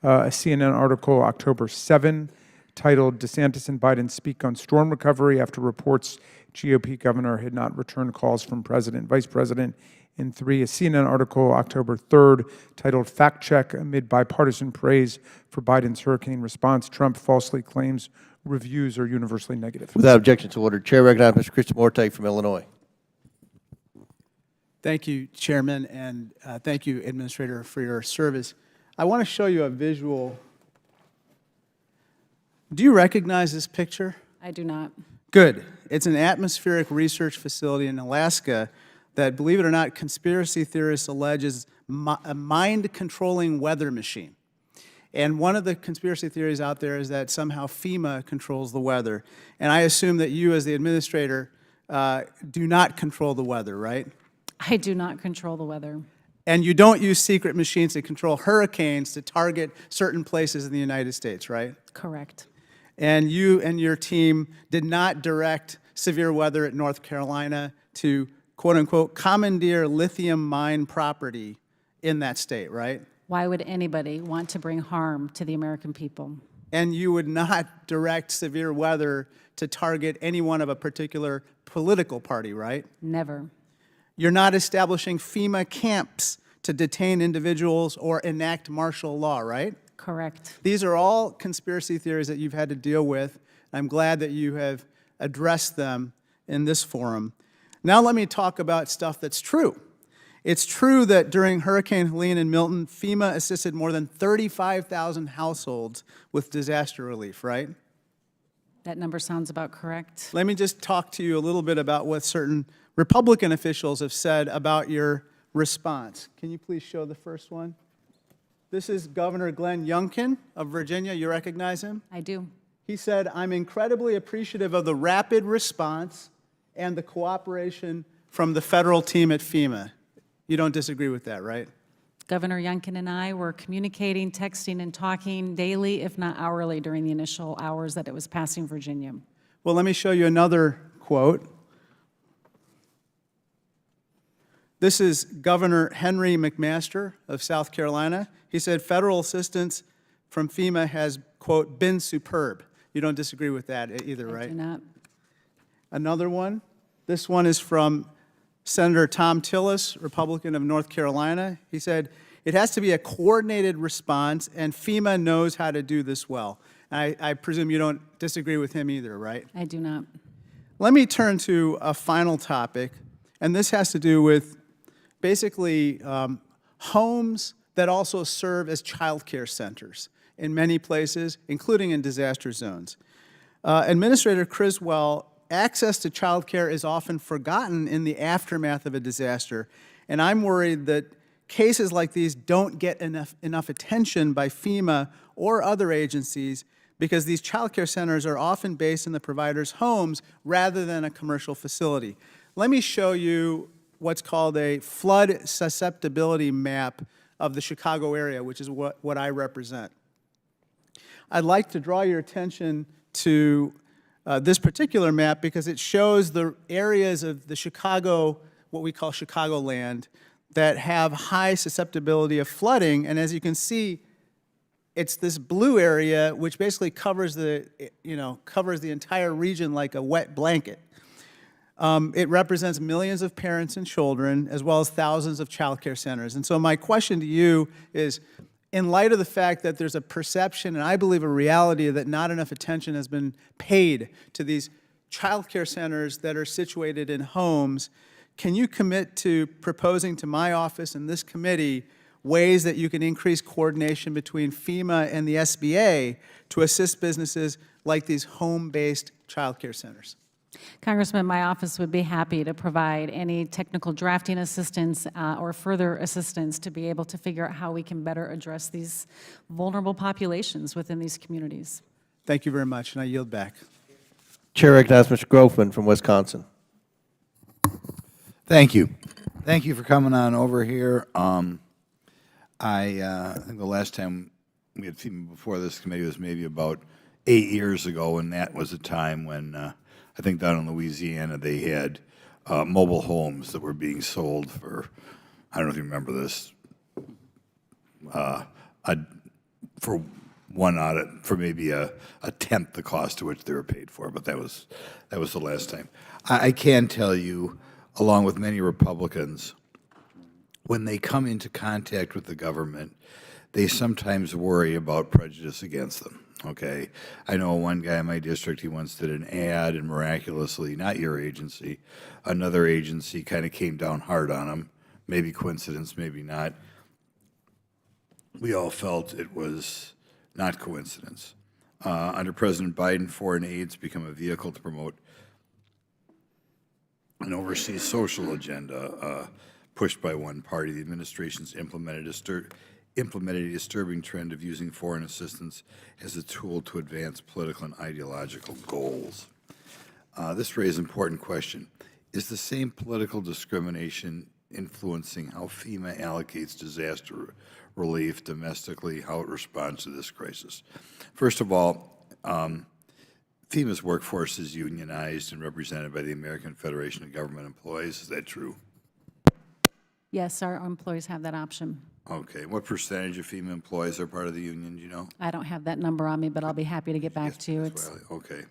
A CNN article, October 7, titled DeSantis and Biden Speak on Storm Recovery After Reports GOP Governor Had Not Returned Calls from President, Vice President. And 3, a CNN article, October 3rd, titled Fact Check Amid Bipartisan Praise for Biden's Hurricane Response, Trump Falsely Claims Reviews Are Universally Negative. Without objection to order, Chair recognizes Mr. Christian Morte from Illinois. Thank you, Chairman, and thank you, Administrator, for your service. I want to show you a visual. Do you recognize this picture? I do not. Good. It's an atmospheric research facility in Alaska that, believe it or not, conspiracy theorists allege is a mind-controlling weather machine. And one of the conspiracy theories out there is that somehow FEMA controls the weather. And I assume that you, as the administrator, do not control the weather, right? I do not control the weather. And you don't use secret machines to control hurricanes to target certain places in the United States, right? Correct. and you and your team did not direct severe weather at North Carolina to, quote unquote, commandeer lithium mine property in that state, right? Why would anybody want to bring harm to the American people? And you would not direct severe weather to target anyone of a particular political party, right? Never. You're not establishing FEMA camps to detain individuals or enact martial law, right? Correct. These are all conspiracy theories that you've had to deal with. I'm glad that you have addressed them in this forum. Now let me talk about stuff that's true. It's true that during Hurricane Helene and Milton, FEMA assisted more than 35,000 households with disaster relief, right? That number sounds about correct. Let me just talk to you a little bit about what certain Republican officials have said about your response. Can you please show the first one? This is Governor Glenn Youngkin of Virginia. You recognize him? I do. He said, "I'm incredibly appreciative of the rapid response and the cooperation from the federal team at FEMA." You don't disagree with that, right? Governor Youngkin and I were communicating, texting, and talking daily, if not hourly, during the initial hours that it was passing Virginia. Well, let me show you another quote. This is Governor Henry McMaster of South Carolina. He said, "Federal assistance from FEMA has, quote, been superb." You don't disagree with that either, right? I do not. Another one. This one is from Senator Tom Tillis, Republican of North Carolina. He said, "It has to be a coordinated response, and FEMA knows how to do this well." I presume you don't disagree with him either, right? I do not. Let me turn to a final topic, and this has to do with basically homes that also serve as child care centers in many places, including in disaster zones. Administrator Criswell, access to child care is often forgotten in the aftermath of a disaster, and I'm worried that cases like these don't get enough attention by FEMA or other agencies because these child care centers are often based in the provider's homes rather than a commercial facility. Let me show you what's called a flood susceptibility map of the Chicago area, which is what I represent. I'd like to draw your attention to this particular map because it shows the areas of the Chicago, what we call Chicagoland, that have high susceptibility of flooding. And as you can see, it's this blue area which basically covers the entire region like a wet blanket. It represents millions of parents and children, as well as thousands of child care centers. And so my question to you is, in light of the fact that there's a perception, and I believe a reality, that not enough attention has been paid to these child care centers that are situated in homes, can you commit to proposing to my office and this committee ways that you can increase coordination between FEMA and the SBA to assist businesses like these home-based child care centers? Congressman, my office would be happy to provide any technical drafting assistance or further assistance to be able to figure out how we can better address these vulnerable populations within these communities. Thank you very much, and I yield back. Chair recognizes Mr. Grofman from Wisconsin. Thank you. Thank you for coming on over here. I think the last time we had FEMA before this committee was maybe about 8 years ago, and that was a time when I think down in Louisiana they had mobile homes that were being sold for, I don't know if you remember this, for maybe a tenth the cost to which they were paid for, but that was the last time. I can tell you, along with many Republicans, when they come into contact with the government, they sometimes worry about prejudice against them. Okay, I know one guy in my district, he once did an ad, and miraculously, not your agency, another agency kind of came down hard on him. Maybe coincidence, maybe not. We all felt it was not coincidence. Under President Biden, foreign aid's become a vehicle to promote an overseas social agenda pushed by one party. The administration's implemented a disturbing trend of using foreign assistance as a tool to advance political and ideological goals. This raises an important question. Is the same political discrimination influencing how FEMA allocates disaster relief domestically, how it responds to this crisis? First of all, FEMA's workforce is unionized and represented by the American Federation of Government Employees. Is that true? Yes, our employees have that option. Okay. What percentage of FEMA employees are part of the union, do you know? I don't have that number on me, but I'll be happy to get back to you. It's, Well, okay.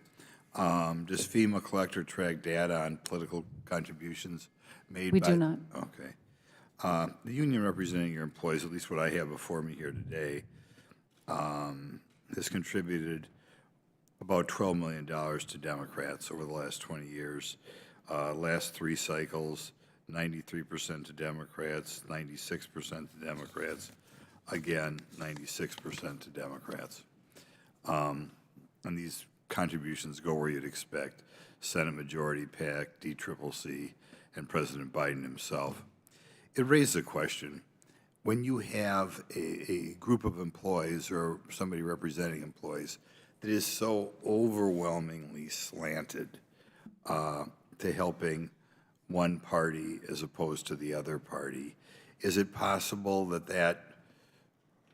Does FEMA collect or track data on political contributions made by? We do not. Okay. The union representing your employees, at least what I have before me here today, has contributed about $12 million to Democrats over the last 20 years. Last 3 cycles, 93% to Democrats, 96% to Democrats, again, 96% to Democrats. And these contributions go where you'd expect: Senate Majority PAC, DCCC, and President Biden himself. It raises a question. When you have a group of employees or somebody representing employees that is so overwhelmingly slanted to helping one party as opposed to the other party, is it possible that that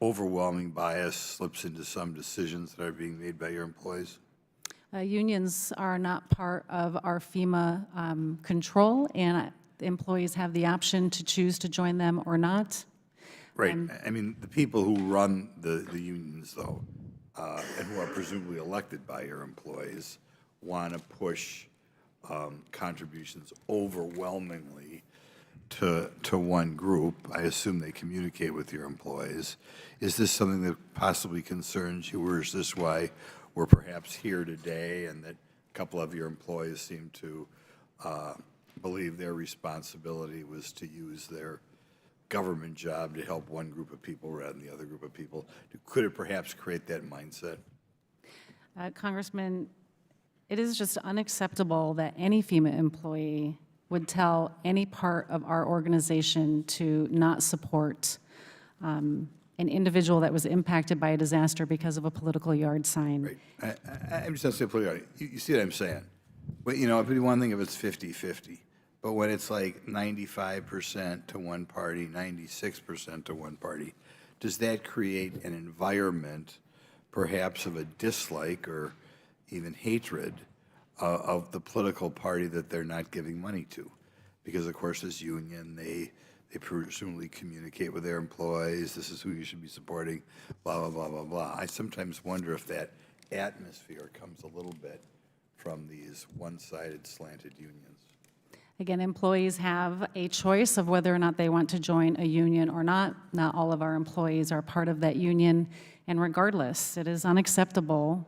overwhelming bias slips into some decisions that are being made by your employees? unions are not part of our FEMA control, and employees have the option to choose to join them or not. Right. I mean, the people who run the unions, though, and who are presumably elected by your employees, want to push contributions overwhelmingly to one group. I assume they communicate with your employees. Is this something that possibly concerns you, or is this why we're perhaps here today and that a couple of your employees seem to believe their responsibility was to use their government job to help one group of people rather than the other group of people? Could it perhaps create that mindset? Congressman, it is just unacceptable that any FEMA employee would tell any part of our organization to not support an individual that was impacted by a disaster because of a political yard sign. Right. I'm just going to say, you see what I'm saying? But, you know, it'd be one thing if it's 50-50. But when it's like 95% to one party, 96% to one party, does that create an environment perhaps of a dislike or even hatred of the political party that they're not giving money to? Because, of course, this union, they presumably communicate with their employees, this is who you should be supporting, blah, blah, blah, blah, blah. I sometimes wonder if that atmosphere comes a little bit from these one-sided slanted unions. Again, employees have a choice of whether or not they want to join a union or not. Not all of our employees are part of that union, and regardless, it is unacceptable,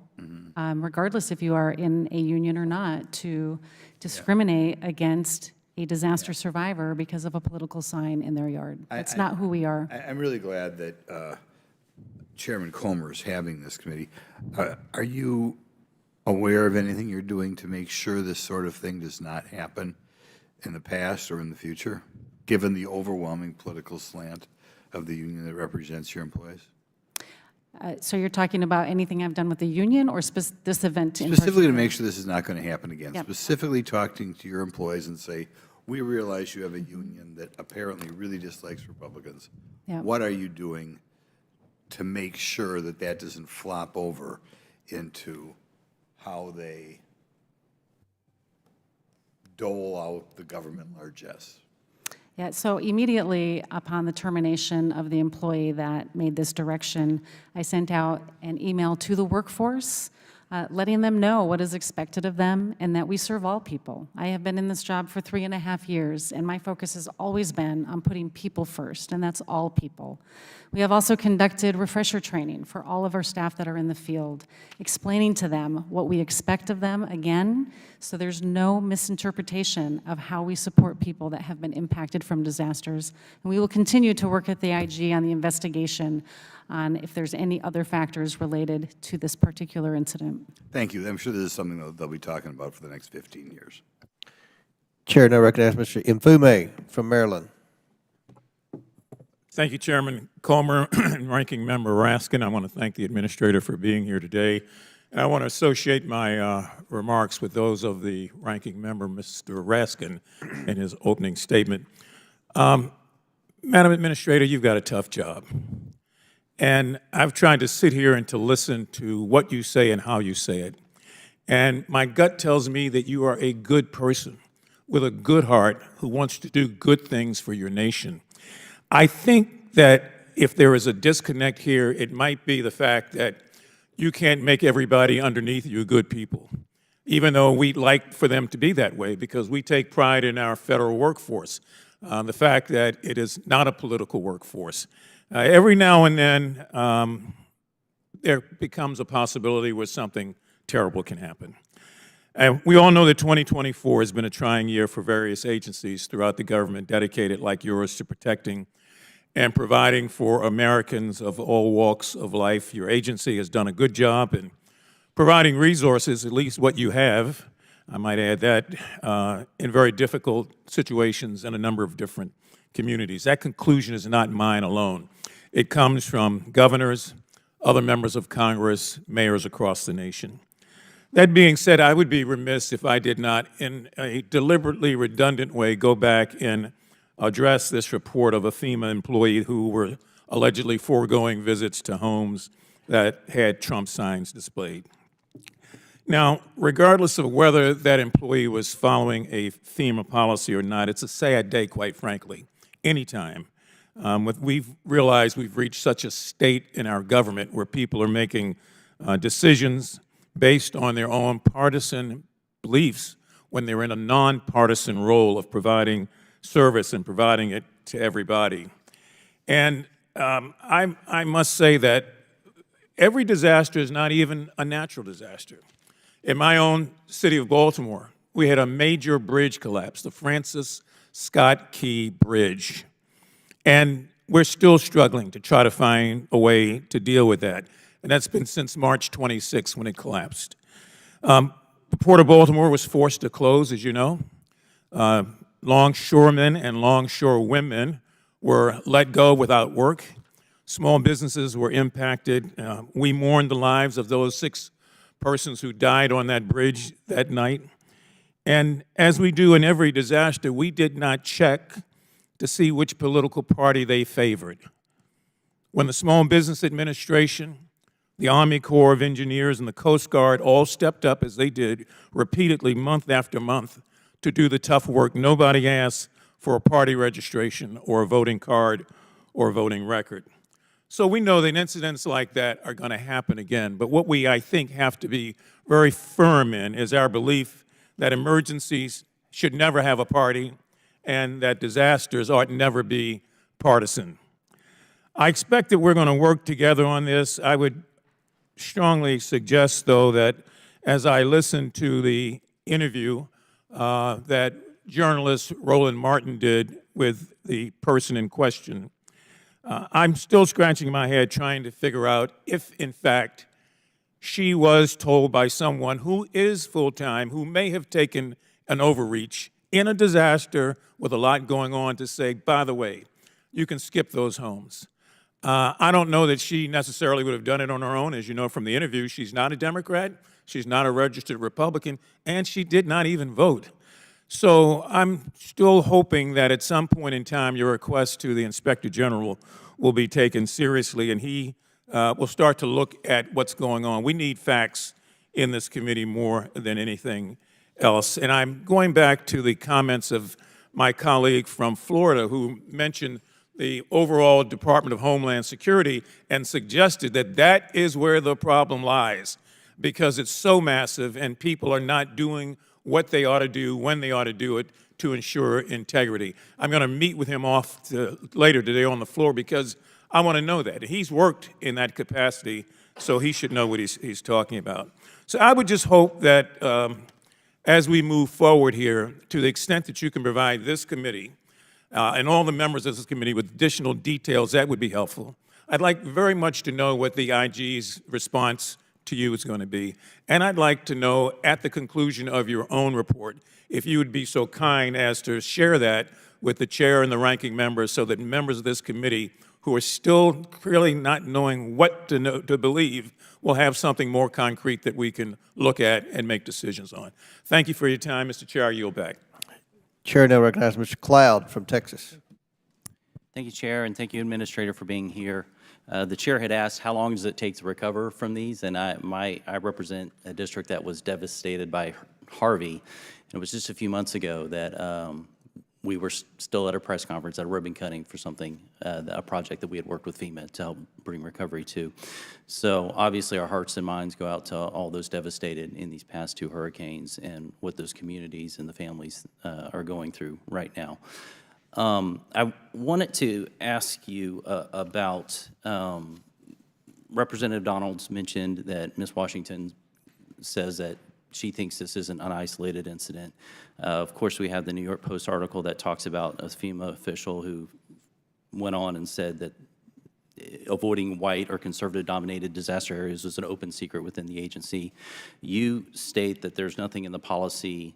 regardless if you are in a union or not, to discriminate against a disaster survivor because of a political sign in their yard. That's not who we are. I'm really glad that Chairman Comer is having this committee. Are you aware of anything you're doing to make sure this sort of thing does not happen in the past or in the future, given the overwhelming political slant of the union that represents your employees? So you're talking about anything I've done with the union or this event in Specifically to particular? make sure this is not going to happen again. Yep. Specifically talking to your employees and say, we realize you have a union that apparently really dislikes Republicans. Yep. What are you doing to make sure that that doesn't flop over into how they dole out the government largesse? Yeah, so immediately upon the termination of the employee that made this direction, I sent out an email to the workforce letting them know what is expected of them and that we serve all people. I have been in this job for 3.5 years, and my focus has always been on putting people first, and that's all people. We have also conducted refresher training for all of our staff that are in the field, explaining to them what we expect of them, again, so there's no misinterpretation of how we support people that have been impacted from disasters. And we will continue to work at the IG on the investigation on if there's any other factors related to this particular incident. Thank you. I'm sure this is something that they'll be talking about for the next 15 years. Chair now recognizes Mr. Mfume from Maryland. Thank you, Chairman Comer and Ranking Member Raskin. I want to thank the administrator for being here today. And I want to associate my remarks with those of the Ranking Member, Mr. Raskin, in his opening statement. Madam Administrator, you've got a tough job. And I've tried to sit here and to listen to what you say and how you say it. And my gut tells me that you are a good person with a good heart who wants to do good things for your nation. I think that if there is a disconnect here, it might be the fact that you can't make everybody underneath you good people, even though we'd like for them to be that way, because we take pride in our federal workforce, the fact that it is not a political workforce. Every now and then, there becomes a possibility where something terrible can happen. And we all know that 2024 has been a trying year for various agencies throughout the government dedicated like yours to protecting and providing for Americans of all walks of life. Your agency has done a good job in providing resources, at least what you have, I might add that, in very difficult situations in a number of different communities. That conclusion is not mine alone. It comes from governors, other members of Congress, mayors across the nation. That being said, I would be remiss if I did not, in a deliberately redundant way, go back and address this report of a FEMA employee who were allegedly foregoing visits to homes that had Trump signs displayed. Now, regardless of whether that employee was following a FEMA policy or not, it's a sad day, quite frankly, anytime. We've realized we've reached such a state in our government where people are making decisions based on their own partisan beliefs when they're in a nonpartisan role of providing service and providing it to everybody. And I must say that every disaster is not even a natural disaster. In my own city of Baltimore, we had a major bridge collapse, the Francis Scott Key Bridge. And we're still struggling to try to find a way to deal with that. And that's been since March 26 when it collapsed. The Port of Baltimore was forced to close, as you know. Longshoremen and longshorewomen were let go without work. Small businesses were impacted. We mourned the lives of those 6 persons who died on that bridge that night. And as we do in every disaster, we did not check to see which political party they favored. When the Small Business Administration, the Army Corps of Engineers, and the Coast Guard all stepped up, as they did repeatedly month after month, to do the tough work, nobody asked for a party registration or a voting card or a voting record. So we know that incidents like that are going to happen again. But what we, I think, have to be very firm in is our belief that emergencies should never have a party and that disasters ought never be partisan. I expect that we're going to work together on this. I would strongly suggest, though, that as I listen to the interview that journalist Roland Martin did with the person in question, I'm still scratching my head trying to figure out if, in fact, she was told by someone who is full-time, who may have taken an overreach in a disaster with a lot going on, to say, by the way, you can skip those homes. I don't know that she necessarily would have done it on her own. As you know from the interview, she's not a Democrat, she's not a registered Republican, and she did not even vote. So I'm still hoping that at some point in time your request to the Inspector General will be taken seriously, and he will start to look at what's going on. We need facts in this committee more than anything else. And I'm going back to the comments of my colleague from Florida who mentioned the overall Department of Homeland Security and suggested that that is where the problem lies, because it's so massive and people are not doing what they ought to do when they ought to do it to ensure integrity. I'm going to meet with him later today on the floor because I want to know that. He's worked in that capacity, so he should know what he's talking about. So I would just hope that as we move forward here, to the extent that you can provide this committee and all the members of this committee with additional details, that would be helpful. I'd like very much to know what the IG's response to you is going to be. And I'd like to know at the conclusion of your own report, if you would be so kind as to share that with the chair and the ranking members so that members of this committee who are still clearly not knowing what to believe will have something more concrete that we can look at and make decisions on. Thank you for your time, Mr. Chair. I yield back. Chair now recognizes Mr. Cloud from Texas. Thank you, Chair, and thank you, Administrator, for being here. The Chair had asked, how long does it take to recover from these? And I represent a district that was devastated by Harvey. And it was just a few months ago that we were still at a press conference at a ribbon cutting for something, a project that we had worked with FEMA to help bring recovery to. So obviously our hearts and minds go out to all those devastated in these past 2 hurricanes and what those communities and the families are going through right now. I wanted to ask you about, Representative Donalds mentioned that Ms. Washington says that she thinks this isn't an isolated incident. Of course, we have the New York Post article that talks about a FEMA official who went on and said that avoiding white or conservative-dominated disaster areas was an open secret within the agency. You state that there's nothing in the policy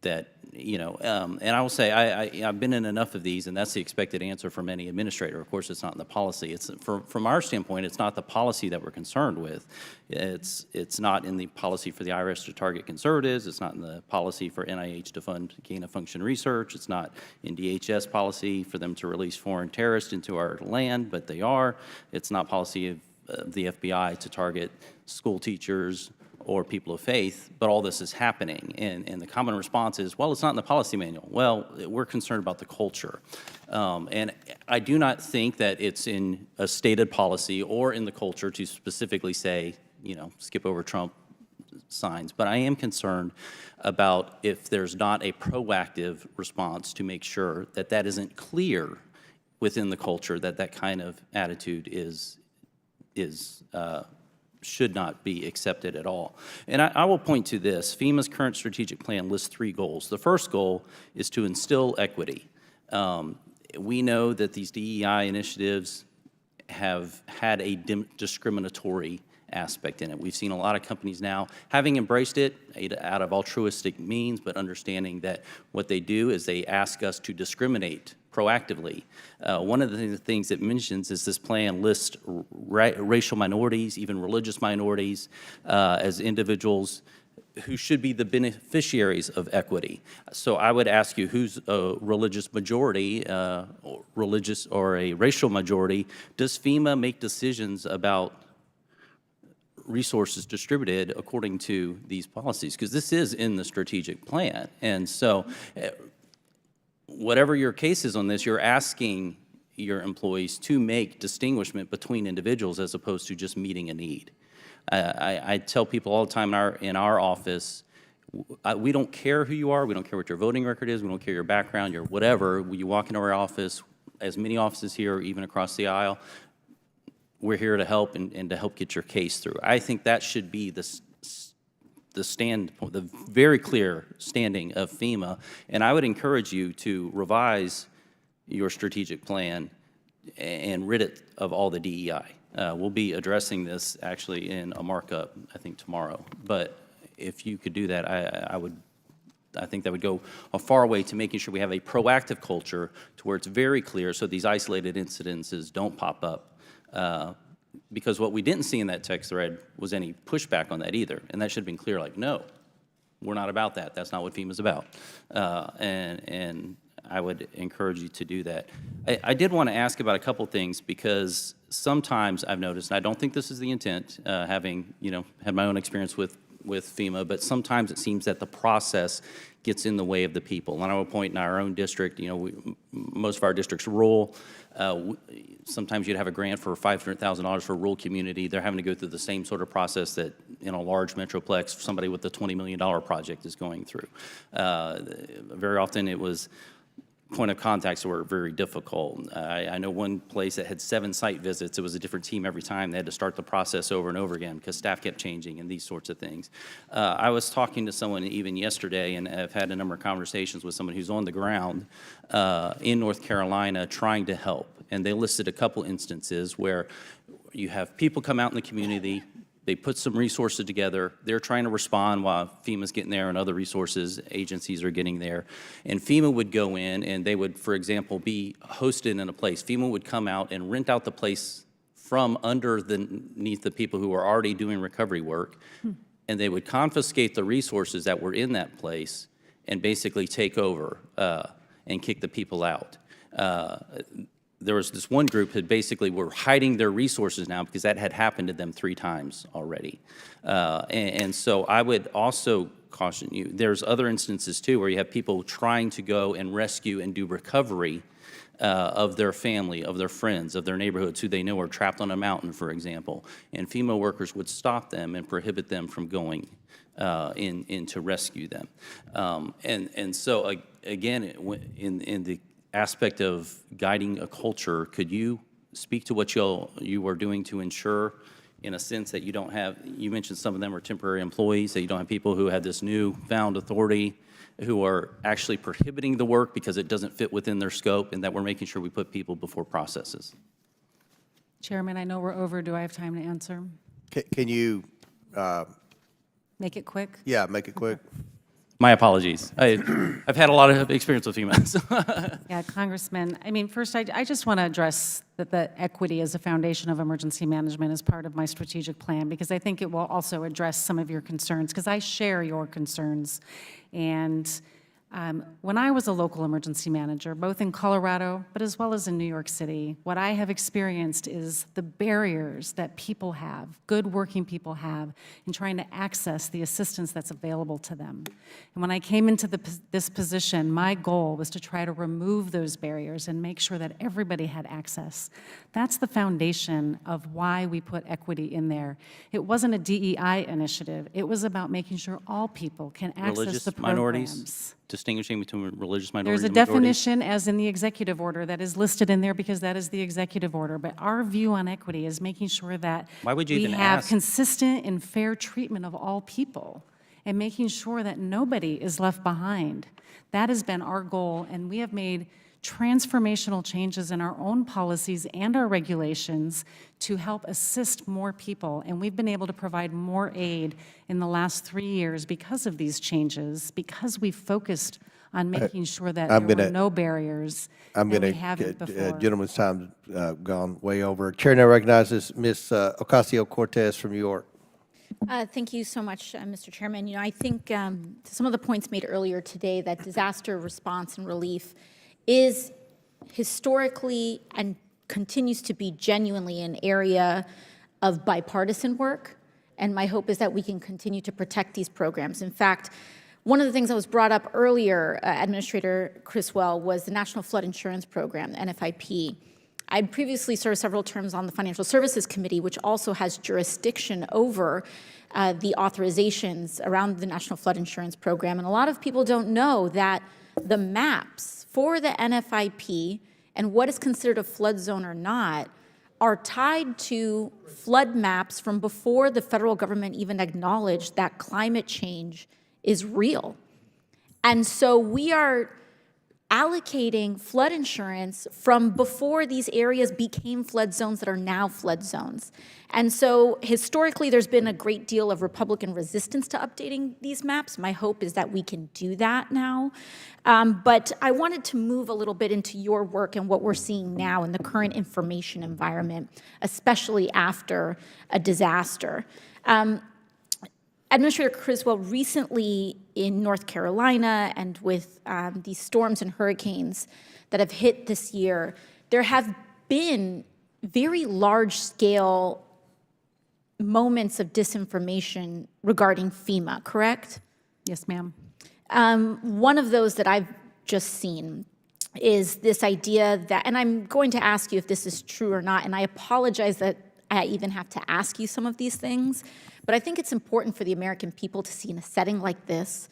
that, you know, and I will say I've been in enough of these, and that's the expected answer from any administrator. Of course, it's not in the policy. It's from our standpoint, it's not the policy that we're concerned with. It's not in the policy for the IRS to target conservatives. It's not in the policy for NIH to fund gain-of-function research. It's not in DHS policy for them to release foreign terrorists into our land, but they are. It's not policy of the FBI to target school teachers or people of faith, but all this is happening. And the common response is, well, it's not in the policy manual. Well, we're concerned about the culture. And I do not think that it's in a stated policy or in the culture to specifically say, you know, skip over Trump signs. But I am concerned about if there's not a proactive response to make sure that that isn't clear within the culture, that that kind of attitude should not be accepted at all. And I will point to this. FEMA's current strategic plan lists 3 goals. The first goal is to instill equity. We know that these DEI initiatives have had a discriminatory aspect in it. We've seen a lot of companies now having embraced it out of altruistic means, but understanding that what they do is they ask us to discriminate proactively. One of the things it mentions is this plan lists racial minorities, even religious minorities, as individuals who should be the beneficiaries of equity. So I would ask you, who's a religious majority, or a racial majority? Does FEMA make decisions about resources distributed according to these policies? Because this is in the strategic plan. And so whatever your case is on this, you're asking your employees to make distinguishment between individuals as opposed to just meeting a need. I tell people all the time in our office, we don't care who you are, we don't care what your voting record is, we don't care your background, your whatever. When you walk into our office, as many offices here, even across the aisle, we're here to help and to help get your case through. I think that should be the very clear standing of FEMA, and I would encourage you to revise your strategic plan and rid it of all the DEI. We'll be addressing this actually in a markup, I think, tomorrow. But if you could do that, I think that would go a far way to making sure we have a proactive culture to where it's very clear so these isolated incidences don't pop up. Because what we didn't see in that text thread was any pushback on that either. And that should have been clear, like, no, we're not about that. That's not what FEMA's about. And I would encourage you to do that. I did want to ask about a couple things because sometimes I've noticed, and I don't think this is the intent, having, you know, had my own experience with FEMA, but sometimes it seems that the process gets in the way of the people. And I will point in our own district, you know, most of our district's rural. Sometimes you'd have a grant for $500,000 for a rural community. They're having to go through the same sort of process that in a large metroplex, somebody with a $20 million project is going through. Very often it was point of contacts were very difficult. I know one place that had 7 site visits. It was a different team every time. They had to start the process over and over again because staff kept changing and these sorts of things. I was talking to someone even yesterday, and I've had a number of conversations with someone who's on the ground in North Carolina trying to help. And they listed a couple instances where you have people come out in the community, they put some resources together. They're trying to respond while FEMA's getting there and other resources, agencies are getting there. And FEMA would go in and they would, for example, be hosted in a place. FEMA would come out and rent out the place from underneath the people who are already doing recovery work. And they would confiscate the resources that were in that place and basically take over and kick the people out. there was this one group that basically were hiding their resources now because that had happened to them 3 times already. And so I would also caution you, there's other instances too where you have people trying to go and rescue and do recovery of their family, of their friends, of their neighborhoods who they know are trapped on a mountain, for example. And FEMA workers would stop them and prohibit them from going in to rescue them. And so, again, in the aspect of guiding a culture, could you speak to what you are doing to ensure, in a sense, that you don't have, you mentioned some of them are temporary employees, that you don't have people who have this newfound authority who are actually prohibiting the work because it doesn't fit within their scope, and that we're making sure we put people before processes? Chairman, I know we're over. Do I have time to answer? Can you, Make it quick? yeah, make it quick? My apologies. I've had a lot of experience with FEMA. So. Yeah, Congressman, I mean, first, I just want to address that the equity as a foundation of emergency management is part of my strategic plan, because I think it will also address some of your concerns, because I share your concerns. And when I was a local emergency manager, both in Colorado, but as well as in New York City, what I have experienced is the barriers that people have, good working people have, in trying to access the assistance that's available to them. And when I came into this position, my goal was to try to remove those barriers and make sure that everybody had access. That's the foundation of why we put equity in there. It wasn't a DEI initiative. It was about making sure all people can access Religious the programs. minorities, distinguishing between religious minorities There's a and majorities? definition, as in the executive order, that is listed in there because that is the executive order. But our view on equity is making sure that Why would you we even have ask? consistent and fair treatment of all people and making sure that nobody is left behind. That has been our goal, and we have made transformational changes in our own policies and our regulations to help assist more people. And we've been able to provide more aid in the last 3 years because of these changes, because we focused on making sure that there were no barriers I'm that going we haven't before. gentleman's time's gone way over. Chair now recognizes Ms. Ocasio-Cortez from New York. Thank you so much, Mr. Chairman. You know, I think some of the points made earlier today, that disaster response and relief is historically and continues to be genuinely an area of bipartisan work, and my hope is that we can continue to protect these programs. In fact, one of the things that was brought up earlier, Administrator Criswell, was the National Flood Insurance Program, the NFIP. I'd previously served several terms on the Financial Services Committee, which also has jurisdiction over the authorizations around the National Flood Insurance Program. And a lot of people don't know that the maps for the NFIP and what is considered a flood zone or not are tied to flood maps from before the federal government even acknowledged that climate change is real. And so we are allocating flood insurance from before these areas became flood zones that are now flood zones. And so historically, there's been a great deal of Republican resistance to updating these maps. My hope is that we can do that now. But I wanted to move a little bit into your work and what we're seeing now in the current information environment, especially after a disaster. Administrator Criswell, recently in North Carolina and with these storms and hurricanes that have hit this year, there have been very large-scale moments of disinformation regarding FEMA, correct? Yes, ma'am. One of those that I've just seen is this idea that, and I'm going to ask you if this is true or not, and I apologize that I even have to ask you some of these things, but I think it's important for the American people to see in a setting like this,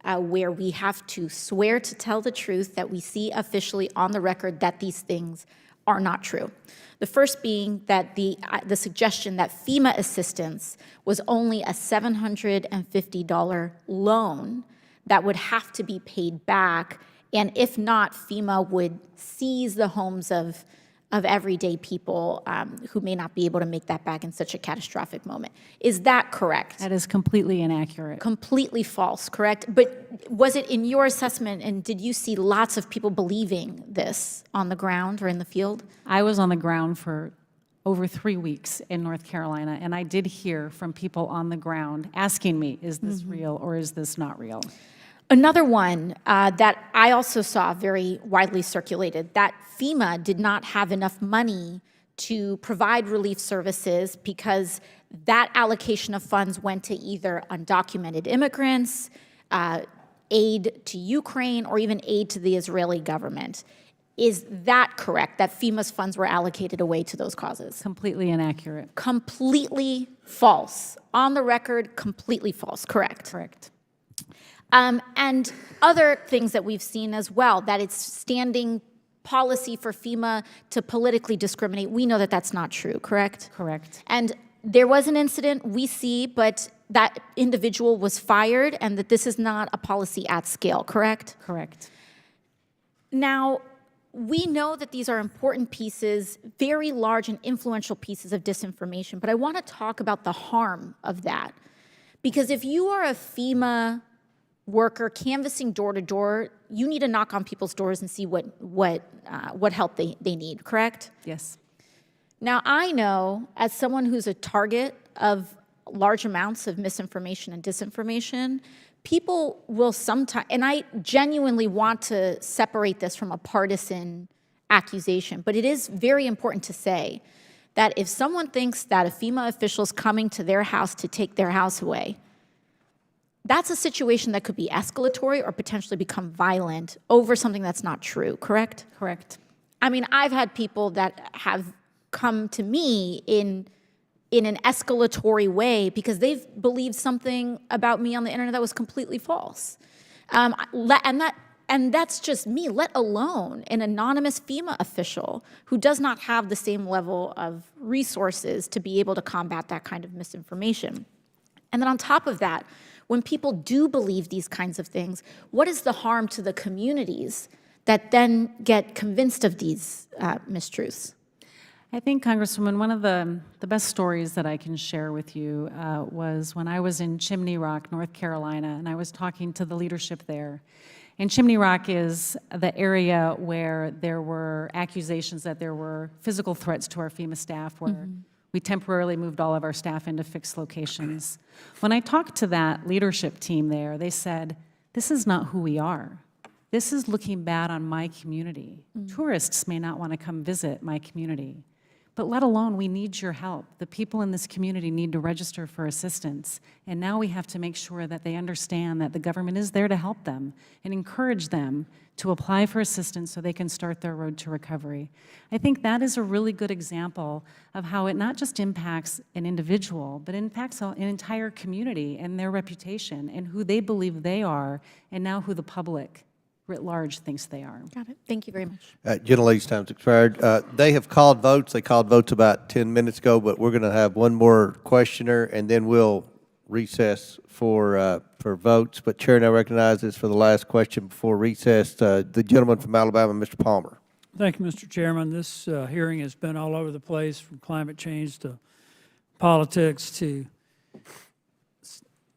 where we have to swear to tell the truth, that we see officially on the record that these things are not true. The first being that the suggestion that FEMA assistance was only a $750 loan that would have to be paid back, and if not, FEMA would seize the homes of everyday people who may not be able to make that back in such a catastrophic moment. Is that correct? That is completely inaccurate. Completely false, correct? But was it in your assessment, and did you see lots of people believing this on the ground or in the field? I was on the ground for over 3 weeks in North Carolina, and I did hear from people on the ground asking me, is this real or is this not real? Another one that I also saw very widely circulated, that FEMA did not have enough money to provide relief services because that allocation of funds went to either undocumented immigrants, aid to Ukraine, or even aid to the Israeli government. Is that correct, that FEMA's funds were allocated away to those causes? Completely inaccurate. Completely false. On the record, completely false, correct? Correct. And other things that we've seen as well, that it's standing policy for FEMA to politically discriminate. We know that that's not true, correct? Correct. And there was an incident we see, but that individual was fired and that this is not a policy at scale, correct? Correct. Now, we know that these are important pieces, very large and influential pieces of disinformation, but I want to talk about the harm of that. Because if you are a FEMA worker canvassing door to door, you need to knock on people's doors and see what help they need, correct? Yes. Now, I know, as someone who's a target of large amounts of misinformation and disinformation, people will sometimes, and I genuinely want to separate this from a partisan accusation, but it is very important to say that if someone thinks that a FEMA official is coming to their house to take their house away, that's a situation that could be escalatory or potentially become violent over something that's not true, correct? Correct. I mean, I've had people that have come to me in an escalatory way because they've believed something about me on the internet that was completely false. And that's just me, let alone an anonymous FEMA official who does not have the same level of resources to be able to combat that kind of misinformation. And then on top of that, when people do believe these kinds of things, what is the harm to the communities that then get convinced of these mistruths? I think, Congresswoman, one of the best stories that I can share with you was when I was in Chimney Rock, North Carolina, and I was talking to the leadership there. And Chimney Rock is the area where there were accusations that there were physical threats to our FEMA staff, where we temporarily moved all of our staff into fixed locations. When I talked to that leadership team there, they said, this is not who we are. This is looking bad on my community. Tourists may not want to come visit my community, but let alone we need your help. The people in this community need to register for assistance, and now we have to make sure that they understand that the government is there to help them and encourage them to apply for assistance so they can start their road to recovery. I think that is a really good example of how it not just impacts an individual, but impacts an entire community and their reputation and who they believe they are, and now who the public writ large thinks they are. Got it. Thank you very much. Gentlelady's time's expired. They have called votes. They called votes about 10 minutes ago, but we're going to have one more questioner, and then we'll recess for votes. But Chair now recognizes for the last question before recess the gentleman from Alabama, Mr. Palmer. Thank you, Mr. Chairman. This hearing has been all over the place, from climate change to politics to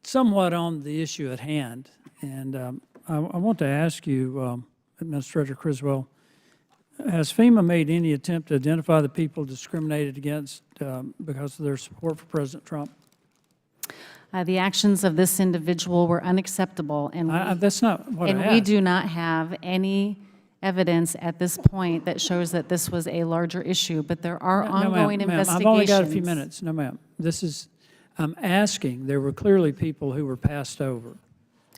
somewhat on the issue at hand. And I want to ask you, Administrator Criswell, has FEMA made any attempt to identify the people discriminated against because of their support for President Trump? The actions of this individual were unacceptable, and that's not what I asked. we do not have any evidence at this point that shows that this was a larger issue, but there are ongoing investigations. I've only got a few minutes. No, ma'am. I'm asking, there were clearly people who were passed over.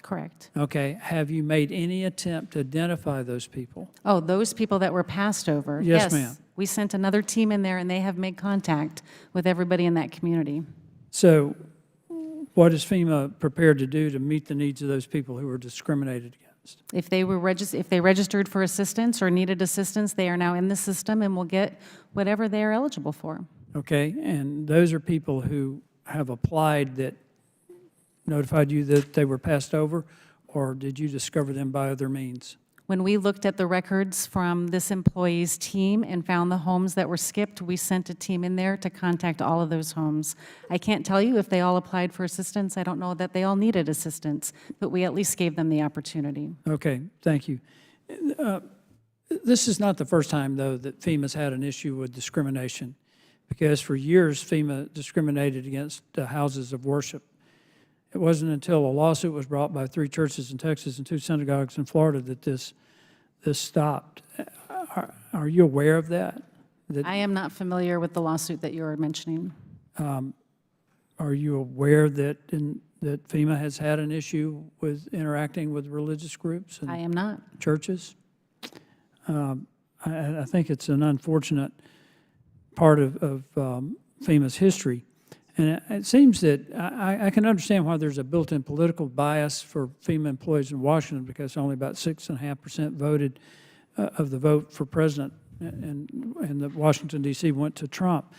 Correct. Okay. Have you made any attempt to identify those people? Oh, those people that were passed over? Yes, ma'am. We sent another team in there, and they have made contact with everybody in that community. So what is FEMA prepared to do to meet the needs of those people who were discriminated against? If they registered for assistance or needed assistance, they are now in the system and will get whatever they are eligible for. Okay. And those are people who have applied that notified you that they were passed over, or did you discover them by other means? When we looked at the records from this employee's team and found the homes that were skipped, we sent a team in there to contact all of those homes. I can't tell you if they all applied for assistance. I don't know that they all needed assistance, but we at least gave them the opportunity. Okay, thank you. This is not the first time, though, that FEMA's had an issue with discrimination, because for years FEMA discriminated against houses of worship. It wasn't until a lawsuit was brought by 3 churches in Texas and 2 synagogues in Florida that this stopped. Are you aware of that? I am not familiar with the lawsuit that you're mentioning. Are you aware that that FEMA has had an issue with interacting with religious groups and I am not. churches? I think it's an unfortunate part of FEMA's history. And it seems that I can understand why there's a built-in political bias for FEMA employees in Washington, because only about 6.5% voted of the vote for president, and the Washington, D.C. went to Trump.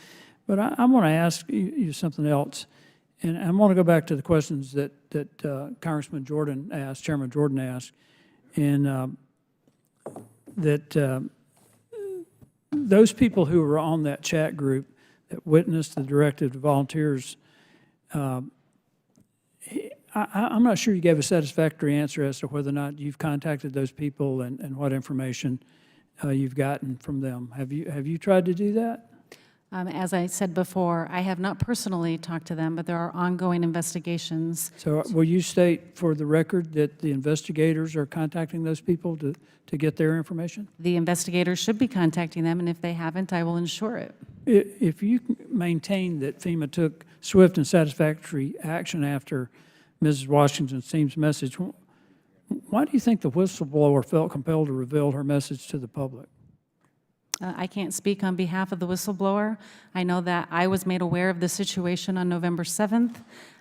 But I want to ask you something else, and I want to go back to the questions that Congressman Jordan asked, Chairman Jordan asked, and that those people who were on that chat group that witnessed the directive to volunteers, I'm not sure you gave a satisfactory answer as to whether or not you've contacted those people and what information you've gotten from them. Have you tried to do that? As I said before, I have not personally talked to them, but there are ongoing investigations. So will you state for the record that the investigators are contacting those people to get their information? The investigators should be contacting them, and if they haven't, I will ensure it. If you maintain that FEMA took swift and satisfactory action after Mrs. Washington's team's message, why do you think the whistleblower felt compelled to reveal her message to the public? I can't speak on behalf of the whistleblower. I know that I was made aware of the situation on November 7th.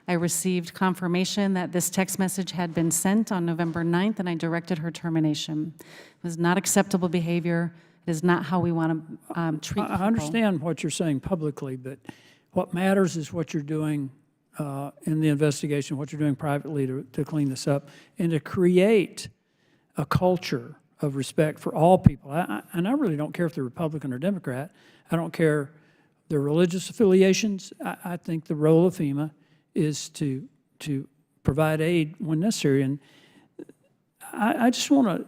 I received confirmation that this text message had been sent on November 9th, and I directed her termination. It was not acceptable behavior. It is not how we want to treat people. I understand what you're saying publicly, but what matters is what you're doing in the investigation, what you're doing privately to clean this up, and to create a culture of respect for all people. And I really don't care if they're Republican or Democrat. I don't care their religious affiliations. I think the role of FEMA is to provide aid when necessary. And I just want to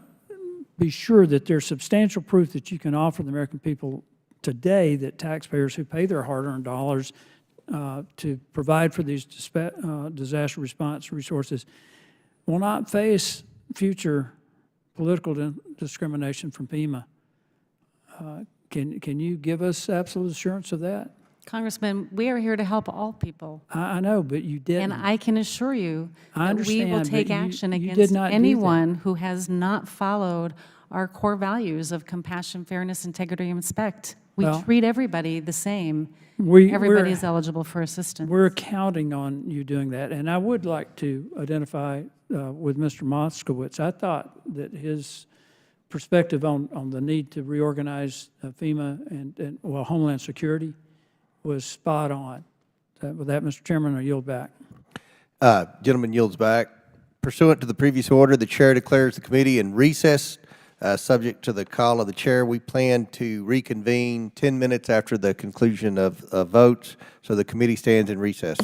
be sure that there's substantial proof that you can offer the American people today that taxpayers who pay their hard-earned dollars to provide for these disaster response resources will not face future political discrimination from FEMA. Can you give us absolute assurance of that? Congressman, we are here to help all people. I know, but you didn't. And I can assure you I that we will understand, take but you- action you did against not do anyone who has not followed our core values of compassion, fairness, integrity, and respect. We Well, treat everybody the same. We're- Everybody is eligible for assistance. We're counting on you doing that. And I would like to identify with Mr. Moskowitz. I thought that his perspective on the need to reorganize FEMA and Homeland Security was spot on. With that, Mr. Chairman, I yield back. Gentleman yields back. Pursuant to the previous order, the chair declares the committee in recess. Subject to the call of the chair, we plan to reconvene 10 minutes after the conclusion of votes, so the committee stands in recess.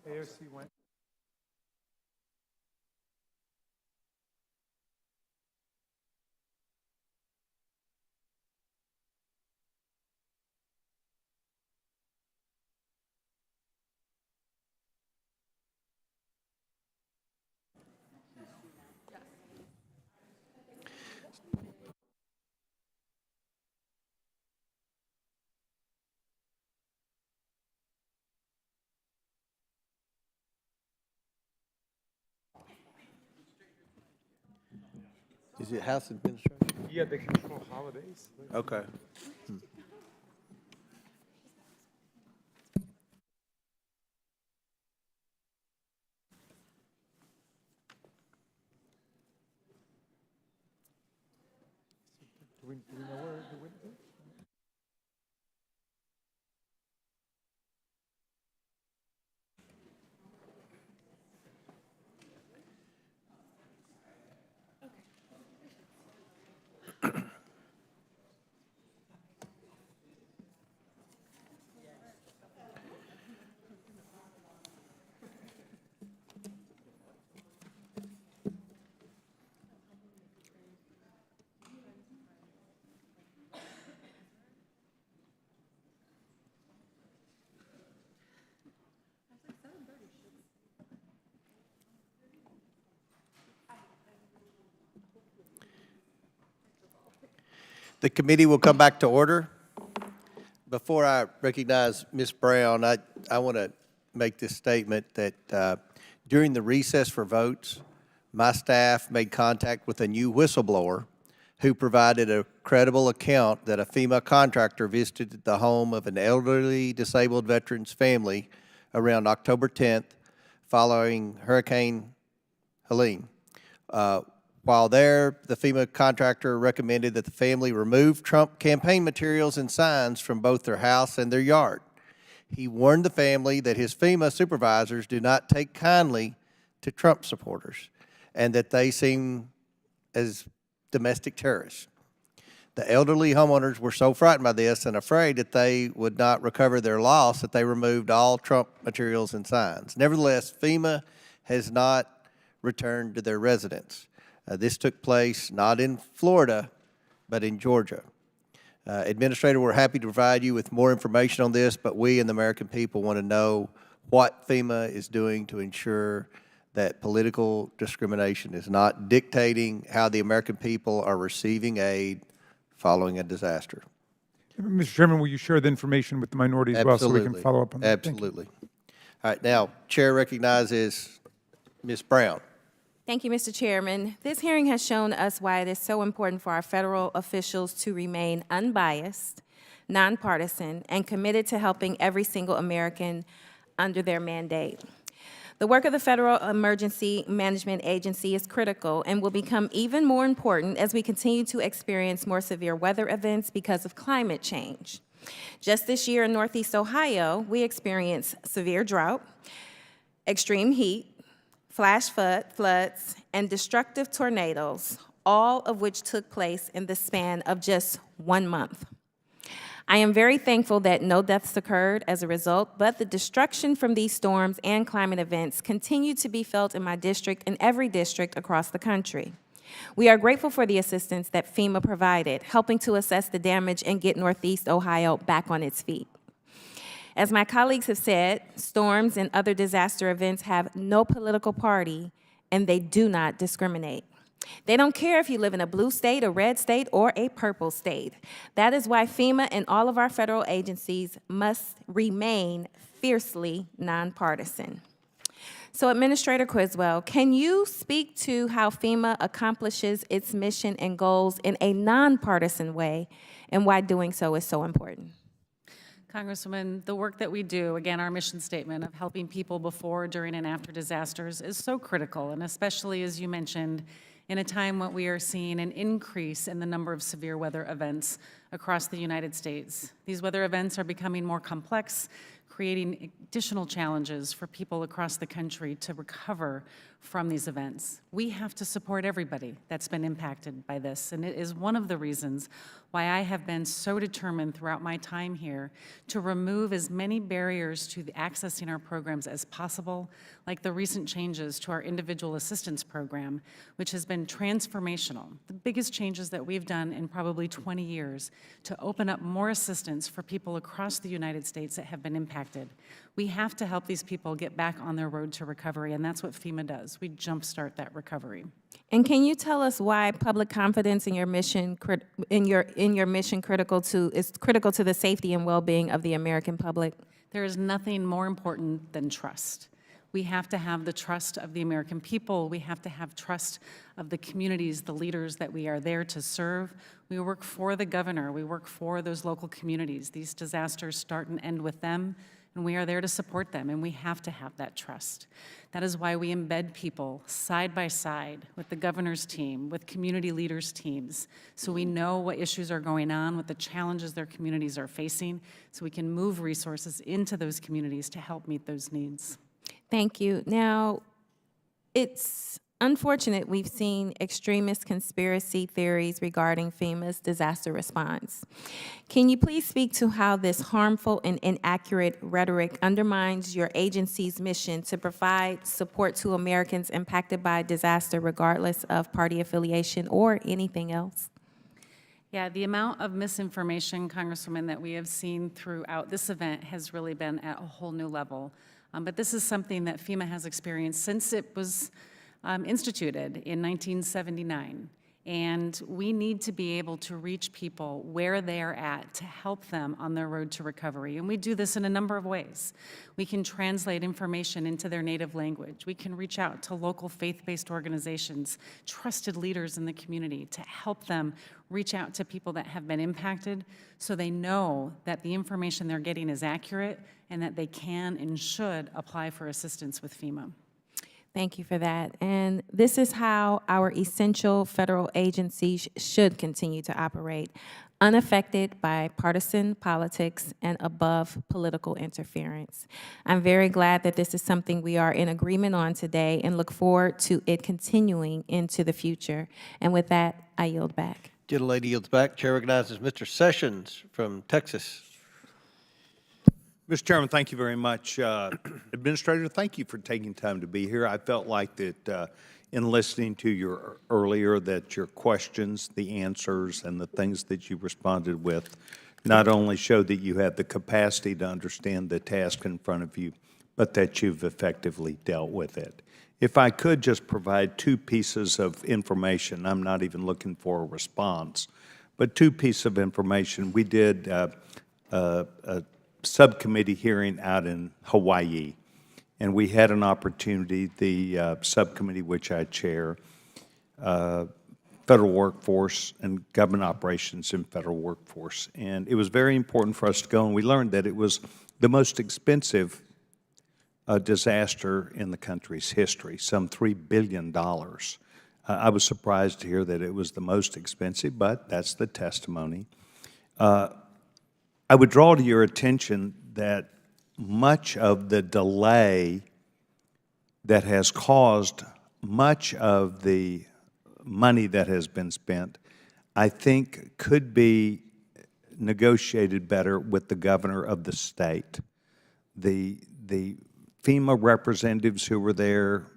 AOC went. Is it House Administration? Yeah, they control holidays. Okay. Do we know where the witness is? The committee will come back to order. Before I recognize Ms. Brown, I want to make this statement that during the recess for votes, my staff made contact with a new whistleblower who provided a credible account that a FEMA contractor visited the home of an elderly disabled veteran's family around October 10th following Hurricane Helene. While there, the FEMA contractor recommended that the family remove Trump campaign materials and signs from both their house and their yard. He warned the family that his FEMA supervisors do not take kindly to Trump supporters and that they seem as domestic terrorists. The elderly homeowners were so frightened by this and afraid that they would not recover their loss that they removed all Trump materials and signs. Nevertheless, FEMA has not returned to their residence. This took place not in Florida, but in Georgia. Administrator, we're happy to provide you with more information on this, but we and the American people want to know what FEMA is doing to ensure that political discrimination is not dictating how the American people are receiving aid following a disaster. Mr. Chairman, will you share the information with the minority as well so we can follow up on that? Thank you. Absolutely. All right, now, Chair recognizes Ms. Brown. Thank you, Mr. Chairman. This hearing has shown us why it is so important for our federal officials to remain unbiased, nonpartisan, and committed to helping every single American under their mandate. The work of the Federal Emergency Management Agency is critical and will become even more important as we continue to experience more severe weather events because of climate change. Just this year in Northeast Ohio, we experienced severe drought, extreme heat, flash floods, and destructive tornadoes, all of which took place in the span of just 1 month. I am very thankful that no deaths occurred as a result, but the destruction from these storms and climate events continue to be felt in my district and every district across the country. We are grateful for the assistance that FEMA provided, helping to assess the damage and get Northeast Ohio back on its feet. As my colleagues have said, storms and other disaster events have no political party, and they do not discriminate. They don't care if you live in a blue state, a red state, or a purple state. That is why FEMA and all of our federal agencies must remain fiercely nonpartisan. So, Administrator Criswell, can you speak to how FEMA accomplishes its mission and goals in a nonpartisan way, and why doing so is so important? Congresswoman, the work that we do, again, our mission statement of helping people before, during, and after disasters is so critical, and especially, as you mentioned, in a time when we are seeing an increase in the number of severe weather events across the United States. These weather events are becoming more complex, creating additional challenges for people across the country to recover from these events. We have to support everybody that's been impacted by this, and it is one of the reasons why I have been so determined throughout my time here to remove as many barriers to accessing our programs as possible, like the recent changes to our individual assistance program, which has been transformational, the biggest changes that we've done in probably 20 years to open up more assistance for people across the United States that have been impacted. We have to help these people get back on their road to recovery, and that's what FEMA does. We jumpstart that recovery. And can you tell us why public confidence in your mission is critical to the safety and well-being of the American public? There is nothing more important than trust. We have to have the trust of the American people. We have to have trust of the communities, the leaders that we are there to serve. We work for the governor. We work for those local communities. These disasters start and end with them, and we are there to support them, and we have to have that trust. That is why we embed people side by side with the governor's team, with community leaders' teams, so we know what issues are going on, what the challenges their communities are facing, so we can move resources into those communities to help meet those needs. Thank you. Now, it's unfortunate we've seen extremist conspiracy theories regarding FEMA's disaster response. Can you please speak to how this harmful and inaccurate rhetoric undermines your agency's mission to provide support to Americans impacted by disaster, regardless of party affiliation or anything else? Yeah, the amount of misinformation, Congresswoman, that we have seen throughout this event has really been at a whole new level. But this is something that FEMA has experienced since it was instituted in 1979. And we need to be able to reach people where they are at to help them on their road to recovery. And we do this in a number of ways. We can translate information into their native language. We can reach out to local faith-based organizations, trusted leaders in the community to help them reach out to people that have been impacted so they know that the information they're getting is accurate and that they can and should apply for assistance with FEMA. Thank you for that. And this is how our essential federal agencies should continue to operate, unaffected by partisan politics and above political interference. I'm very glad that this is something we are in agreement on today and look forward to it continuing into the future. And with that, I yield back. Gentlelady yields back. Chair recognizes Mr. Sessions from Texas. Mr. Chairman, thank you very much. Administrator, thank you for taking time to be here. I felt like that in listening to you earlier that your questions, the answers, and the things that you responded with not only showed that you have the capacity to understand the task in front of you, but that you've effectively dealt with it. If I could just provide two pieces of information, I'm not even looking for a response, but two pieces of information. We did a subcommittee hearing out in Hawaii, and we had an opportunity, the subcommittee which I chair, federal workforce and government operations in federal workforce. And it was very important for us to go, and we learned that it was the most expensive disaster in the country's history, some $3 billion. I was surprised to hear that it was the most expensive, but that's the testimony. I would draw to your attention that much of the delay that has caused much of the money that has been spent, I think could be negotiated better with the governor of the state. The FEMA representatives who were there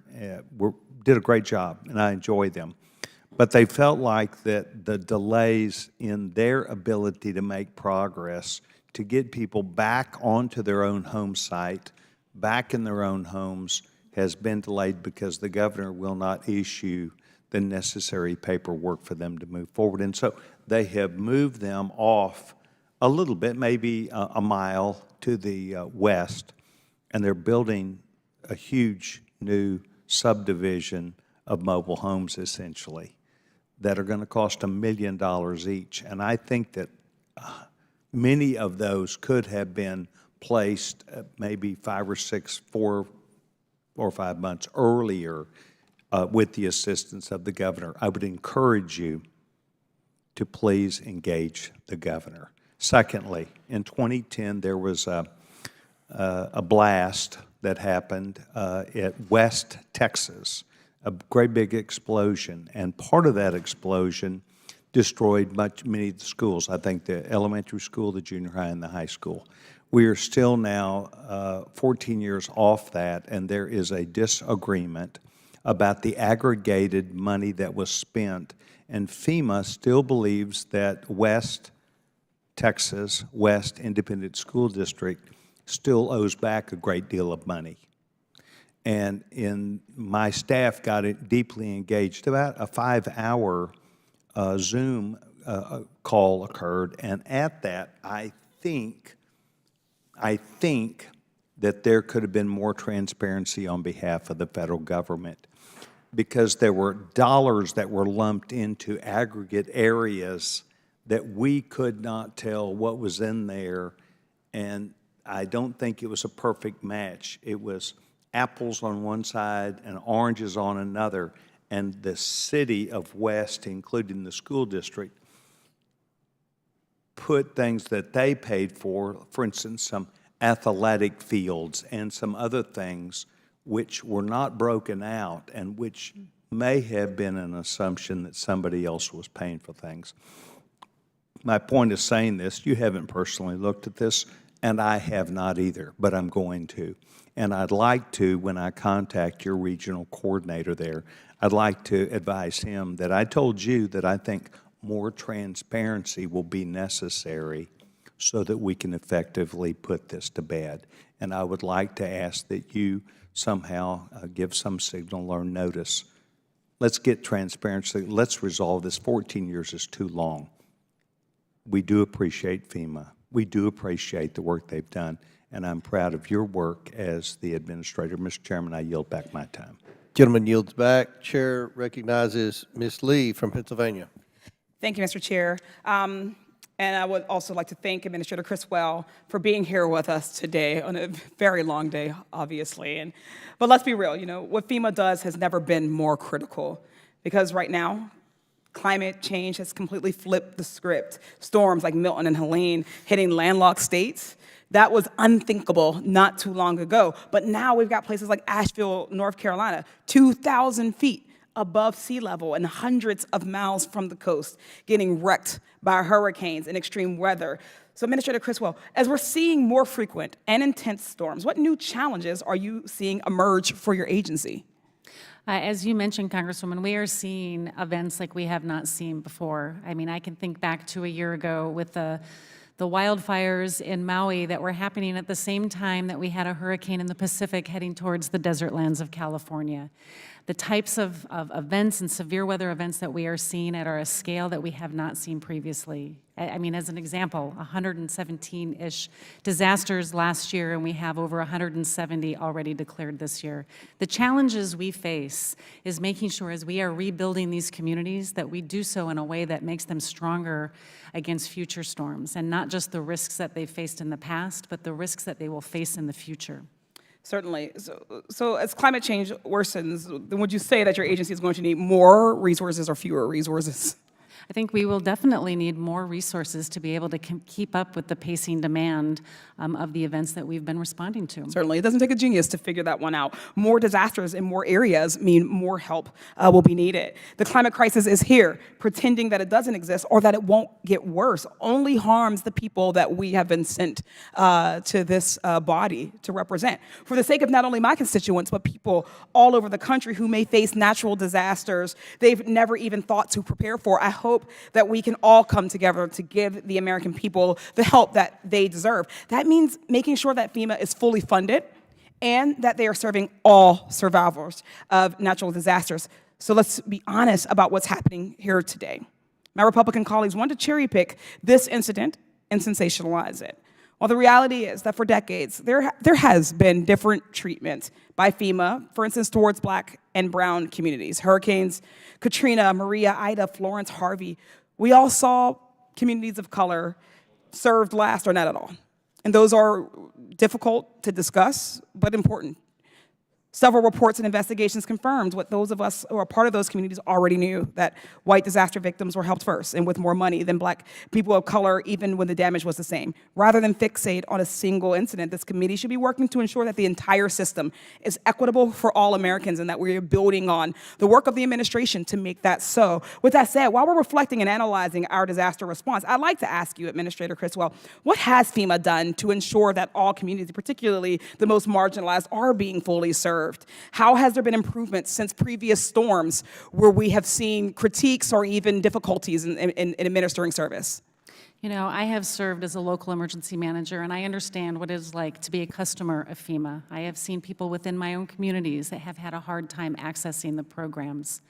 did a great job, and I enjoy them. But they felt like that the delays in their ability to make progress, to get people back onto their own home site, back in their own homes, has been delayed because the governor will not issue the necessary paperwork for them to move forward. And so they have moved them off a little bit, maybe a mile to the west, and they're building a huge new subdivision of mobile homes, essentially, that are going to cost $1 million each. And I think that many of those could have been placed maybe 4 or 5 months earlier with the assistance of the governor. I would encourage you to please engage the governor. Secondly, in 2010, there was a blast that happened at West Texas. a great big explosion, and part of that explosion destroyed many of the schools. I think the elementary school, the junior high, and the high school. We are still now 14 years off that, and there is a disagreement about the aggregated money that was spent, and FEMA still believes that West Texas, West Independent School District still owes back a great deal of money. And my staff got deeply engaged. About a 5-hour Zoom call occurred, and at that, I think that there could have been more transparency on behalf of the federal government, because there were dollars that were lumped into aggregate areas that we could not tell what was in there, and I don't think it was a perfect match. It was apples on one side and oranges on another, and the city of West, including the school district, put things that they paid for instance, some athletic fields and some other things which were not broken out and which may have been an assumption that somebody else was paying for things. My point of saying this, you haven't personally looked at this, and I have not either, but I'm going to. And I'd like to, when I contact your regional coordinator there, I'd like to advise him that I told you that I think more transparency will be necessary so that we can effectively put this to bed. And I would like to ask that you somehow give some signal or notice. Let's get transparency. Let's resolve this. 14 years is too long. We do appreciate FEMA. We do appreciate the work they've done, and I'm proud of your work as the administrator. Mr. Chairman, I yield back my time. Gentleman yields back. Chair recognizes Ms. Lee from Pennsylvania. Thank you, Mr. Chair. And I would also like to thank Administrator Criswell for being here with us today on a very long day, obviously. But let's be real, what FEMA does has never been more critical, because right now, climate change has completely flipped the script. Storms like Milton and Helene hitting landlocked states, that was unthinkable not too long ago. But now we've got places like Asheville, North Carolina, 2,000 feet above sea level and hundreds of miles from the coast, getting wrecked by hurricanes and extreme weather. So Administrator Criswell, as we're seeing more frequent and intense storms, what new challenges are you seeing emerge for your agency? As you mentioned, Congresswoman, we are seeing events like we have not seen before. I mean, I can think back to a year ago with the wildfires in Maui that were happening at the same time that we had a hurricane in the Pacific heading towards the desert lands of California. The types of events and severe weather events that we are seeing at a scale that we have not seen previously. I mean, as an example, 117-ish disasters last year, and we have over 170 already declared this year. The challenges we face is making sure as we are rebuilding these communities that we do so in a way that makes them stronger against future storms, and not just the risks that they faced in the past, but the risks that they will face in the future. Certainly. So as climate change worsens, then would you say that your agency is going to need more resources or fewer resources? I think we will definitely need more resources to be able to keep up with the pacing demand of the events that we've been responding to. Certainly. It doesn't take a genius to figure that one out. More disasters in more areas mean more help will be needed. The climate crisis is here. Pretending that it doesn't exist or that it won't get worse only harms the people that we have been sent to this body to represent. For the sake of not only my constituents, but people all over the country who may face natural disasters they've never even thought to prepare for, I hope that we can all come together to give the American people the help that they deserve. That means making sure that FEMA is fully funded and that they are serving all survivors of natural disasters. So let's be honest about what's happening here today. My Republican colleagues want to cherry pick this incident and sensationalize it. Well, the reality is that for decades, there has been different treatment by FEMA, for instance, towards Black and brown communities. Hurricanes Katrina, Maria, Ida, Florence, Harvey, we all saw communities of color served last or not at all. And those are difficult to discuss, but important. Several reports and investigations confirmed what those of us who are part of those communities already knew, that white disaster victims were helped first and with more money than black people of color, even when the damage was the same. Rather than fixate on a single incident, this committee should be working to ensure that the entire system is equitable for all Americans and that we're building on the work of the administration to make that so. With that said, while we're reflecting and analyzing our disaster response, I'd like to ask you, Administrator Criswell, what has FEMA done to ensure that all communities, particularly the most marginalized, are being fully served? How has there been improvements since previous storms where we have seen critiques or even difficulties in administering service? You know, I have served as a local emergency manager, and I understand what it is like to be a customer of FEMA. I have seen people within my own communities that have had a hard time accessing the programs.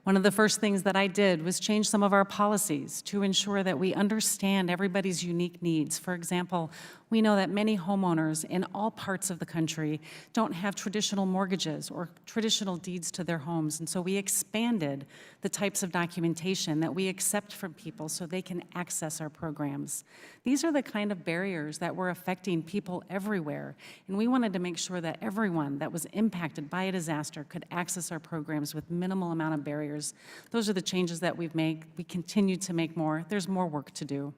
One of the first things that I did was change some of our policies to ensure that we understand everybody's unique needs. For example, we know that many homeowners in all parts of the country don't have traditional mortgages or traditional deeds to their homes, and so we expanded the types of documentation that we accept from people so they can access our programs. These are the kind of barriers that were affecting people everywhere, and we wanted to make sure that everyone that was impacted by a disaster could access our programs with minimal amount of barriers. Those are the changes that we've made. We continue to make more. There's more work to do.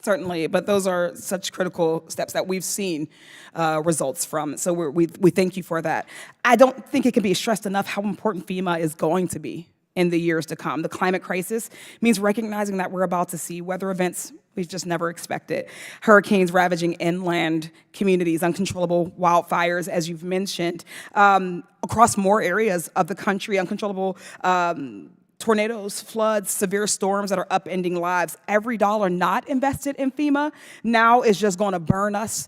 Certainly, but those are such critical steps that we've seen results from. So we thank you for that. I don't think it can be stressed enough how important FEMA is going to be in the years to come. The climate crisis means recognizing that we're about to see weather events we've just never expected. Hurricanes ravaging inland communities, uncontrollable wildfires, as you've mentioned, across more areas of the country, uncontrollable tornadoes, floods, severe storms that are upending lives. Every dollar not invested in FEMA now is just going to burn us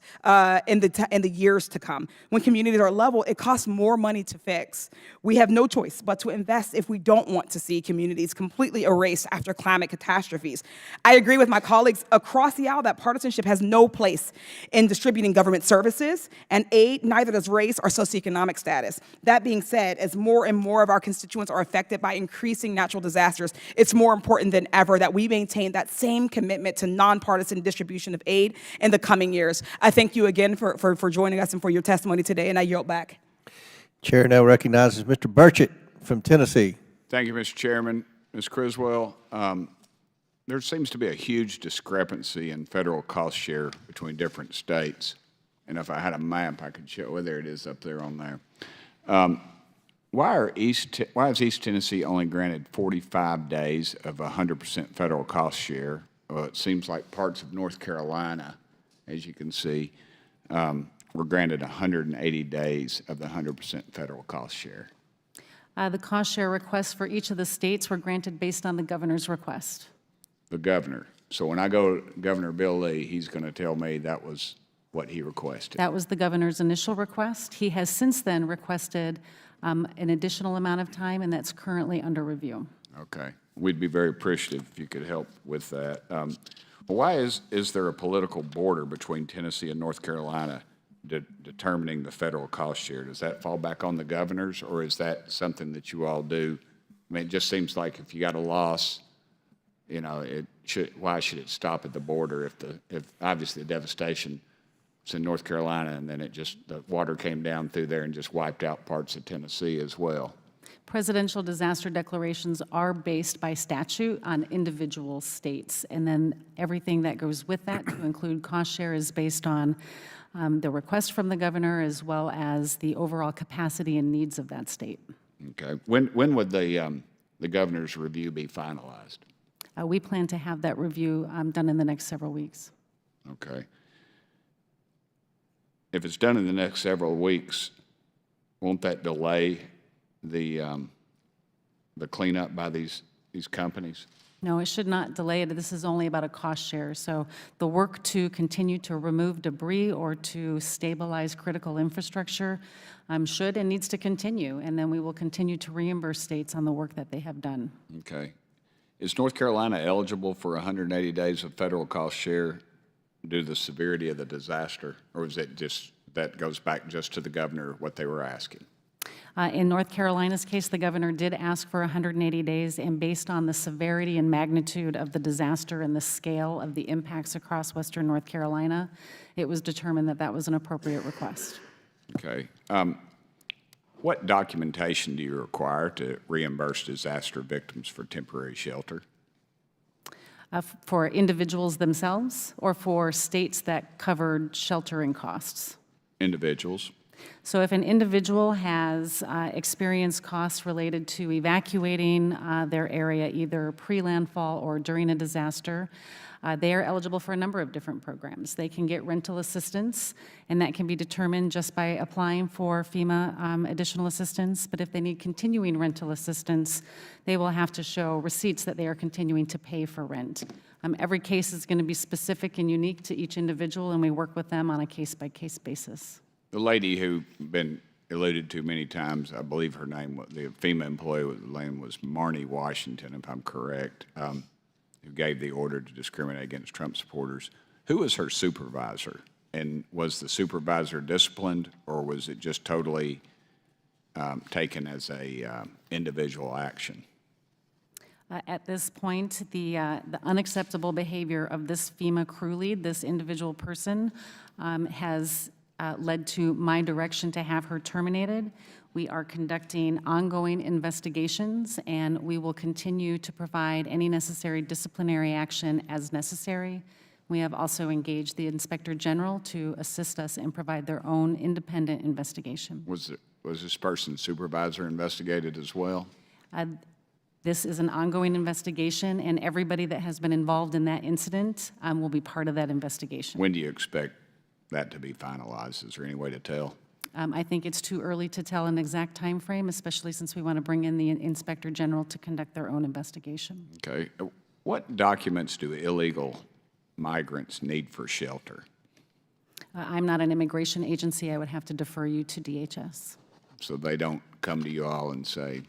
in the years to come. When communities are level, it costs more money to fix. We have no choice but to invest if we don't want to see communities completely erased after climate catastrophes. I agree with my colleagues across the aisle that partisanship has no place in distributing government services and aid, neither does race or socioeconomic status. That being said, as more and more of our constituents are affected by increasing natural disasters, it's more important than ever that we maintain that same commitment to nonpartisan distribution of aid in the coming years. I thank you again for joining us and for your testimony today, and I yield back. Chair now recognizes Mr. Burchett from Tennessee. Thank you, Mr. Chairman. Ms. Criswell, there seems to be a huge discrepancy in federal cost share between different states. And if I had a map, I could show, well, there it is up there on there. Why is East Tennessee only granted 45 days of 100% federal cost share? Well, it seems like parts of North Carolina, as you can see, were granted 180 days of the 100% federal cost share. The cost share requests for each of the states were granted based on the governor's request. The governor. So when I go to Governor Bill Lee, he's going to tell me that was what he requested. That was the governor's initial request. He has since then requested an additional amount of time, and that's currently under review. Okay. We'd be very appreciative if you could help with that. Why is there a political border between Tennessee and North Carolina determining the federal cost share? Does that fall back on the governors, or is that something that you all do? I mean, it just seems like if you got a loss, you know, why should it stop at the border if obviously the devastation is in North Carolina and then the water came down through there and just wiped out parts of Tennessee as well? Presidential disaster declarations are based by statute on individual states, and then everything that goes with that, to include cost share, is based on the request from the governor as well as the overall capacity and needs of that state. Okay. When would the governor's review be finalized? We plan to have that review done in the next several weeks. Okay. If it's done in the next several weeks, won't that delay the cleanup by these companies? No, it should not delay it. This is only about a cost share. So the work to continue to remove debris or to stabilize critical infrastructure should and needs to continue, and then we will continue to reimburse states on the work that they have done. Okay. Is North Carolina eligible for 180 days of federal cost share due to the severity of the disaster, or is it just that goes back just to the governor what they were asking? In North Carolina's case, the governor did ask for 180 days, and based on the severity and magnitude of the disaster and the scale of the impacts across western North Carolina, it was determined that that was an appropriate request. Okay. What documentation do you require to reimburse disaster victims for temporary shelter? For individuals themselves or for states that covered sheltering costs? Individuals. So if an individual has experienced costs related to evacuating their area either pre-landfall or during a disaster, they are eligible for a number of different programs. They can get rental assistance, and that can be determined just by applying for FEMA additional assistance. But if they need continuing rental assistance, they will have to show receipts that they are continuing to pay for rent. Every case is going to be specific and unique to each individual, and we work with them on a case-by-case basis. The lady who been alluded to many times, I believe her name, the FEMA employee, the name was Marnie Washington, if I'm correct, who gave the order to discriminate against Trump supporters. Who was her supervisor? And was the supervisor disciplined, or was it just totally taken as a individual action? At this point, the unacceptable behavior of this FEMA crew lead, this individual person, has led to my direction to have her terminated. We are conducting ongoing investigations, and we will continue to provide any necessary disciplinary action as necessary. We have also engaged the Inspector General to assist us and provide their own independent investigation. Was this person's supervisor investigated as well? This is an ongoing investigation, and everybody that has been involved in that incident will be part of that investigation. When do you expect that to be finalized? Is there any way to tell? I think it's too early to tell an exact time frame, especially since we want to bring in the Inspector General to conduct their own investigation. Okay. What documents do illegal migrants need for shelter? I'm not an immigration agency. I would have to defer you to DHS. So they don't come to you all and say,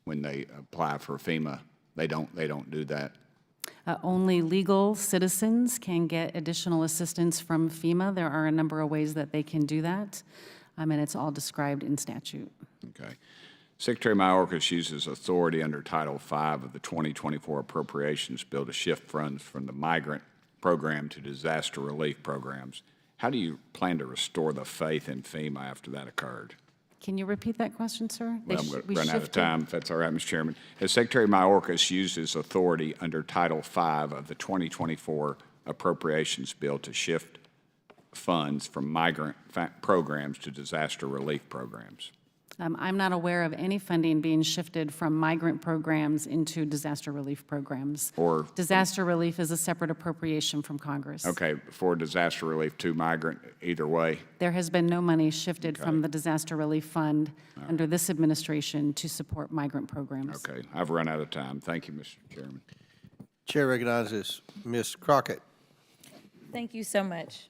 when they apply for FEMA, they don't do that? Only legal citizens can get additional assistance from FEMA. There are a number of ways that they can do that, and it's all described in statute. Okay. Secretary Mayorkas uses authority under Title V of the 2024 Appropriations Bill to shift funds from the migrant program to disaster relief programs. How do you plan to restore the faith in FEMA after that occurred? Can you repeat that question, sir? Well, I'm going to run out of time, if that's all right, Mr. Chairman. Has Secretary Mayorkas used his authority under Title V of the 2024 Appropriations Bill to shift funds from migrant programs to disaster relief programs? I'm not aware of any funding being shifted from migrant programs into disaster relief programs. Or disaster relief is a separate appropriation from Congress. Okay, for disaster relief to migrant, either way? There has been no money shifted from the disaster relief fund under this administration to support migrant programs. Okay, I've run out of time. Thank you, Mr. Chairman. Chair recognizes Ms. Crockett. Thank you so much,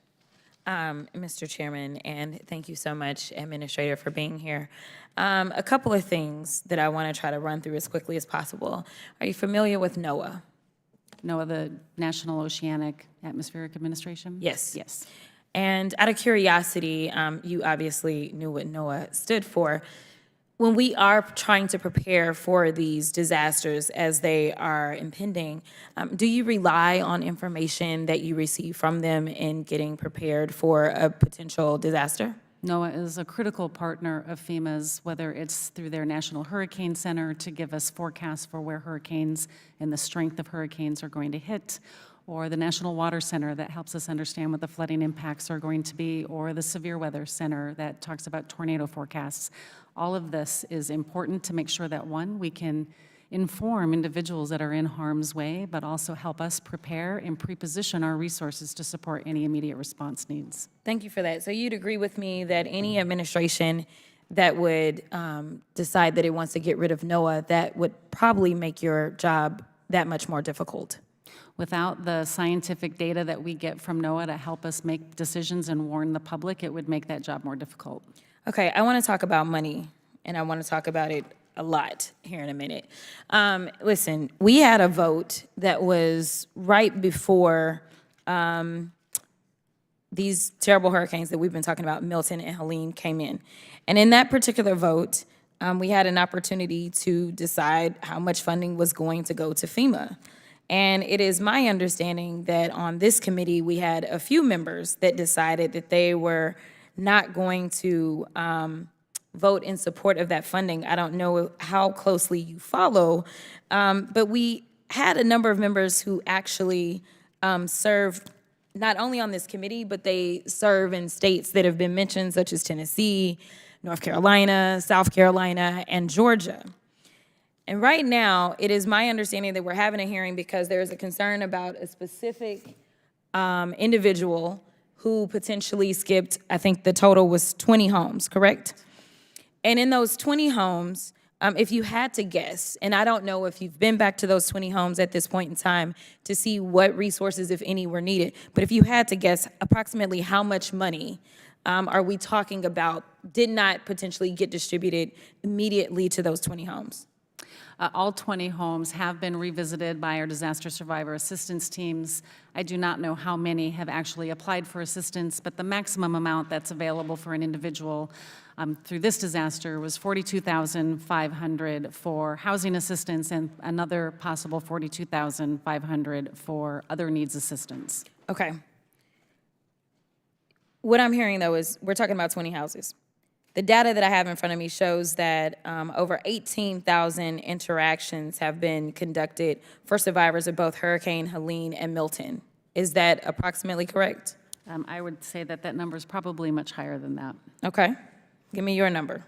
Mr. Chairman, and thank you so much, Administrator, for being here. A couple of things that I want to try to run through as quickly as possible. Are you familiar with NOAA? NOAA, the National Oceanic Atmospheric Administration? Yes. Yes. And out of curiosity, you obviously knew what NOAA stood for. When we are trying to prepare for these disasters as they are impending, do you rely on information that you receive from them in getting prepared for a potential disaster? NOAA is a critical partner of FEMA's, whether it's through their National Hurricane Center to give us forecasts for where hurricanes and the strength of hurricanes are going to hit, or the National Water Center that helps us understand what the flooding impacts are going to be, or the Severe Weather Center that talks about tornado forecasts. All of this is important to make sure that, one, we can inform individuals that are in harm's way, but also help us prepare and pre-position our resources to support any immediate response needs. Thank you for that. So you'd agree with me that any administration that would decide that it wants to get rid of NOAA, that would probably make your job that much more difficult? Without the scientific data that we get from NOAA to help us make decisions and warn the public, it would make that job more difficult. Okay, I want to talk about money, and I want to talk about it a lot here in a minute. Listen, we had a vote that was right before these terrible hurricanes that we've been talking about, Milton and Helene, came in. And in that particular vote, we had an opportunity to decide how much funding was going to go to FEMA. And it is my understanding that on this committee, we had a few members that decided that they were not going to vote in support of that funding. I don't know how closely you follow, but we had a number of members who actually served not only on this committee, but they serve in states that have been mentioned, such as Tennessee, North Carolina, South Carolina, and Georgia. And right now, it is my understanding that we're having a hearing because there is a concern about a specific individual who potentially skipped, I think the total was 20 homes, correct? And in those 20 homes, if you had to guess, and I don't know if you've been back to those 20 homes at this point in time to see what resources, if any, were needed, but if you had to guess approximately how much money are we talking about did not potentially get distributed immediately to those 20 homes? All 20 homes have been revisited by our disaster survivor assistance teams. I do not know how many have actually applied for assistance, but the maximum amount that's available for an individual through this disaster was $42,500 for housing assistance and another possible $42,500 for other needs assistance. Okay. What I'm hearing, though, is we're talking about 20 houses. The data that I have in front of me shows that over 18,000 interactions have been conducted for survivors of both Hurricane Helene and Milton. Is that approximately correct? I would say that that number is probably much higher than that. Okay. Give me your number.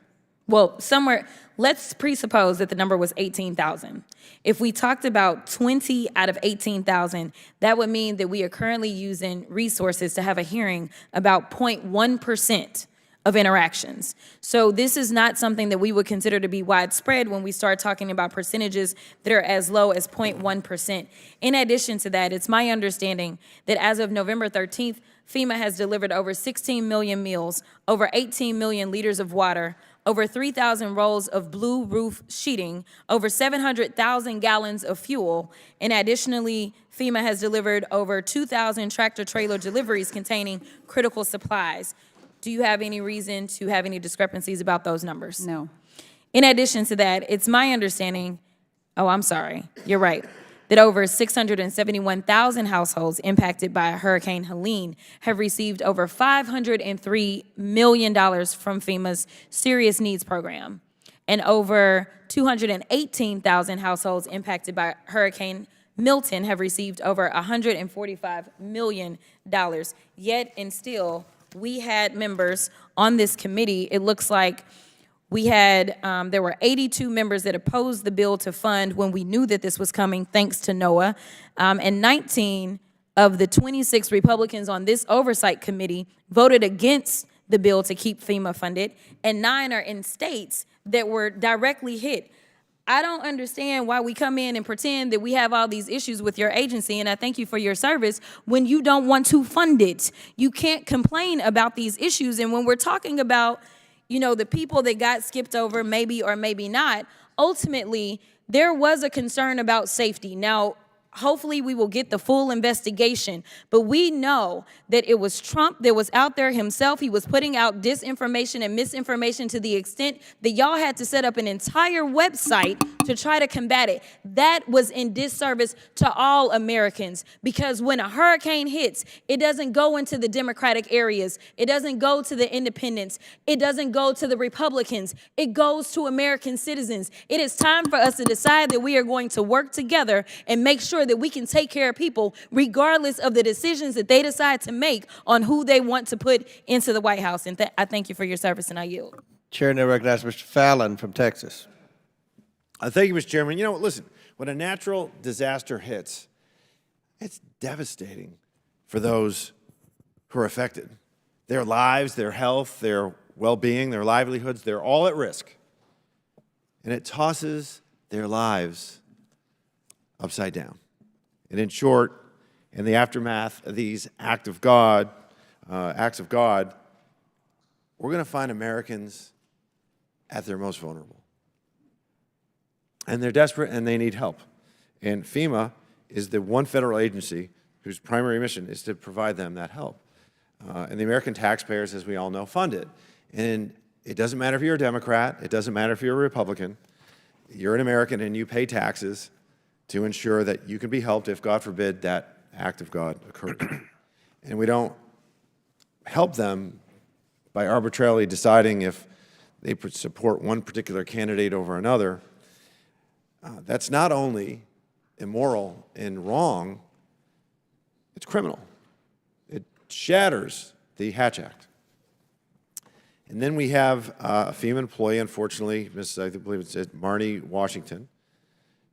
Well, somewhere, let's presuppose that the number was 18,000. If we talked about 20 out of 18,000, that would mean that we are currently using resources to have a hearing about 0.1% of interactions. So this is not something that we would consider to be widespread when we start talking about percentages that are as low as 0.1%. In addition to that, it's my understanding that as of November 13th, FEMA has delivered over 16 million meals, over 18 million liters of water, over 3,000 rolls of blue roof sheeting, over 700,000 gallons of fuel, and additionally, FEMA has delivered over 2,000 tractor-trailer deliveries containing critical supplies. Do you have any reason to have any discrepancies about those numbers? No. In addition to that, it's my understanding, oh, I'm sorry, you're right, that over 671,000 households impacted by Hurricane Helene have received over $503 million from FEMA's Serious Needs Program, and over 218,000 households impacted by Hurricane Milton have received over $145 million. Yet and still, we had members on this committee, it looks like we had, there were 82 members that opposed the bill to fund when we knew that this was coming, thanks to NOAA. And 19 of the 26 Republicans on this oversight committee voted against the bill to keep FEMA funded, and 9 are in states that were directly hit. I don't understand why we come in and pretend that we have all these issues with your agency, and I thank you for your service, when you don't want to fund it. You can't complain about these issues, and when we're talking about, you know, the people that got skipped over, maybe or maybe not, ultimately, there was a concern about safety. Now, hopefully we will get the full investigation, but we know that it was Trump that was out there himself. He was putting out disinformation and misinformation to the extent that y'all had to set up an entire website to try to combat it. That was in disservice to all Americans, because when a hurricane hits, it doesn't go into the Democratic areas. It doesn't go to the independents. It doesn't go to the Republicans. It goes to American citizens. It is time for us to decide that we are going to work together and make sure that we can take care of people regardless of the decisions that they decide to make on who they want to put into the White House. And I thank you for your service, and I yield. Chair now recognizes Mr. Fallon from Texas. Thank you, Mr. Chairman. You know, listen, when a natural disaster hits, it's devastating for those who are affected. Their lives, their health, their well-being, their livelihoods, they're all at risk. And it tosses their lives upside down. And in short, in the aftermath of these acts of God, we're going to find Americans at their most vulnerable. And they're desperate and they need help. And FEMA is the one federal agency whose primary mission is to provide them that help. And the American taxpayers, as we all know, fund it. And it doesn't matter if you're a Democrat, it doesn't matter if you're a Republican, you're an American and you pay taxes to ensure that you can be helped if, God forbid, that act of God occurs. And we don't help them by arbitrarily deciding if they support one particular candidate over another, that's not only immoral and wrong, it's criminal. It shatters the Hatch Act. And then we have a FEMA employee, unfortunately, I believe it's Marnie Washington,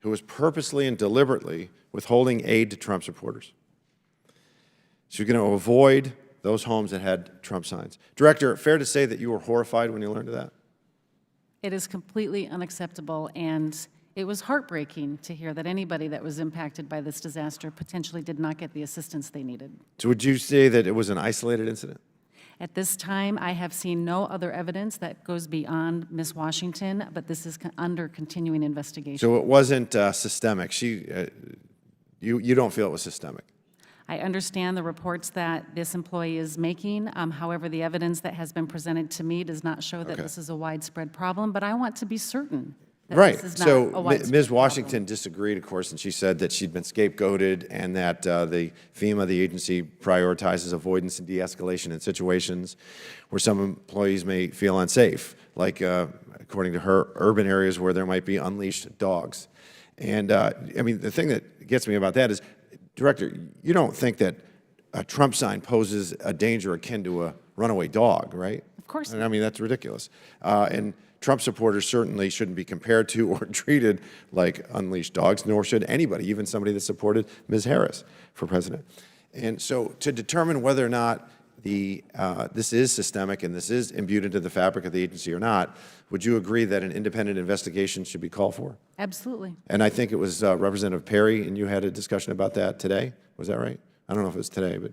who was purposely and deliberately withholding aid to Trump supporters. She's going to avoid those homes that had Trump signs. Director, fair to say that you were horrified when you learned of that? It is completely unacceptable, and it was heartbreaking to hear that anybody that was impacted by this disaster potentially did not get the assistance they needed. So would you say that it was an isolated incident? At this time, I have seen no other evidence that goes beyond Ms. Washington, but this is under continuing investigation. So it wasn't systemic. You don't feel it was systemic? I understand the reports that this employee is making. However, the evidence that has been presented to me does not show that this is a widespread problem, but I want to be certain that this is not a widespread Ms. Washington disagreed, of course, and she said that she'd been scapegoated and that the FEMA, the agency, prioritizes avoidance and de-escalation in situations where some employees may feel unsafe, like, according to her, urban areas where there might be unleashed dogs. And, I mean, the thing that gets me about that is, Director, you don't think that a Trump sign poses a danger akin to a runaway dog, right? Of course not. I mean, that's ridiculous. And Trump supporters certainly shouldn't be compared to or treated like unleashed dogs, nor should anybody, even somebody that supported Ms. Harris for president. And so to determine whether or not this is systemic and this is imbued into the fabric of the agency or not, would you agree that an independent investigation should be called for? Absolutely. And I think it was Representative Perry, and you had a discussion about that today. Was that right? I don't know if it was today, but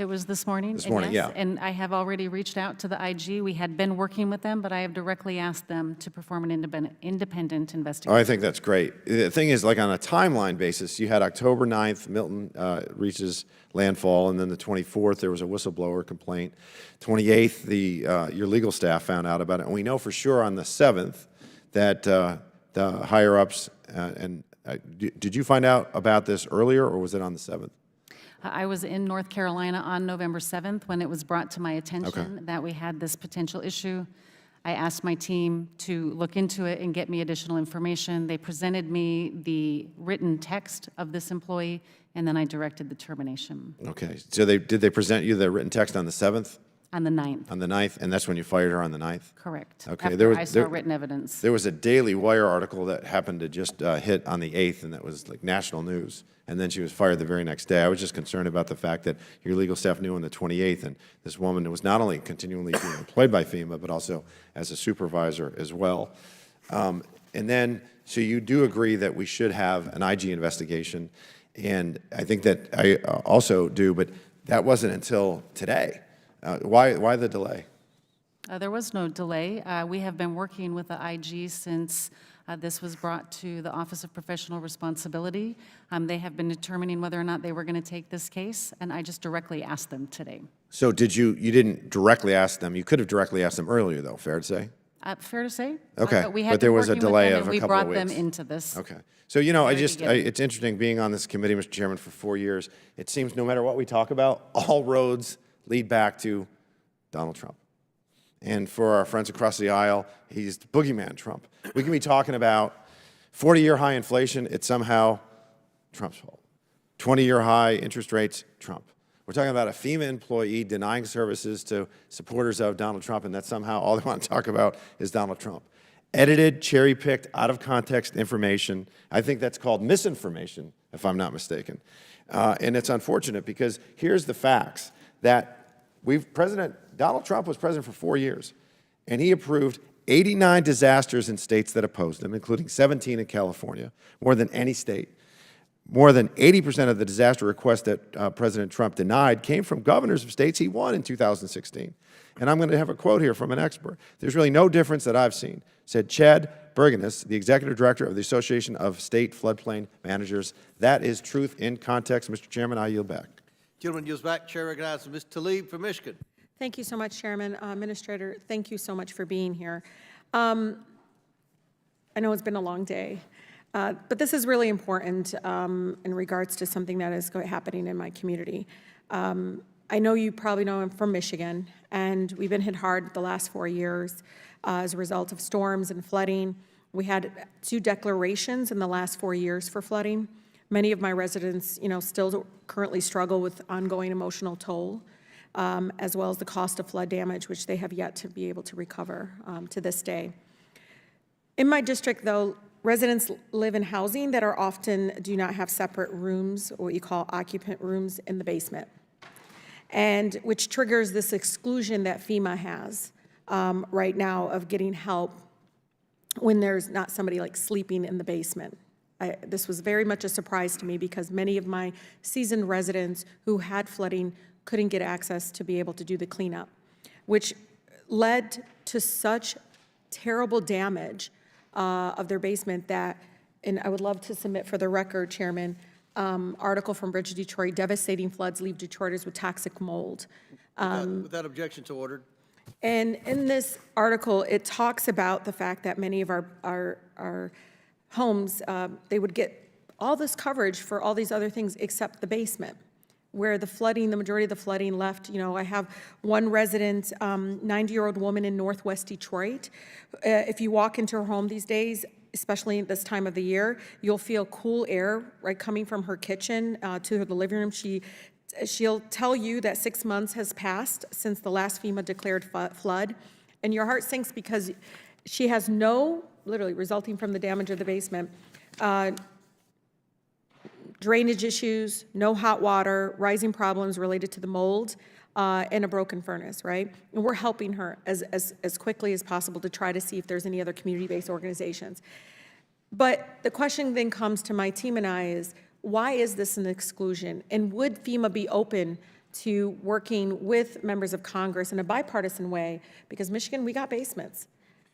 It was this morning. This morning, yes, yeah. And I have already reached out to the IG. We had been working with them, but I have directly asked them to perform an independent investigation. oh, I think that's great. The thing is, like on a timeline basis, you had October 9th, Milton reaches landfall, and then the 24th, there was a whistleblower complaint. 28th, your legal staff found out about it, and we know for sure on the 7th that the higher-ups, did you find out about this earlier, or was it on the 7th? I was in North Carolina on November 7th when it was brought to my attention that we had this potential issue. I asked my team to look into it and get me additional information. They presented me the written text of this employee, and then I directed the termination. Okay, so did they present you the written text on the 7th? On the 9th. On the 9th, and that's when you fired her on the 9th? Correct. Okay. After I saw written evidence. There was a Daily Wire article that happened to just hit on the 8th, and that was like national news. And then she was fired the very next day. I was just concerned about the fact that your legal staff knew on the 28th, and this woman was not only continually being employed by FEMA, but also as a supervisor as well. And then, so you do agree that we should have an IG investigation, and I think that I also do, but that wasn't until today. Why the delay? There was no delay. We have been working with the IG since this was brought to the Office of Professional Responsibility. They have been determining whether or not they were going to take this case, and I just directly asked them today. So you didn't directly ask them. You could have directly asked them earlier, though, fair to say? Fair to say. Okay, But we had but there been was a working with delay them, of and a couple of we brought them weeks. into this. Okay. So, you know, Very beginning. it's interesting being on this committee, Mr. Chairman, for 4 years. It seems no matter what we talk about, all roads lead back to Donald Trump. And for our friends across the aisle, he's the boogeyman Trump. We can be talking about 40-year high inflation, it's somehow Trump's fault. 20-year high interest rates, Trump. We're talking about a FEMA employee denying services to supporters of Donald Trump, and that somehow all they want to talk about is Donald Trump. Edited, cherry-picked, out-of-context information. I think that's called misinformation, if I'm not mistaken. And it's unfortunate because here's the facts, that Donald Trump was president for 4 years, and he approved 89 disasters in states that opposed him, including 17 in California, more than any state. More than 80% of the disaster requests that President Trump denied came from governors of states he won in 2016. And I'm going to have a quote here from an expert. There's really no difference that I've seen, said Chad Bergenis, the executive director of the Association of State Floodplain Managers. That is truth in context. Mr. Chairman, I yield back. Gentleman yields back. Chair recognizes Ms. Tlaib from Michigan. Thank you so much, Chairman. Administrator, thank you so much for being here. I know it's been a long day, but this is really important in regards to something that is happening in my community. I know you probably know I'm from Michigan, and we've been hit hard the last 4 years as a result of storms and flooding. We had 2 declarations in the last 4 years for flooding. Many of my residents, still currently struggle with ongoing emotional toll, as well as the cost of flood damage, which they have yet to be able to recover to this day. In my district, though, residents live in housing that are often do not have separate rooms, or what you call occupant rooms, in the basement, and which triggers this exclusion that FEMA has right now of getting help when there's not somebody like sleeping in the basement. This was very much a surprise to me because many of my seasoned residents who had flooding couldn't get access to be able to do the cleanup, which led to such terrible damage of their basement that, and I would love to submit for the record, Chairman, article from Bridge Detroit, devastating floods leave Detroiters with toxic mold. Without objection to order. And in this article, it talks about the fact that many of our homes, they would get all this coverage for all these other things except the basement, where the flooding, the majority of the flooding left. I have one resident, 90-year-old woman in Northwest Detroit. If you walk into her home these days, especially at this time of the year, you'll feel cool air right coming from her kitchen to the living room. She'll tell you that 6 months has passed since the last FEMA declared flood, and your heart sinks because she has no, literally resulting from the damage of the basement, drainage issues, no hot water, rising problems related to the mold, and a broken furnace, right? And we're helping her as quickly as possible to try to see if there's any other community-based organizations. But the question then comes to my team and I is, why is this an exclusion? And would FEMA be open to working with members of Congress in a bipartisan way? Because Michigan, we got basements.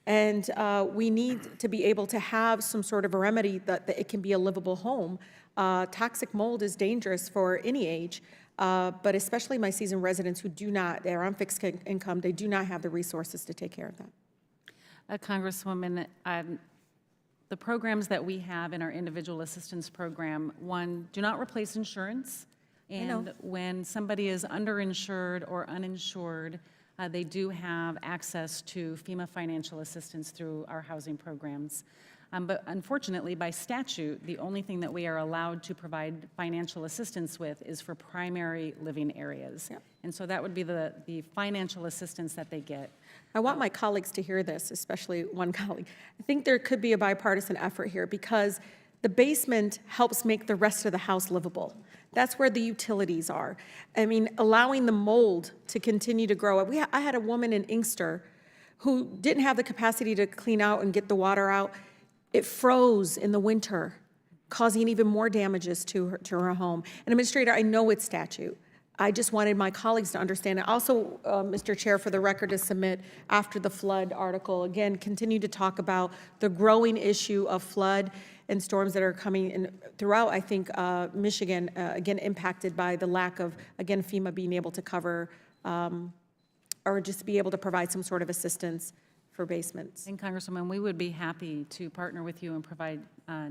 And we need to be able to have some sort of a remedy that it can be a livable home. Toxic mold is dangerous for any age, but especially my seasoned residents who do not, they're on fixed income, they do not have the resources to take care of that. Congresswoman, the programs that we have in our individual assistance program, one, do not replace insurance. And when somebody is underinsured or uninsured, they do have access to FEMA financial assistance through our housing programs. But unfortunately, by statute, the only thing that we are allowed to provide financial assistance with is for primary living areas. Yep. And so that would be the financial assistance that they get. I want my colleagues to hear this, especially one colleague. I think there could be a bipartisan effort here because the basement helps make the rest of the house livable. That's where the utilities are. I mean, allowing the mold to continue to grow. I had a woman in Inkster who didn't have the capacity to clean out and get the water out. It froze in the winter, causing even more damages to her home. And Administrator, I know it's statute. I just wanted my colleagues to understand it. Also, Mr. Chair, for the record, to submit after the flood article, again, continue to talk about the growing issue of flood and storms that are coming in throughout, I think, Michigan, again, impacted by the lack of, again, FEMA being able to cover or just be able to provide some sort of assistance for basements. And Congresswoman, we would be happy to partner with you and provide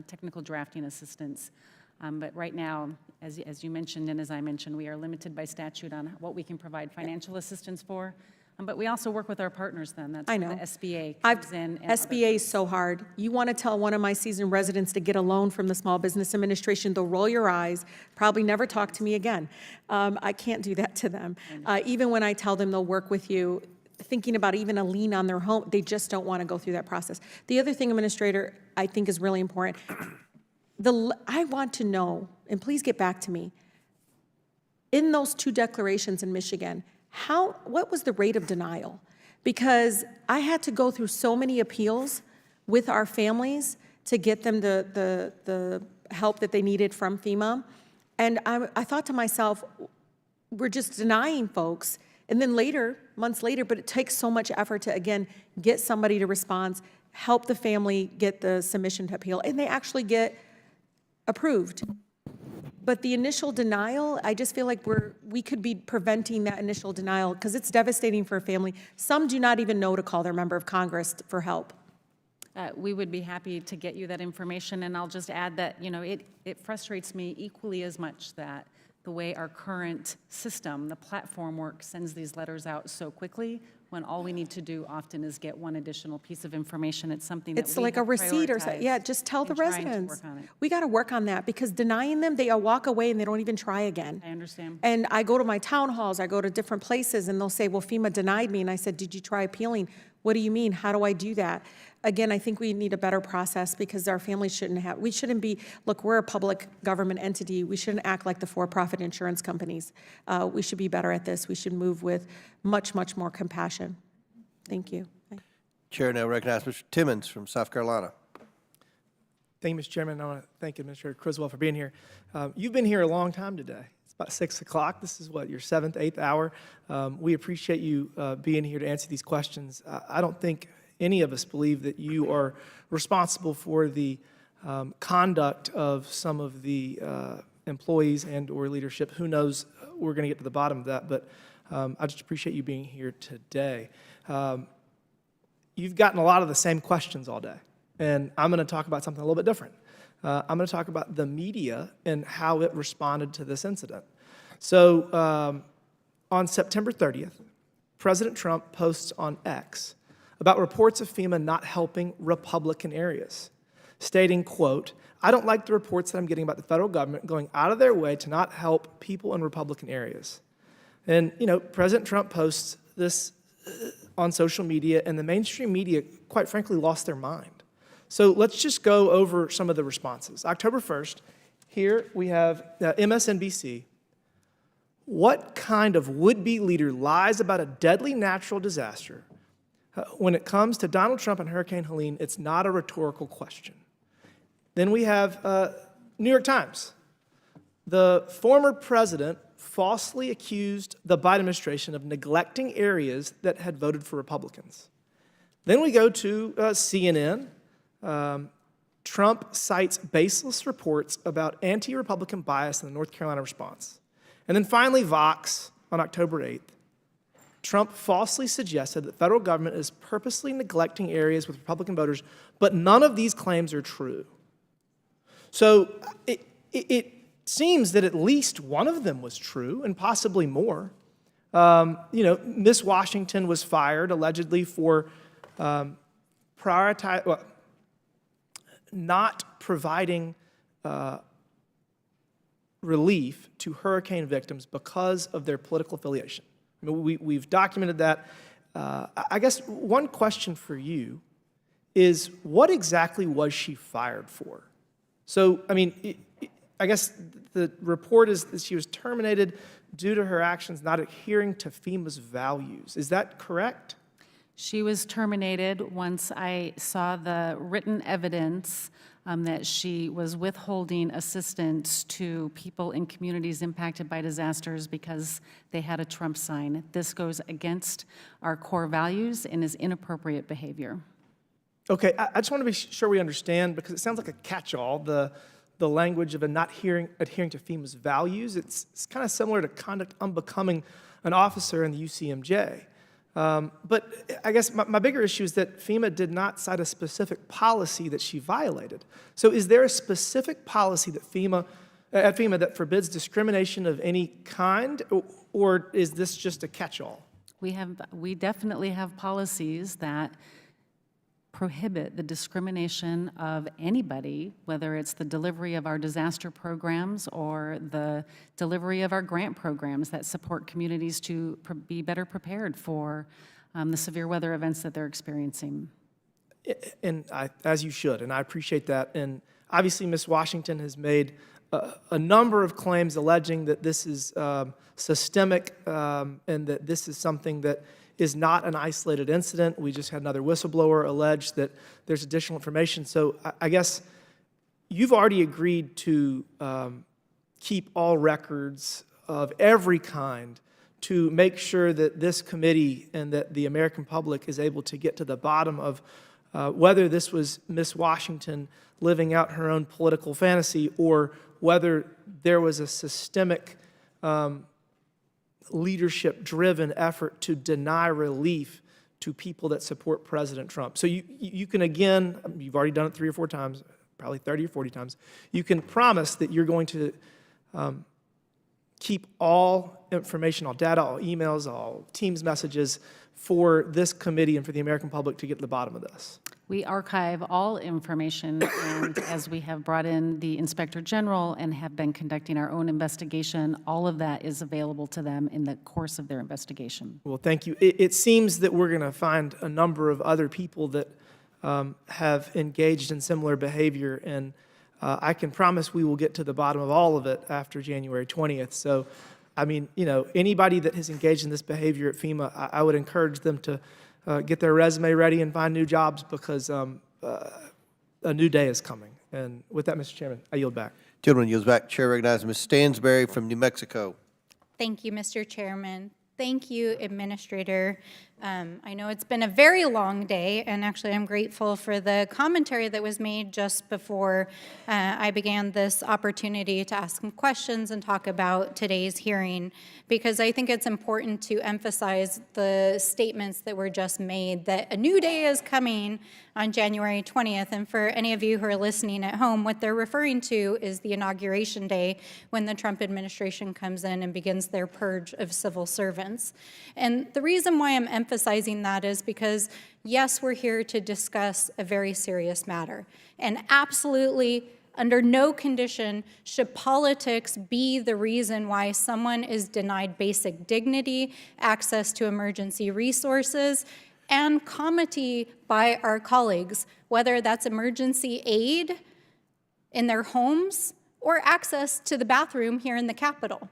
technical drafting assistance. But right now, as you mentioned and as I mentioned, we are limited by statute on what we can provide financial assistance for. But we also work with our partners then. That's I know. where the SBA comes in. And SBA is so hard. You want to tell one of my seasoned residents to get a loan from the Small Business Administration, they'll roll your eyes, probably never talk to me again. I can't do that to them. Even when I tell them they'll work with you, thinking about even a lien on their home, they just don't want to go through that process. The other thing, Administrator, I think is really important. I want to know, and please get back to me, in those 2 declarations in Michigan, what was the rate of denial? Because I had to go through so many appeals with our families to get them the help that they needed from FEMA. And I thought to myself, we're just denying folks. And then later, months later, but it takes so much effort to, again, get somebody to respond, help the family get the submission to appeal, and they actually get approved. But the initial denial, I just feel like we could be preventing that initial denial because it's devastating for a family. Some do not even know to call their member of Congress for help. We would be happy to get you that information, and I'll just add that, it frustrates me equally as much that the way our current system, the platform works, sends these letters out so quickly, when all we need to do often is get one additional piece of information. It's something that It's we like a have receipt or something. prioritized Yeah, just tell the in trying to residents. work on it. We got to work on that, because denying them, they walk away and they don't even try again. I understand. And I go to my town halls, I go to different places, and they'll say, well, FEMA denied me. And I said, did you try appealing? What do you mean? How do I do that? Again, I think we need a better process, because our families we shouldn't be, look, we're a public government entity. We shouldn't act like the for-profit insurance companies. We should be better at this. We should move with much, much more compassion. Thank you. Chair now recognizes Mr. Timmons from South Carolina. Thank you, Mr. Chairman. I want to thank Administrator Criswell for being here. You've been here a long time today. It's about 6 o'clock. This is what, your 7th, 8th hour. We appreciate you being here to answer these questions. I don't think any of us believe that you are responsible for the conduct of some of the employees and or leadership. Who knows? We're going to get to the bottom of that, but I just appreciate you being here today. You've gotten a lot of the same questions all day, and I'm going to talk about something a little bit different. I'm going to talk about the media and how it responded to this incident. So on September 30th, President Trump posts on X about reports of FEMA not helping Republican areas, stating, quote, "I don't like the reports that I'm getting about the federal government going out of their way to not help people in Republican areas." And, you know, President Trump posts this on social media, and the mainstream media, quite frankly, lost their mind. So let's just go over some of the responses. October 1st, here we have MSNBC. What kind of would-be leader lies about a deadly natural disaster? When it comes to Donald Trump and Hurricane Helene, it's not a rhetorical question. Then we have New York Times. The former president falsely accused the Biden administration of neglecting areas that had voted for Republicans. Then we go to CNN. Trump cites baseless reports about anti-Republican bias in the North Carolina response. And then finally, Vox on October 8th. Trump falsely suggested that the federal government is purposely neglecting areas with Republican voters, but none of these claims are true. So it seems that at least one of them was true, and possibly more. You know, Miss Washington was fired allegedly for not providing relief to hurricane victims because of their political affiliation. I mean, we've documented that. I guess one question for you is, what exactly was she fired for? So, I mean, I guess the report is that she was terminated due to her actions not adhering to FEMA's values. Is that correct? She was terminated once I saw the written evidence that she was withholding assistance to people in communities impacted by disasters because they had a Trump sign. This goes against our core values and is inappropriate behavior. Okay, I just want to be sure we understand, because it sounds like a catch-all, the language of a not adhering to FEMA's values. It's kind of similar to conduct unbecoming an officer in the UCMJ. But I guess my bigger issue is that FEMA did not cite a specific policy that she violated. So is there a specific policy that FEMA that forbids discrimination of any kind, or is this just a catch-all? We definitely have policies that prohibit the discrimination of anybody, whether it's the delivery of our disaster programs or the delivery of our grant programs that support communities to be better prepared for the severe weather events that they're experiencing. And as you should, and I appreciate that. And obviously, Ms. Washington has made a number of claims alleging that this is systemic and that this is something that is not an isolated incident. We just had another whistleblower allege that there's additional information. So I guess you've already agreed to keep all records of every kind to make sure that this committee and that the American public is able to get to the bottom of whether this was Miss Washington living out her own political fantasy or whether there was a systemic leadership-driven effort to deny relief to people that support President Trump. So you can, again, you've already done it 3 or 4 times, probably 30 or 40 times, you can promise that you're going to keep all information, all data, all emails, all Teams messages for this committee and for the American public to get to the bottom of this? We archive all information, and as we have brought in the Inspector General and have been conducting our own investigation, all of that is available to them in the course of their investigation. Well, thank you. It seems that we're going to find a number of other people that have engaged in similar behavior, and I can promise we will get to the bottom of all of it after January 20th. So, I mean, you know, anybody that has engaged in this behavior at FEMA, I would encourage them to get their resume ready and find new jobs, because a new day is coming. And with that, Mr. Chairman, I yield back. Gentleman yields back. Chair recognizes Ms. Stansberry from New Mexico. Thank you, Mr. Chairman. Thank you, Administrator. I know it's been a very long day, and actually I'm grateful for the commentary that was made just before I began this opportunity to ask some questions and talk about today's hearing, because I think it's important to emphasize the statements that were just made, that a new day is coming on January 20th. And for any of you who are listening at home, what they're referring to is the inauguration day, when the Trump administration comes in and begins their purge of civil servants. And the reason why I'm emphasizing that is because, yes, we're here to discuss a very serious matter. And absolutely, under no condition should politics be the reason why someone is denied basic dignity, access to emergency resources, and comity by our colleagues, whether that's emergency aid in their homes or access to the bathroom here in the Capitol.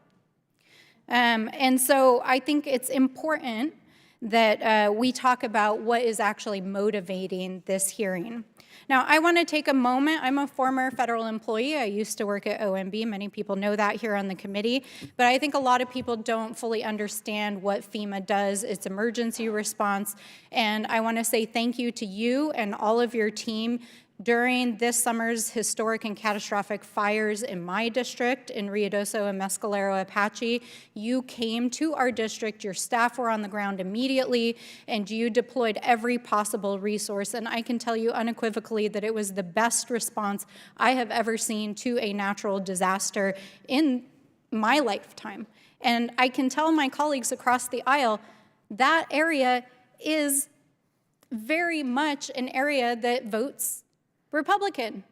And so I think it's important that we talk about what is actually motivating this hearing. Now, I want to take a moment. I'm a former federal employee. I used to work at OMB. Many people know that here on the committee. But I think a lot of people don't fully understand what FEMA does, its emergency response. And I want to say thank you to you and all of your team. During this summer's historic and catastrophic fires in my district, in Ruidoso and Mescalero Apache, you came to our district, your staff were on the ground immediately, and you deployed every possible resource. And I can tell you unequivocally that it was the best response I have ever seen to a natural disaster in my lifetime. And I can tell my colleagues across the aisle, that area is very much an area that votes Republican.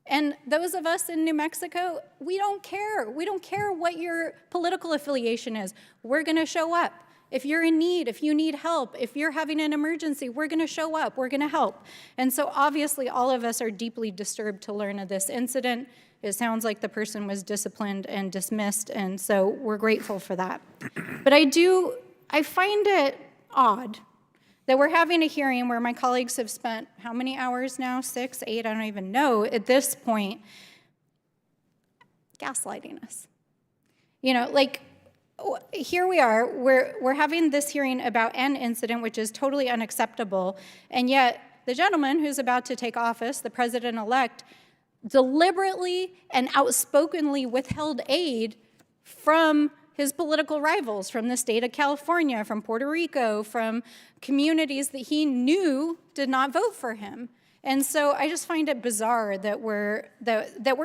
And those of us in New Mexico, we don't care. We don't care what your political affiliation is. We're going to show up. If you're in need, if you need help, if you're having an emergency, we're going to show up. We're going to help. And so obviously all of us are deeply disturbed to learn of this incident. It sounds like the person was disciplined and dismissed, and so we're grateful for that. But I find it odd that we're having a hearing where my colleagues have spent how many hours now? 6, 8, I don't even know at this point, gaslighting us. You know, like, here we are, we're having this hearing about an incident which is totally unacceptable, and yet the gentleman who's about to take office, the president-elect, deliberately and outspokenly withheld aid from his political rivals, from the state of California, from Puerto Rico, from communities that he knew did not vote for him. And so I just find it bizarre that we're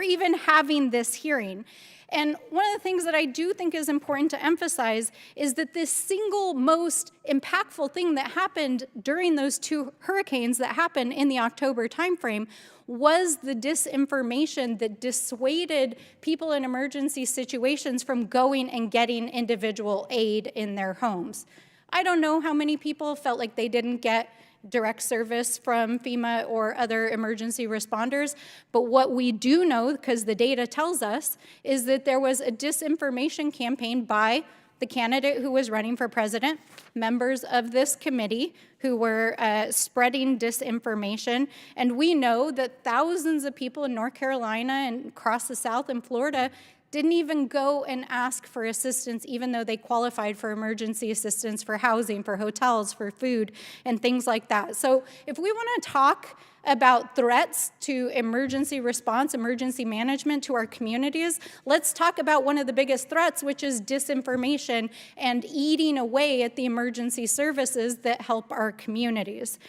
even having this hearing. And one of the things that I do think is important to emphasize is that this single most impactful thing that happened during those 2 hurricanes that happened in the October timeframe was the disinformation that dissuaded people in emergency situations from going and getting individual aid in their homes. I don't know how many people felt like they didn't get direct service from FEMA or other emergency responders, but what we do know, because the data tells us, is that there was a disinformation campaign by the candidate who was running for president, members of this committee who were spreading disinformation. And we know that thousands of people in North Carolina and across the South and Florida didn't even go and ask for assistance, even though they qualified for emergency assistance for housing, for hotels, for food, and things like that. So if we want to talk about threats to emergency response, emergency management to our communities, let's talk about one of the biggest threats, which is disinformation and eating away at the emergency services that help our communities.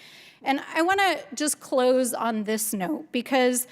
And I want to just close on this note, because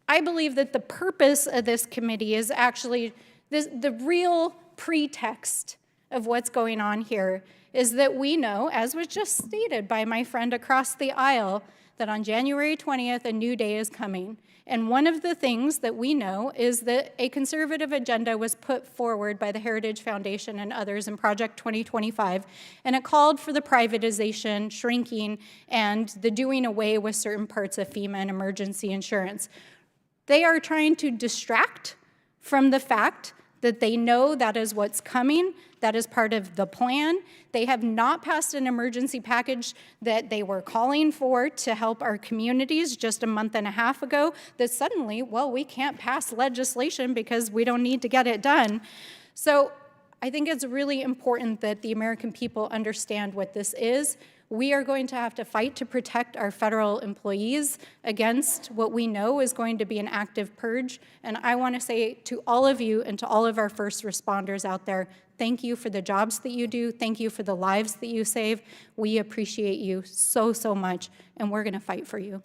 I believe that the purpose of this committee is actually the real pretext of what's going on here is that we know, as was just stated by my friend across the aisle, that on January 20th, a new day is coming. And one of the things that we know is that a conservative agenda was put forward by the Heritage Foundation and others in Project 2025, and it called for the privatization, shrinking, and the doing away with certain parts of FEMA and emergency insurance. They are trying to distract from the fact that they know that is what's coming, that is part of the plan. They have not passed an emergency package that they were calling for to help our communities just a month and a half ago, that suddenly, well, we can't pass legislation because we don't need to get it done. So I think it's really important that the American people understand what this is. We are going to have to fight to protect our federal employees against what we know is going to be an active purge. And I want to say to all of you and to all of our first responders out there, thank you for the jobs that you do. Thank you for the lives that you save. We appreciate you so, so much, and we're going to fight for you.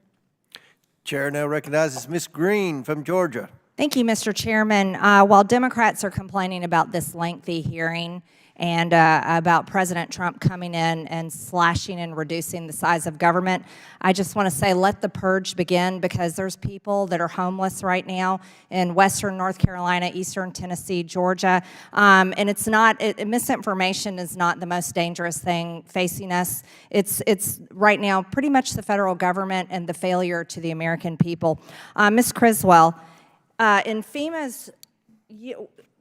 Chair now recognizes Ms. Green from Georgia. Thank you, Mr. Chairman. While Democrats are complaining about this lengthy hearing and about President Trump coming in and slashing and reducing the size of government, I just want to say let the purge begin, because there's people that are homeless right now in Western North Carolina, Eastern Tennessee, Georgia, and it's not, misinformation is not the most dangerous thing facing us. It's right now pretty much the federal government and the failure to the American people. Ms. Criswell, in FEMA's,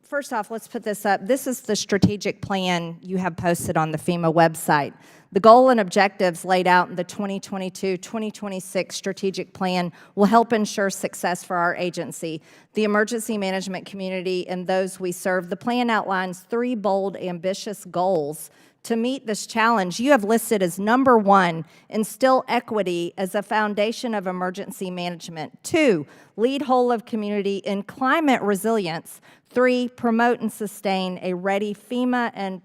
first off, let's put this up. This is the strategic plan you have posted on the FEMA website. The goal and objectives laid out in the 2022-2026 strategic plan will help ensure success for our agency, the emergency management community, and those we serve. The plan outlines 3 bold, ambitious goals to meet this challenge. You have listed as number 1, instill equity as a foundation of emergency management. 2, lead whole of community in climate resilience. 3, promote and sustain a ready FEMA and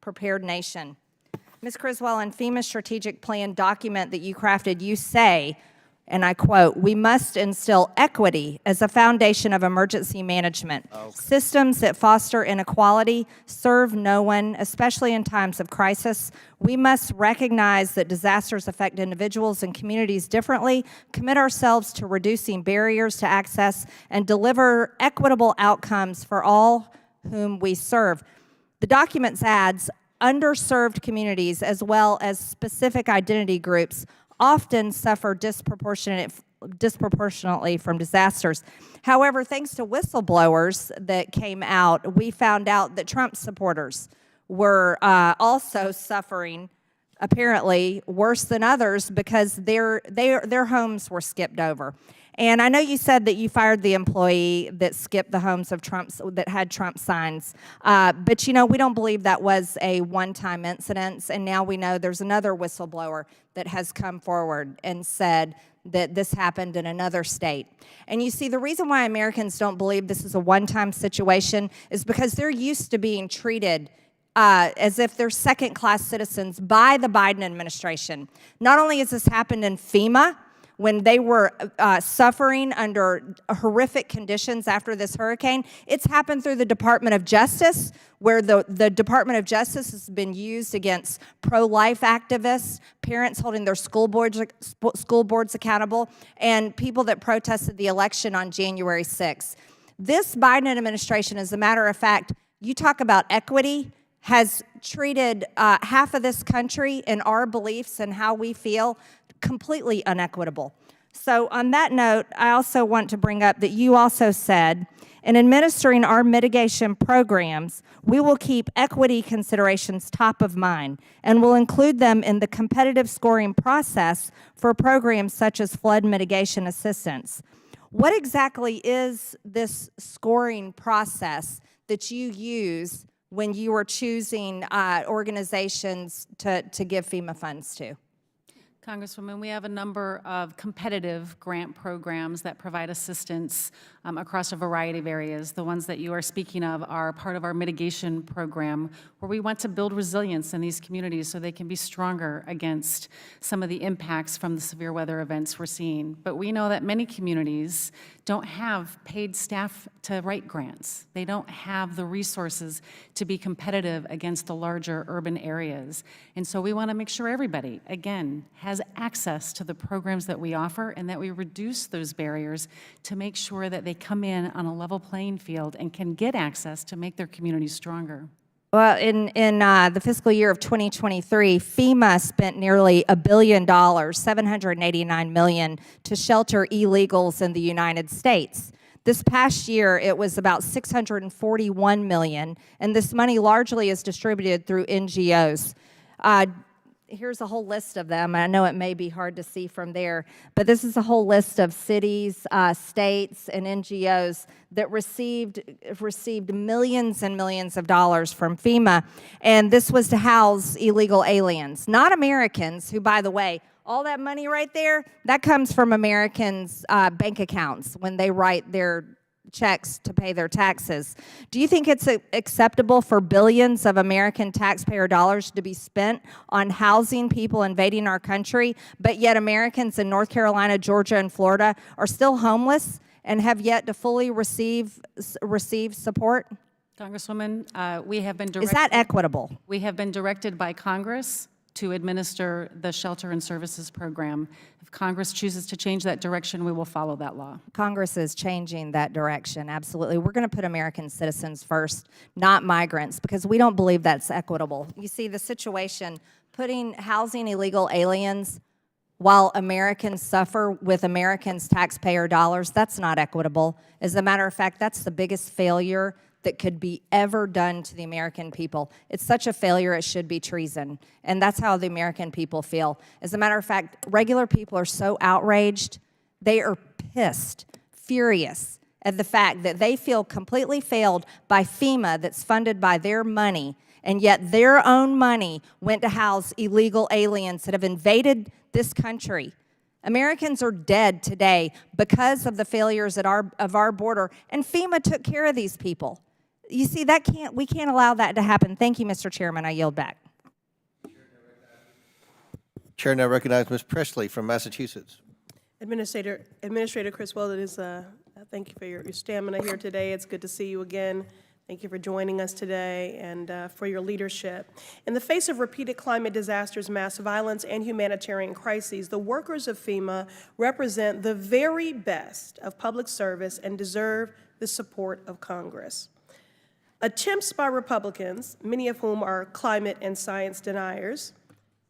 prepared nation. Ms. Criswell, in FEMA's strategic plan document that you crafted, you say, and I quote, "We must instill equity as a foundation of emergency management. Systems that foster inequality serve no one, especially in times of crisis. We must recognize that disasters affect individuals and communities differently, commit ourselves to reducing barriers to access, and deliver equitable outcomes for all whom we serve." The document adds, underserved communities as well as specific identity groups often suffer disproportionately from disasters. However, thanks to whistleblowers that came out, we found out that Trump supporters were also suffering, apparently worse than others, because their homes were skipped over. And I know you said that you fired the employee that skipped the homes of that had Trump signs, but you know, we don't believe that was a one-time incident, and now we know there's another whistleblower that has come forward and said that this happened in another state. And you see, the reason why Americans don't believe this is a one-time situation is because they're used to being treated as if they're second-class citizens by the Biden administration. Not only has this happened in FEMA, when they were suffering under horrific conditions after this hurricane, it's happened through the Department of Justice, where the Department of Justice has been used against pro-life activists, parents holding their school boards accountable, and people that protested the election on January 6th. This Biden administration, as a matter of fact, you talk about equity, has treated half of this country and our beliefs and how we feel completely unequitable. So on that note, I also want to bring up that you also said, in administering our mitigation programs, we will keep equity considerations top of mind and will include them in the competitive scoring process for programs such as flood mitigation assistance. What exactly is this scoring process that you use when you are choosing organizations to give FEMA funds to? Congresswoman, we have a number of competitive grant programs that provide assistance across a variety of areas. The ones that you are speaking of are part of our mitigation program, where we want to build resilience in these communities so they can be stronger against some of the impacts from the severe weather events we're seeing. But we know that many communities don't have paid staff to write grants. They don't have the resources to be competitive against the larger urban areas. And so we want to make sure everybody, again, has access to the programs that we offer and that we reduce those barriers to make sure that they come in on a level playing field and can get access to make their communities stronger. Well, in the fiscal year of 2023, FEMA spent nearly $1 billion, $789 million, to shelter illegals in the United States. This past year, it was about $641 million, and this money largely is distributed through NGOs. Here's a whole list of them. I know it may be hard to see from there, but this is a whole list of cities, states, and NGOs that received millions and millions of dollars from FEMA, and this was to house illegal aliens, not Americans, who, by the way, all that money right there, that comes from Americans' bank accounts when they write their checks to pay their taxes. Do you think it's acceptable for billions of American taxpayer dollars to be spent on housing people invading our country, but yet Americans in North Carolina, Georgia, and Florida are still homeless and have yet to fully receive support? Congresswoman, we have been directed. Is that equitable? We have been directed by Congress to administer the Shelter and Services Program. If Congress chooses to change that direction, we will follow that law. Congress is changing that direction, absolutely. We're going to put American citizens first, not migrants, because we don't believe that's equitable. You see, the situation, housing illegal aliens while Americans suffer with Americans' taxpayer dollars, that's not equitable. As a matter of fact, that's the biggest failure that could be ever done to the American people. It's such a failure, it should be treason. And that's how the American people feel. As a matter of fact, regular people are so outraged, they are pissed, furious at the fact that they feel completely failed by FEMA that's funded by their money, and yet their own money went to house illegal aliens that have invaded this country. Americans are dead today because of the failures of our border, and FEMA took care of these people. You see, we can't allow that to happen. Thank you, Mr. Chairman. I yield back. Chair now recognizes Ms. Presley from Massachusetts. Administrator Criswell, thank you for your stamina here today. It's good to see you again. Thank you for joining us today and for your leadership. In the face of repeated climate disasters, mass violence, and humanitarian crises, the workers of FEMA represent the very best of public service and deserve the support of Congress. Attempts by Republicans, many of whom are climate and science deniers,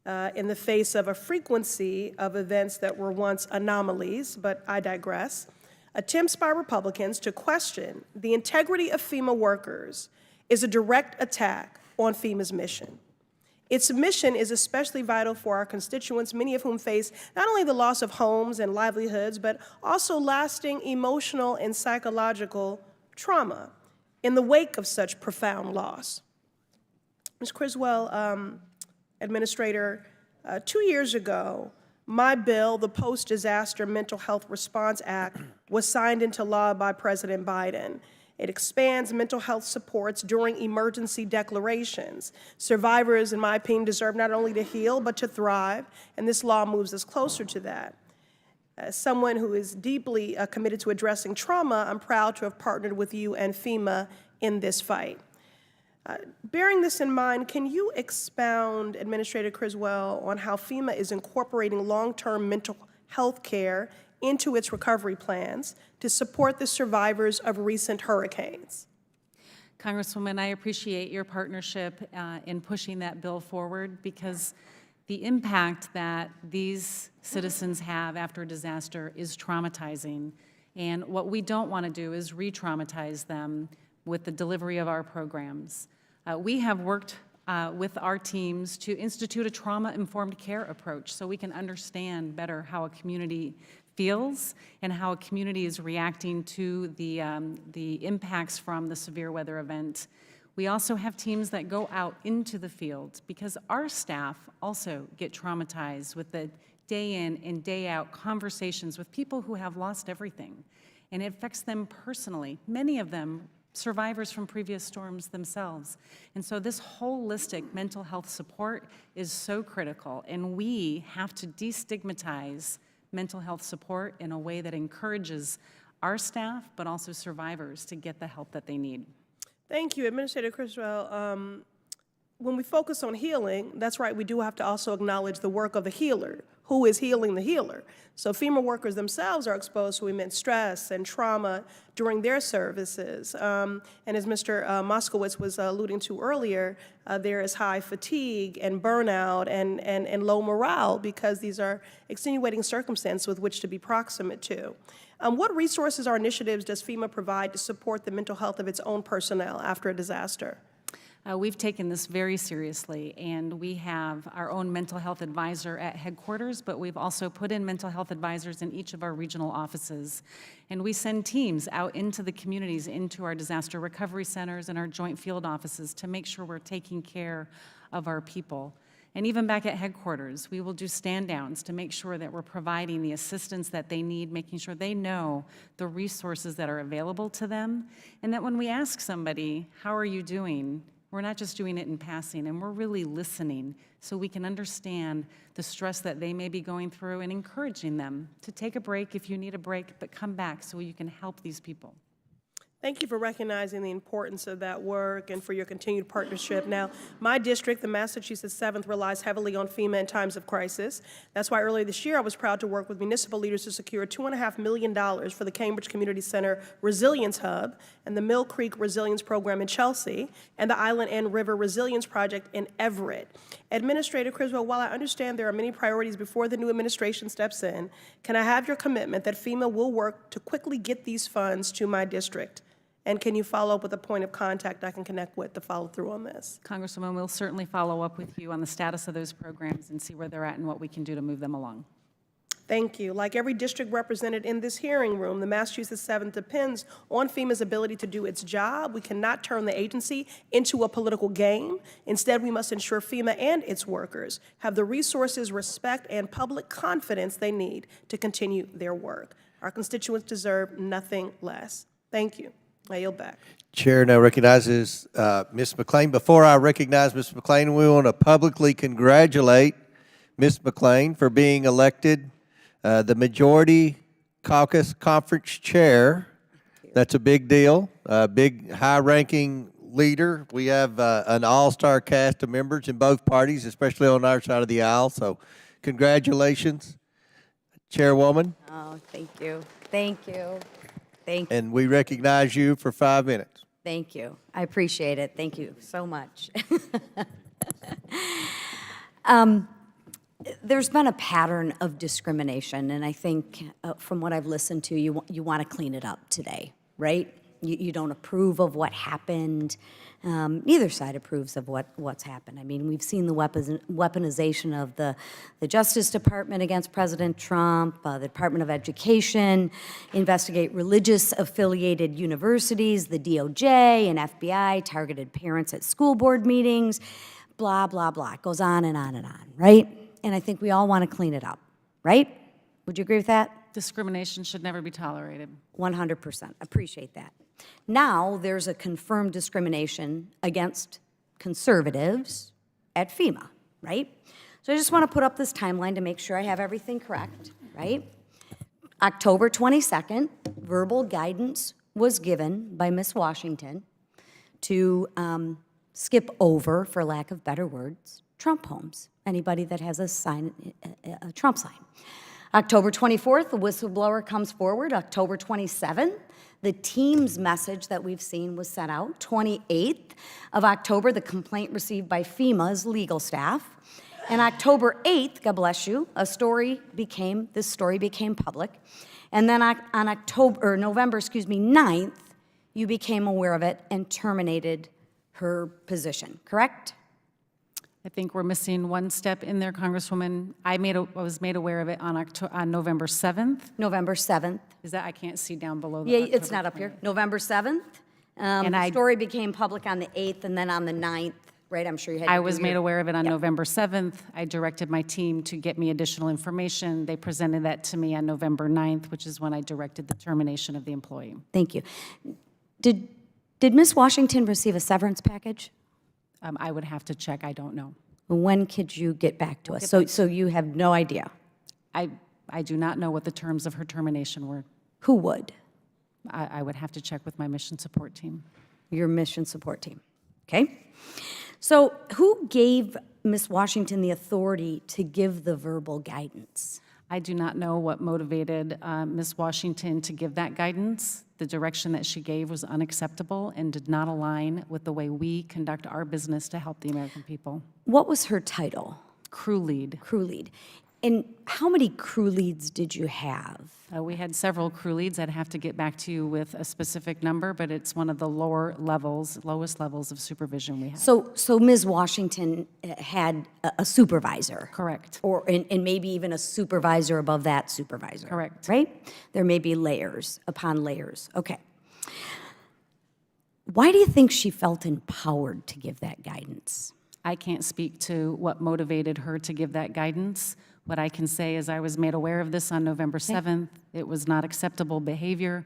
in the face of a frequency of events that were once anomalies, but I digress, attempts by Republicans to question the integrity of FEMA workers is a direct attack on FEMA's mission. Its mission is especially vital for our constituents, many of whom face not only the loss of homes and livelihoods, but also lasting emotional and psychological trauma in the wake of such profound loss. Ms. Criswell, Administrator, 2 years ago, my bill, the Post-Disaster Mental Health Response Act, was signed into law by President Biden. It expands mental health supports during emergency declarations. Survivors, in my opinion, deserve not only to heal, but to thrive, and this law moves us closer to that. As someone who is deeply committed to addressing trauma, I'm proud to have partnered with you and FEMA in this fight. Bearing this in mind, can you expound, Administrator Criswell, on how FEMA is incorporating long-term mental health care into its recovery plans to support the survivors of recent hurricanes? Congresswoman, I appreciate your partnership in pushing that bill forward, because the impact that these citizens have after a disaster is traumatizing. And what we don't want to do is re-traumatize them with the delivery of our programs. We have worked with our teams to institute a trauma-informed care approach so we can understand better how a community feels and how a community is reacting to the impacts from the severe weather event. We also have teams that go out into the field because our staff also get traumatized with the day in and day out conversations with people who have lost everything. And it affects them personally. Many of them survivors from previous storms themselves. And so this holistic mental health support is so critical, and we have to destigmatize mental health support in a way that encourages our staff, but also survivors to get the help that they need. Thank you, Administrator Criswell. When we focus on healing, that's right, we do have to also acknowledge the work of the healer. Who is healing the healer? So FEMA workers themselves are exposed to immense stress and trauma during their services. And as Mr. Moskowitz was alluding to earlier, there is high fatigue and burnout and low morale because these are extenuating circumstances with which to be proximate to. What resources or initiatives does FEMA provide to support the mental health of its own personnel after a disaster? We've taken this very seriously, and we have our own mental health advisor at headquarters, but we've also put in mental health advisors in each of our regional offices. And we send teams out into the communities, into our disaster recovery centers and our joint field offices to make sure we're taking care of our people. And even back at headquarters, we will do stand downs to make sure that we're providing the assistance that they need, making sure they know the resources that are available to them, and that when we ask somebody, how are you doing? We're not just doing it in passing, and we're really listening so we can understand the stress that they may be going through and encouraging them to take a break if you need a break, but come back so you can help these people. Thank you for recognizing the importance of that work and for your continued partnership. Now, my district, the Massachusetts 7th, relies heavily on FEMA in times of crisis. That's why earlier this year I was proud to work with municipal leaders to secure $2.5 million for the Cambridge Community Center Resilience Hub and the Mill Creek Resilience Program in Chelsea and the Island and River Resilience Project in Everett. Administrator Criswell, while I understand there are many priorities before the new administration steps in, can I have your commitment that FEMA will work to quickly get these funds to my district? And can you follow up with a point of contact I can connect with to follow through on this? Congresswoman, we'll certainly follow up with you on the status of those programs and see where they're at and what we can do to move them along. Thank you. Like every district represented in this hearing room, the Massachusetts 7th depends on FEMA's ability to do its job. We cannot turn the agency into a political game. Instead, we must ensure FEMA and its workers have the resources, respect, and public confidence they need to continue their work. Our constituents deserve nothing less. Thank you. I yield back. Chair now recognizes Ms. McLean. Before I recognize Ms. McLean, we want to publicly congratulate Ms. McLean for being elected the Majority Caucus Conference Chair. That's a big deal, a big high-ranking leader. We have an all-star cast of members in both parties, especially on our side of the aisle, so congratulations, Chairwoman. Oh, thank you. Thank you. Thank you. And we recognize you for 5 minutes. Thank you. I appreciate it. Thank you so much. There's been a pattern of discrimination, and I think from what I've listened to, you want to clean it up today, right? You don't approve of what happened. Neither side approves of what's happened. I mean, we've seen the weaponization of the Justice Department against President Trump, the Department of Education, investigate religious-affiliated universities, the DOJ and FBI targeted parents at school board meetings, blah, blah, blah. It goes on and on and on, right? And I think we all want to clean it up, right? Would you agree with that? Discrimination should never be tolerated. 100%. Appreciate that. Now there's a confirmed discrimination against conservatives at FEMA, right? So I just want to put up this timeline to make sure I have everything correct, right? October 22nd, verbal guidance was given by Ms. Washington to skip over, for lack of better words, Trump homes. Anybody that has a sign, a Trump sign. October 24th, the whistleblower comes forward. October 27th, the team's message that we've seen was sent out. 28th of October, the complaint received by FEMA's legal staff. And October 8th, God bless you, this story became public. And then on November 9th, you became aware of it and terminated her position, correct? I think we're missing one step in there, Congresswoman. I was made aware of it on November 7th. November 7th. Is that, I can't see down below. Yeah, it's not up here. November 7th, The story became public on the 8th and then on the 9th, right? I'm sure you had to I do was your- made aware of it on Yep. November 7th. I directed my team to get me additional information. They presented that to me on November 9th, which is when I directed the termination of the employee. Thank you. Did Ms. Washington receive a severance package? I would have to check. I don't know. When could you get back to us? get back So you have no idea? I do not know what the terms of her termination were. Who would? I would have to check with my mission support team. Your mission support team. Okay. So who gave Ms. Washington the authority to give the verbal guidance? I do not know what motivated Ms. Washington to give that guidance. The direction that she gave was unacceptable and did not align with the way we conduct our business to help the American people. What was her title? Crew lead. Crew lead. And how many crew leads did you have? We had several crew leads. I'd have to get back to you with a specific number, but it's one of the lowest levels of supervision we have. So Ms. Washington had a supervisor? Correct. And maybe even a supervisor above that supervisor? Correct. Right? There may be layers upon layers. Okay. Why do you think she felt empowered to give that guidance? I can't speak to what motivated her to give that guidance. What I can say is I was made aware of this on November 7th. It was not acceptable behavior.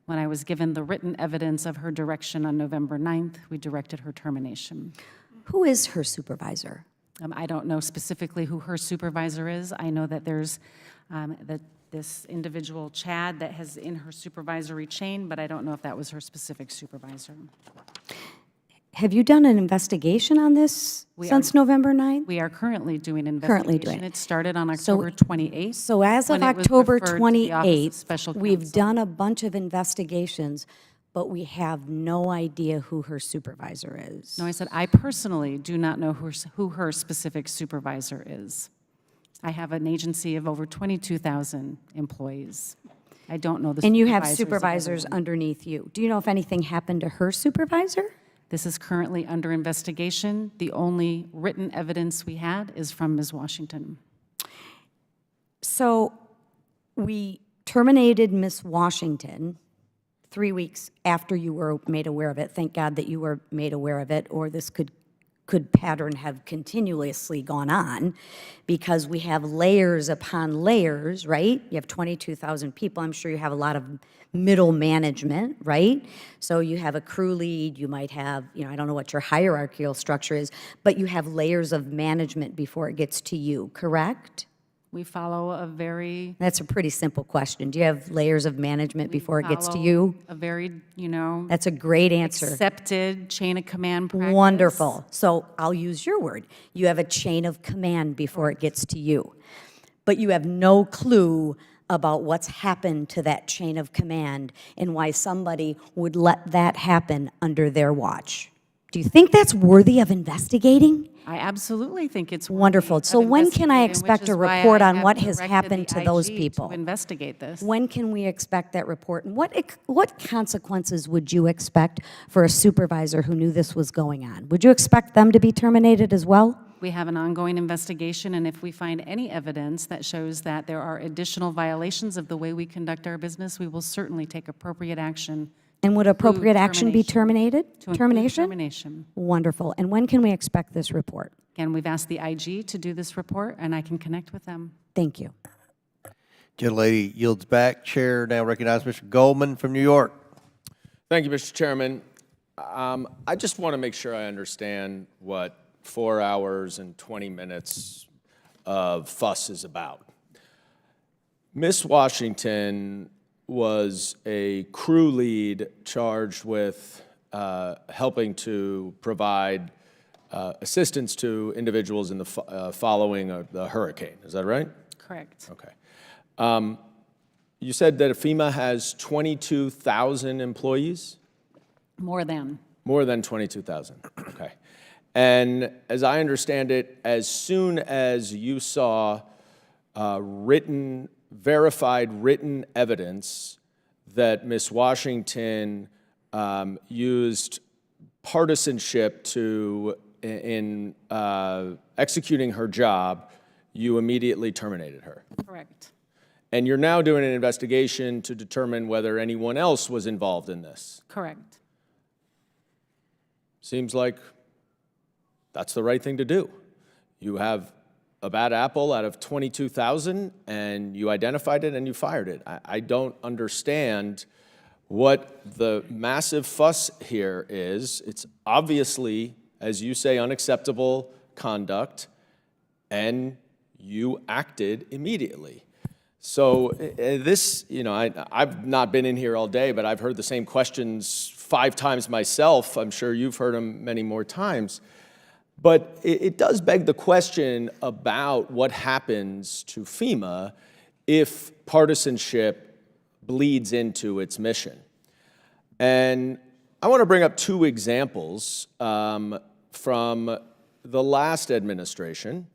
When I was given the written evidence of her direction on November 9th, we directed her termination. Who is her supervisor? I don't know specifically who her supervisor is. I know that there's this individual, Chad, that has in her supervisory chain, but I don't know if that was her specific supervisor. Have you done an investigation on this since November 9th? We are currently doing an Currently investigation. doing it. It started on October 28th. So as of when it was October referred to the Office of 28th, Special we've Counsel. done a bunch of investigations, but we have no idea who her supervisor is. No, I said I personally do not know who her specific supervisor is. I have an agency of over 22,000 employees. I don't know the And you have supervisors of supervisors everyone. underneath you. Do you know if anything happened to her supervisor? This is currently under investigation. The only written evidence we had is from Ms. Washington. So we terminated Ms. Washington 3 weeks after you were made aware of it. Thank God that you were made aware of it, or this could pattern have continuously gone on, because we have layers upon layers, right? You have 22,000 people. I'm sure you have a lot of middle management, right? So you have a crew lead, you might have, I don't know what your hierarchical structure is, but you have layers of management before it gets to you, correct? We follow a very... That's a pretty simple question. Do you have layers of management before it gets to you? A very, That's a great answer. accepted chain of command practice. Wonderful. So I'll use your word. You have a chain of command before it gets to you. But you have no clue about what's happened to that chain of command and why somebody would let that happen under their watch. Do you think that's worthy of investigating? I absolutely think it's Wonderful. So when can I expect a report on what has happened to those To people? investigate this. When can we expect that report? And what consequences would you expect for a supervisor who knew this was going on? Would you expect them to be terminated as well? We have an ongoing investigation, and if we find any evidence that shows that there are additional violations of the way we conduct our business, we will certainly take appropriate action. And would appropriate action be terminated? To include Termination? termination. Wonderful. And when can we expect this report? Again, we've asked the IG to do this report, and I can connect with them. Thank you. Gentlelady yields back. Chair now recognizes Mr. Goldman from New York. Thank you, Mr. Chairman. I just want to make sure I understand what 4 hours and 20 minutes of fuss is about. Ms. Washington was a crew lead charged with helping to provide assistance to individuals in the following the hurricane. Is that right? Correct. Okay. You said that FEMA has 22,000 employees? More than. More than 22,000. Okay. And as I understand it, as soon as you saw verified written evidence that Ms. Washington used partisanship in executing her job, you immediately terminated her. Correct. And you're now doing an investigation to determine whether anyone else was involved in this. Correct. Seems like that's the right thing to do. You have a bad apple out of 22,000, and you identified it and you fired it. I don't understand what the massive fuss here is. It's obviously, as you say, unacceptable conduct, and you acted immediately. So this, I've not been in here all day, but I've heard the same questions 5 times myself. I'm sure you've heard them many more times. But it does beg the question about what happens to FEMA if partisanship bleeds into its mission. And I want to bring up 2 examples from the last administration.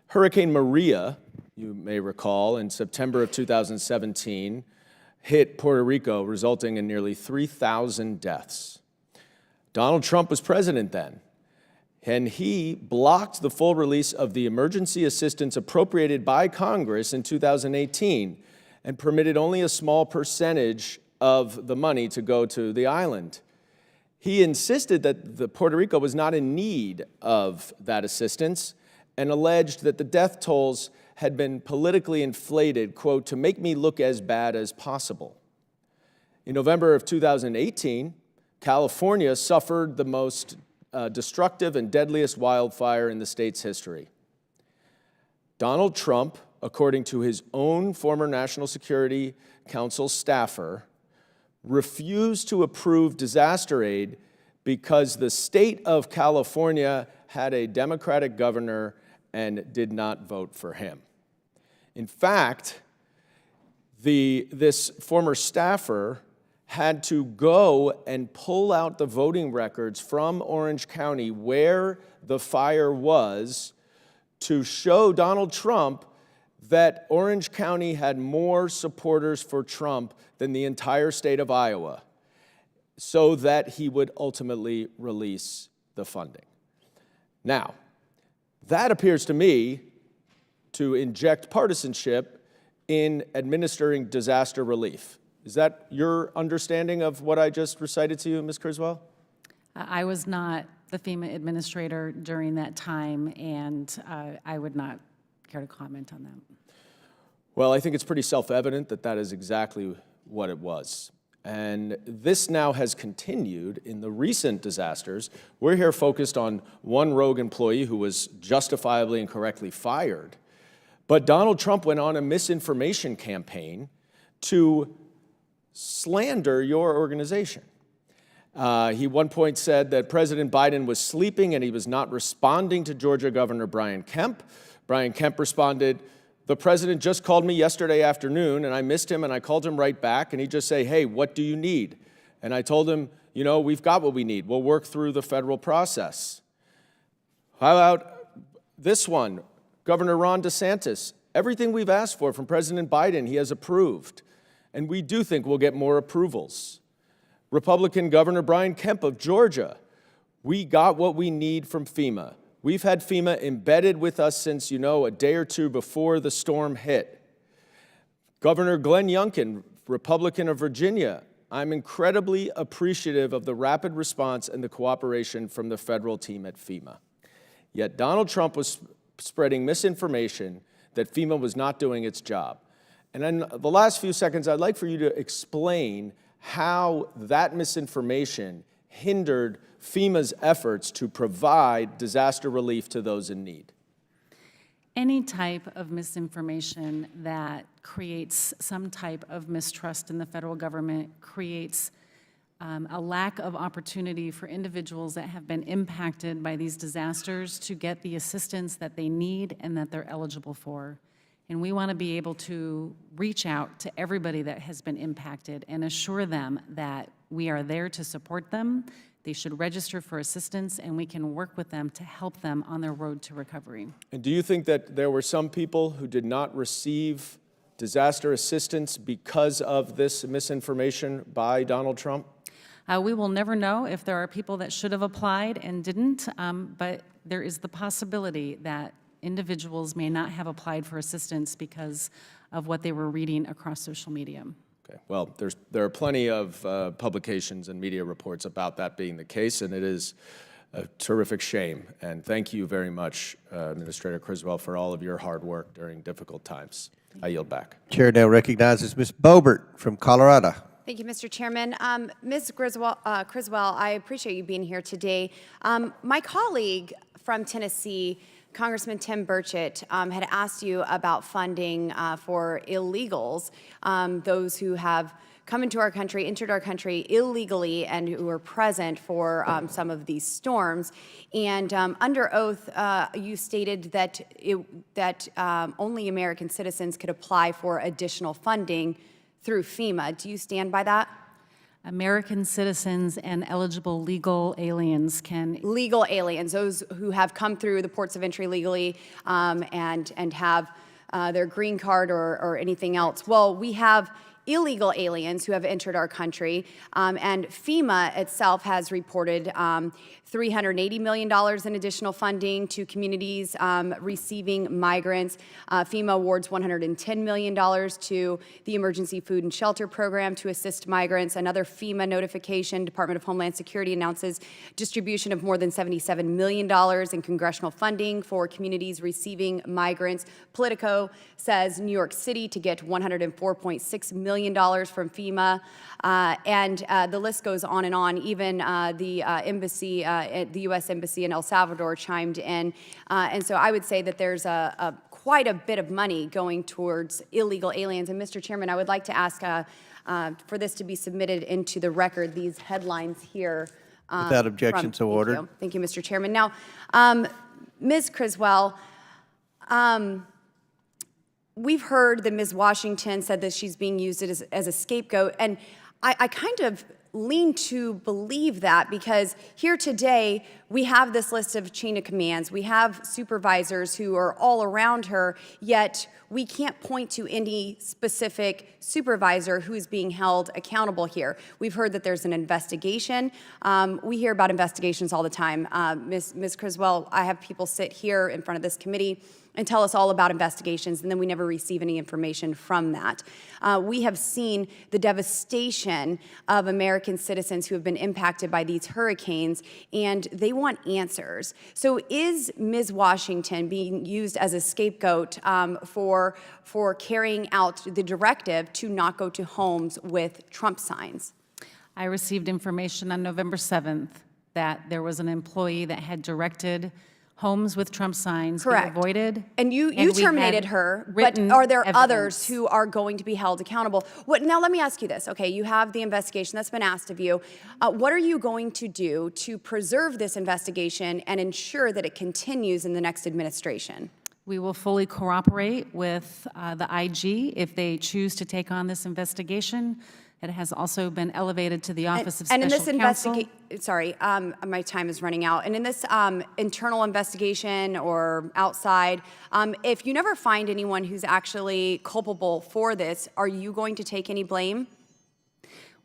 Hurricane Maria, you may recall, in September of 2017, hit Puerto Rico, resulting in nearly 3,000 deaths. Donald Trump was president then, and he blocked the full release of the emergency assistance appropriated by Congress in 2018 and permitted only a small percentage of the money to go to the island. He insisted that Puerto Rico was not in need of that assistance and alleged that the death tolls had been politically inflated, quote, to make me look as bad as possible. In November of 2018, California suffered the most destructive and deadliest wildfire in the state's history. Donald Trump, according to his own former National Security Council staffer, refused to approve disaster aid because the state of California had a Democratic governor and did not vote for him. In fact, this former staffer had to go and pull out the voting records from Orange County where the fire was to show Donald Trump that Orange County had more supporters for Trump than the entire state of Iowa, so that he would ultimately release the funding. Now, that appears to me to inject partisanship in administering disaster relief. Is that your understanding of what I just recited to you, Ms. Criswell? I was not the FEMA administrator during that time, and I would not care to comment on that. Well, I think it's pretty self-evident that that is exactly what it was. And this now has continued in the recent disasters. We're here focused on one rogue employee who was justifiably and correctly fired. But Donald Trump went on a misinformation campaign to slander your organization. He at one point said that President Biden was sleeping and he was not responding to Georgia Governor Brian Kemp. Brian Kemp responded, "The president just called me yesterday afternoon and I missed him and I called him right back and he just say, 'Hey, what do you need?' And I told him, 'We've got what we need. We'll work through the federal process.'" How about this one? Governor Ron DeSantis. Everything we've asked for from President Biden, he has approved. And we do think we'll get more approvals. Republican Governor Brian Kemp of Georgia. We got what we need from FEMA. We've had FEMA embedded with us since, a day or two before the storm hit. Governor Glenn Youngkin, Republican of Virginia. I'm incredibly appreciative of the rapid response and the cooperation from the federal team at FEMA. Yet Donald Trump was spreading misinformation that FEMA was not doing its job. And in the last few seconds, I'd like for you to explain how that misinformation hindered FEMA's efforts to provide disaster relief to those in need. Any type of misinformation that creates some type of mistrust in the federal government creates a lack of opportunity for individuals that have been impacted by these disasters to get the assistance that they need and that they're eligible for. And we want to be able to reach out to everybody that has been impacted and assure them that we are there to support them. They should register for assistance, and we can work with them to help them on their road to recovery. And do you think that there were some people who did not receive disaster assistance because of this misinformation by Donald Trump? We will never know if there are people that should have applied and didn't, but there is the possibility that individuals may not have applied for assistance because of what they were reading across social media. Okay, well, there are plenty of publications and media reports about that being the case, and it is a terrific shame. And thank you very much, Administrator Criswell, for all of your hard work during difficult times. I yield back. Chair now recognizes Ms. Boebert from Colorado. Thank you, Mr. Chairman. Ms. Criswell, I appreciate you being here today. My colleague from Tennessee, Congressman Tim Burchett, had asked you about funding for illegals, those who have come into our country, entered our country illegally, and who were present for some of these storms. And under oath, you stated that only American citizens could apply for additional funding through FEMA. Do you stand by that? American citizens and eligible legal aliens can. Legal aliens, those who have come through the ports of entry legally and have their green card or anything else. Well, we have illegal aliens who have entered our country, and FEMA itself has reported $380 million in additional funding to communities receiving migrants. FEMA awards $110 million to the Emergency Food and Shelter Program to assist migrants. Another FEMA notification, Department of Homeland Security announces distribution of more than $77 million in congressional funding for communities receiving migrants. Politico says New York City to get $104.6 million from FEMA, and the list goes on and on. Even the embassy, the U.S. Embassy in El Salvador chimed in, and so I would say that there's quite a bit of money going towards illegal aliens. And Mr. Chairman, I would like to ask for this to be submitted into the record, these headlines here. Without objection, so ordered. Thank you, Mr. Chairman. Now, Ms. Criswell, we've heard that Ms. Washington said that she's being used as a scapegoat, and I kind of lean to believe that, because here today we have this list of chain of commands. We have supervisors who are all around her, yet we can't point to any specific supervisor who's being held accountable here. We've heard that there's an investigation. We hear about investigations all the time. Ms. Criswell, I have people sit here in front of this committee and tell us all about investigations, and then we never receive any information from that. We have seen the devastation of American citizens who have been impacted by these hurricanes, and they want answers. So is Ms. Washington being used as a scapegoat for carrying out the directive to not go to homes with Trump signs? I received information on November 7th that there was an employee that had directed homes with Trump signs be avoided. And you terminated her, but are there others who are going to be held accountable? Now let me ask you this, okay, you have the investigation that's been asked of you. What are you going to do to preserve this investigation and ensure that it continues in the next administration? We will fully cooperate with the IG if they choose to take on this investigation. It has also been elevated to the Office of Special Counsel. And in this sorry, my time is running out. And in this internal investigation or outside, if you never find anyone who's actually culpable for this, are you going to take any blame?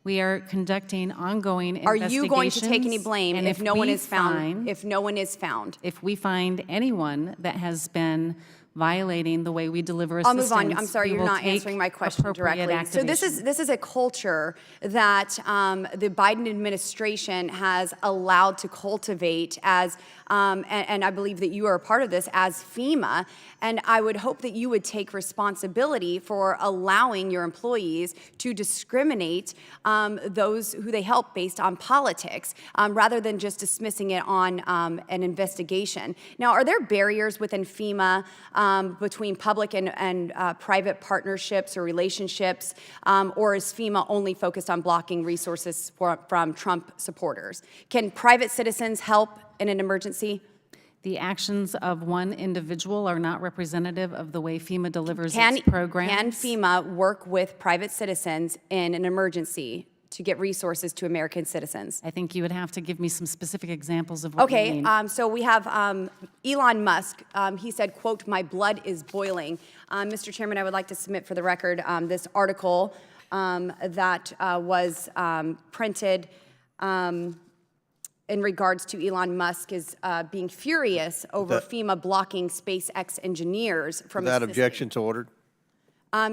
We are conducting ongoing investigations. Are you going to take any blame if no one is found? If no one is found? If we find anyone that has been violating the way we deliver assistance, I'll move on. I'm sorry, you're not answering my question directly. So this is a culture that the Biden administration has allowed to cultivate as, and I believe that you are a part of this, as FEMA. And I would hope that you would take responsibility for allowing your employees to discriminate those who they help based on politics, rather than just dismissing it on an investigation. Now, are there barriers within FEMA between public and private partnerships or relationships, or is FEMA only focused on blocking resources from Trump supporters? Can private citizens help in an emergency? The actions of one individual are not representative of the way FEMA delivers its programs. Can FEMA work with private citizens in an emergency to get resources to American citizens? I think you would have to give me some specific examples of what you mean. So we have Elon Musk. He said, quote, "My blood is boiling." Mr. Chairman, I would like to submit for the record this article that was printed in regards to Elon Musk is being furious over FEMA blocking SpaceX engineers from Without objection, so ordered.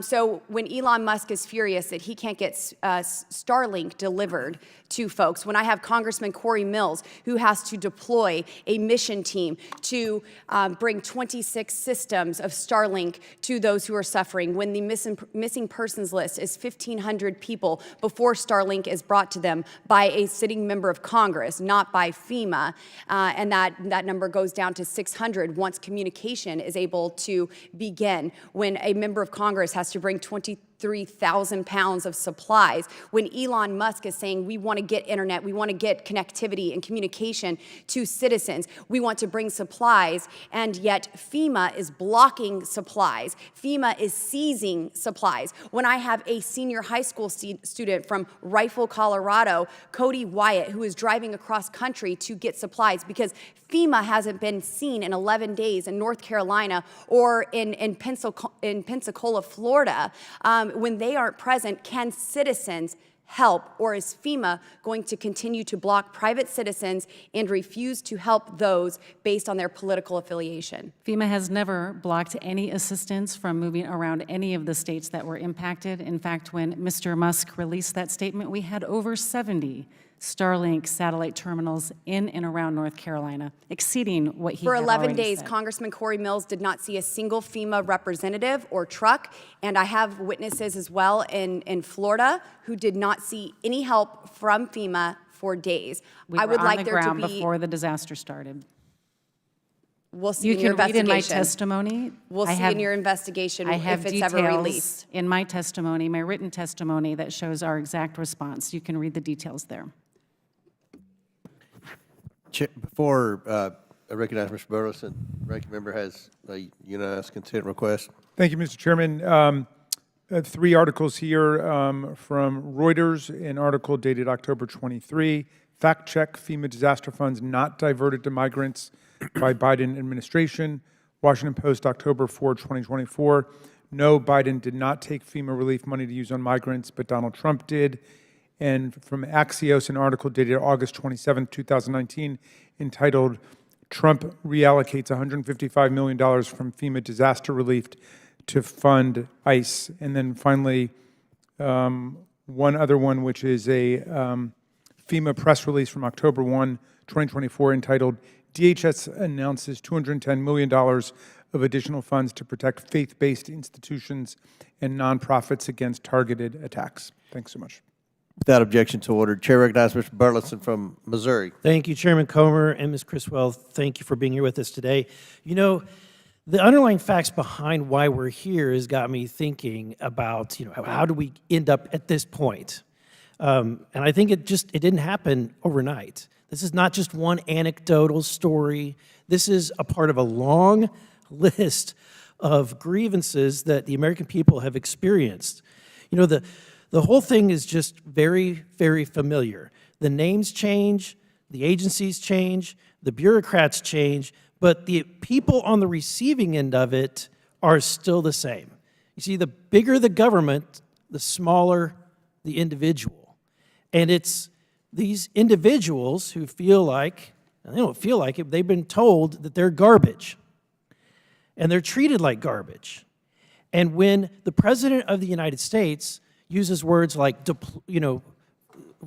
So when Elon Musk is furious that he can't get Starlink delivered to folks, when I have Congressman Corey Mills, who has to deploy a mission team to bring 26 systems of Starlink to those who are suffering, when the missing persons list is 1,500 people before Starlink is brought to them by a sitting member of Congress, not by FEMA, and that number goes down to 600 once communication is able to begin, when a member of Congress has to bring 23,000 pounds of supplies, when Elon Musk is saying we want to get internet, we want to get connectivity and communication to citizens, we want to bring supplies, and yet FEMA is blocking supplies. FEMA is seizing supplies. When I have a senior high school student from Rifle, Colorado, Cody Wyatt, who is driving across country to get supplies because FEMA hasn't been seen in 11 days in North Carolina or in Pensacola, Florida, when they aren't present, can citizens help, or is FEMA going to continue to block private citizens and refuse to help those based on their political affiliation? FEMA has never blocked any assistance from moving around any of the states that were impacted. In fact, when Mr. Musk released that statement, we had over 70 Starlink satellite terminals in and around North Carolina, exceeding what he For had 11 already days, said. Congressman Corey Mills did not see a single FEMA representative or truck, and I have witnesses as well in Florida who did not see any help from FEMA for days. We I were would on like the there to ground be. before the disaster started. We'll see You in your can read in my investigation. testimony. We'll I see have- in your investigation I have if it's ever details released. in my testimony, my written testimony, that shows our exact response. You can read the details there. Before I recognize Mr. Burleson, ranking member has a unanimous consent request. Thank you, Mr. Chairman. 3 articles here from Reuters, an article dated October 23. Fact check, FEMA disaster funds not diverted to migrants by Biden administration. Washington Post, October 4, 2024. No, Biden did not take FEMA relief money to use on migrants, but Donald Trump did. And from Axios, an article dated August 27, 2019, entitled, Trump reallocates $155 million from FEMA disaster relief to fund ICE. And then finally, one other one, which is a FEMA press release from October 1, 2024, entitled, DHS announces $210 million of additional funds to protect faith-based institutions and nonprofits against targeted attacks. Thanks so much. Without objection to order, Chair recognizes Mr. Burleson from Missouri. Thank you, Chairman Comer and Ms. Criswell. Thank you for being here with us today. You know, the underlying facts behind why we're here has got me thinking about, how do we end up at this point? And I think it didn't happen overnight. This is not just one anecdotal story. This is a part of a long list of grievances that the American people have experienced. The whole thing is just very, very familiar. The names change, the agencies change, the bureaucrats change, but the people on the receiving end of it are still the same. You see, the bigger the government, the smaller the individual. And it's these individuals who feel like, and they don't feel like it, they've been told that they're garbage. And they're treated like garbage. And when the President of the United States uses words like,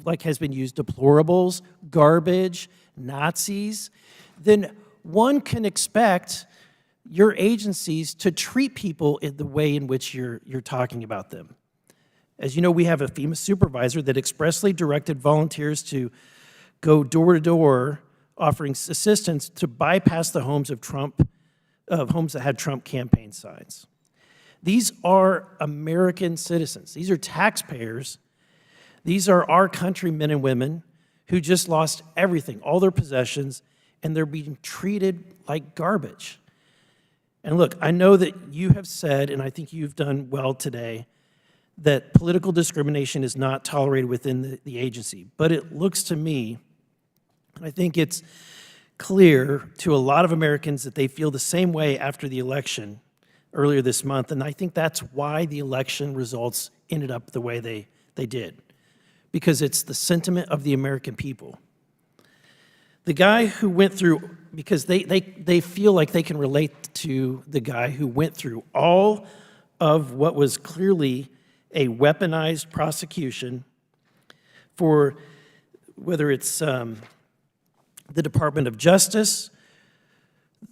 like has been used, deplorables, garbage, Nazis, then one can expect your agencies to treat people in the way in which you're talking about them. As you know, we have a FEMA supervisor that expressly directed volunteers to go door to door offering assistance to bypass the homes of homes that had Trump campaign signs. These are American citizens. These are taxpayers. These are our countrymen and women who just lost everything, all their possessions, and they're being treated like garbage. And look, I know that you have said, and I think you've done well today, that political discrimination is not tolerated within the agency. But it looks to me, and I think it's clear to a lot of Americans that they feel the same way after the election earlier this month, and I think that's why the election results ended up the way they did, because it's the sentiment of the American people. The guy who went through, because they feel like they can relate to the guy who went through all of what was clearly a weaponized prosecution for whether it's the Department of Justice.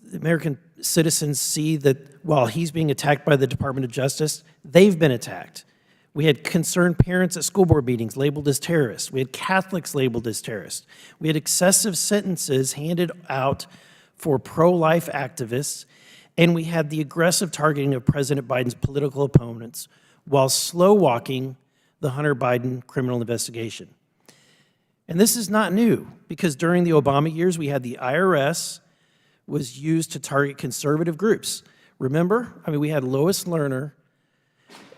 The American citizens see that while he's being attacked by the Department of Justice, they've been attacked. We had concerned parents at school board meetings labeled as terrorists. We had Catholics labeled as terrorists. We had excessive sentences handed out for pro-life activists, and we had the aggressive targeting of President Biden's political opponents while slow-walking the Hunter Biden criminal investigation. And this is not new, because during the Obama years, we had the IRS was used to target conservative groups. Remember? I mean, we had Lois Lerner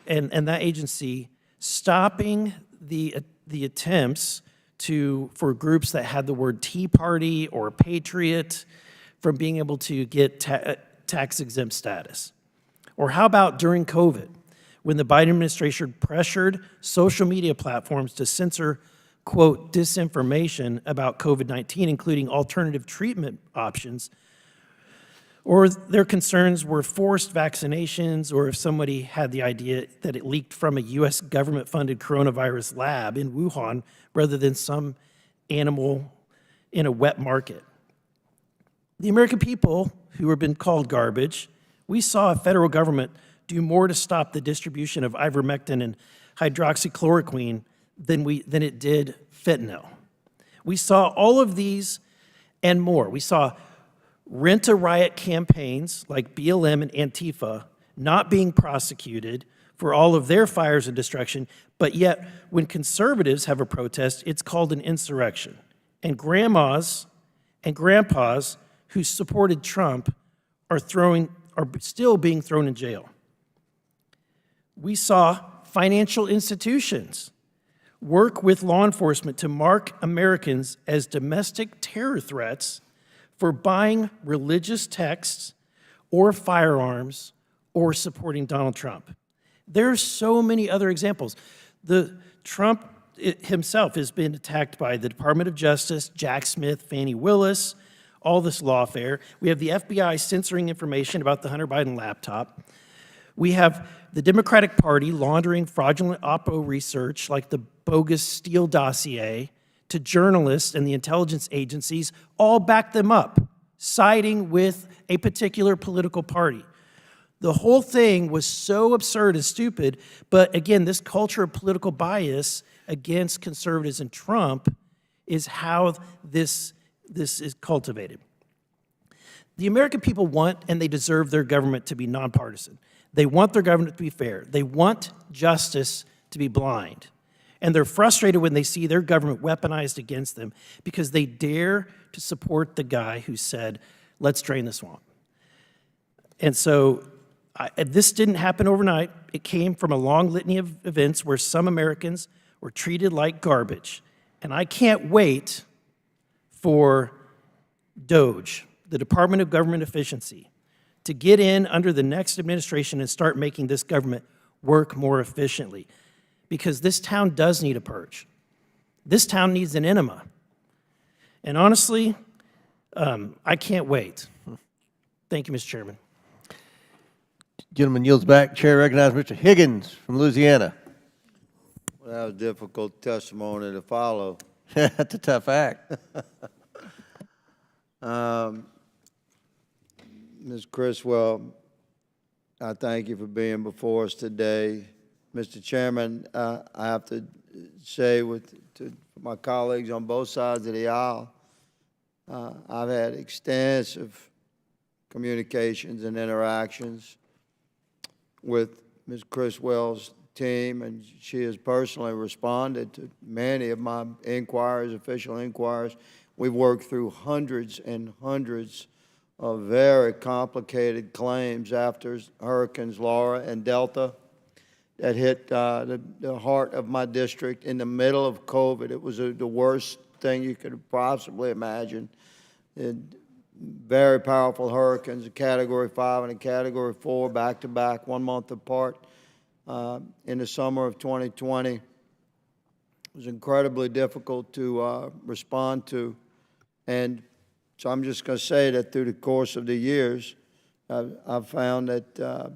and that agency stopping the attempts for groups that had the word Tea Party or Patriot from being able to get tax-exempt status. Or how about during COVID, when the Biden administration pressured social media platforms to censor, quote, disinformation about COVID-19, including alternative treatment options, or their concerns were forced vaccinations, or if somebody had the idea that it leaked from a U.S. government-funded coronavirus lab in Wuhan rather than some animal in a wet market. The American people, who have been called garbage, we saw a federal government do more to stop the distribution of ivermectin and hydroxychloroquine than it did fentanyl. We saw all of these and more. We saw rent-a-riot campaigns like BLM and Antifa not being prosecuted for all of their fires and destruction, but yet when conservatives have a protest, it's called an insurrection. And grandmas and grandpas who supported Trump are still being thrown in jail. We saw financial institutions work with law enforcement to mark Americans as domestic terror threats for buying religious texts or firearms or supporting Donald Trump. There's so many other examples. Trump himself has been attacked by the Department of Justice, Jack Smith, Fani Willis, all this lawfare. We have the FBI censoring information about the Hunter Biden laptop. We have the Democratic Party laundering fraudulent Oppo research like the bogus Steele dossier to journalists and the intelligence agencies, all back them up, siding with a particular political party. The whole thing was so absurd and stupid, but again, this culture of political bias against conservatives and Trump is how this is cultivated. The American people want and they deserve their government to be nonpartisan. They want their government to be fair. They want justice to be blind. And they're frustrated when they see their government weaponized against them because they dare to support the guy who said, let's drain the swamp. And so this didn't happen overnight. It came from a long litany of events where some Americans were treated like garbage. And I can't wait for DOGE, the Department of Government Efficiency, to get in under the next administration and start making this government work more efficiently. Because this town does need a purge. This town needs an enema. And honestly, I can't wait. Thank you, Mr. Chairman. Gentleman yields back. Chair recognizes Mr. Higgins from Louisiana. Well, that was difficult testimony to follow. That's a tough act. Ms. Criswell, I thank you for being before us today. Mr. Chairman, I have to say to my colleagues on both sides of the aisle, I've had extensive communications and interactions with Ms. Criswell's team, and she has personally responded to many of my inquiries, official inquiries. We've worked through hundreds and hundreds of very complicated claims after Hurricanes Laura and Delta that hit the heart of my district in the middle of COVID. It was the worst thing you could possibly imagine. Very powerful hurricanes, a Category 5 and a Category 4, back-to-back, 1 month apart in the summer of 2020. It was incredibly difficult to respond to. And so I'm just going to say that through the course of the years, I've found that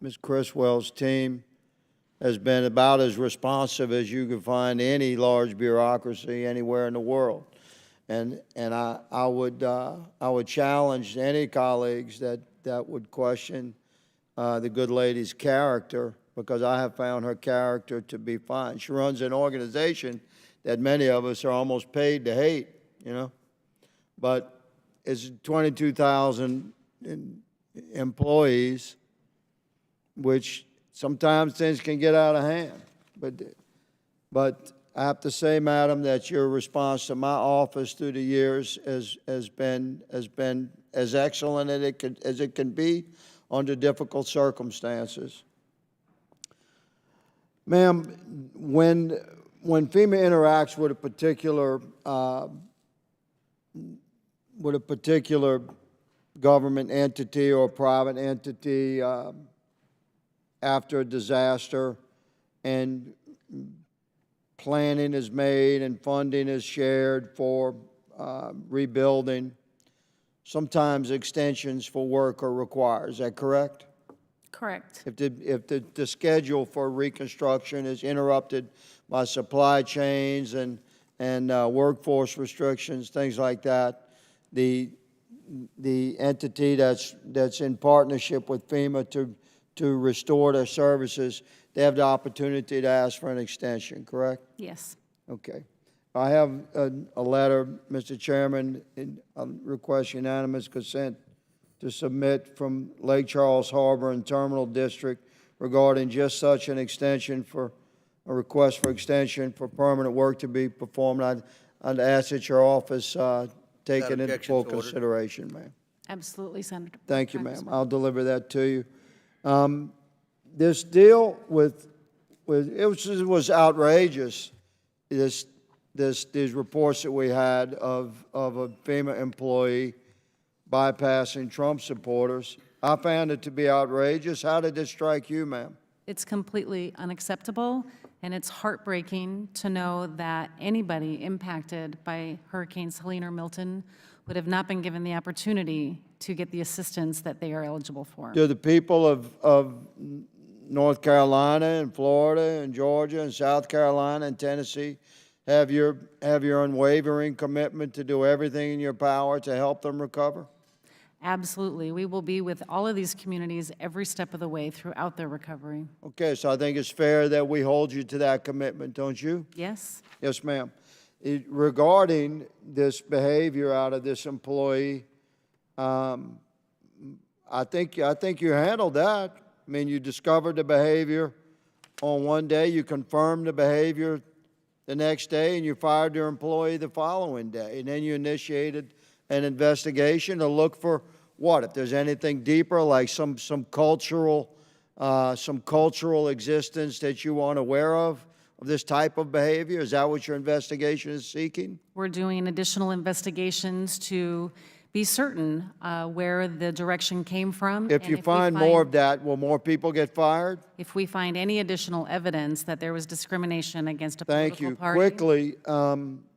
Ms. Criswell's team has been about as responsive as you can find any large bureaucracy anywhere in the world. And I would challenge any colleagues that would question the good lady's character, because I have found her character to be fine. She runs an organization that many of us are almost paid to hate, you know. But it's 22,000 employees, which sometimes things can get out of hand. But I have to say, madam, that your response to my office through the years has been as excellent as it can be under difficult circumstances. Ma'am, when FEMA interacts with a particular government entity or private entity after a disaster, and planning is made and funding is shared for rebuilding, sometimes extensions for work are required. Is that correct? Correct. If the schedule for reconstruction is interrupted by supply chains and workforce restrictions, things like that, the entity that's in partnership with FEMA to restore their services, they have the opportunity to ask for an extension, correct? Yes. Okay. I have a letter, Mr. Chairman, I request unanimous consent to submit from Lake Charles Harbor and Terminal District regarding just such an extension for a request for extension for permanent work to be performed. I'd ask that your office take it into full consideration, ma'am. Absolutely, Senator. Thank you, ma'am. I'll deliver that to you. This deal it was outrageous, these reports that we had of a FEMA employee bypassing Trump supporters. I found it to be outrageous. How did this strike you, ma'am? It's completely unacceptable, and it's heartbreaking to know that anybody impacted by Hurricanes Helene or Milton would have not been given the opportunity to get the assistance that they are eligible for. Do the people of North Carolina and Florida and Georgia and South Carolina and Tennessee have your unwavering commitment to do everything in your power to help them recover? Absolutely. We will be with all of these communities every step of the way throughout their recovery. Okay, so I think it's fair that we hold you to that commitment, don't you? Yes. Yes, ma'am. Regarding this behavior out of this employee, I think you handled that. I mean, you discovered the behavior on one day, you confirmed the behavior the next day, and you fired your employee the following day. And then you initiated an investigation to look for what? If there's anything deeper, like some cultural existence that you aren't aware of this type of behavior? Is that what your investigation is seeking? We're doing additional investigations to be certain where the direction came from. If you find more of that, will more people get fired? If we find any additional evidence that there was discrimination against a political party. Thank you.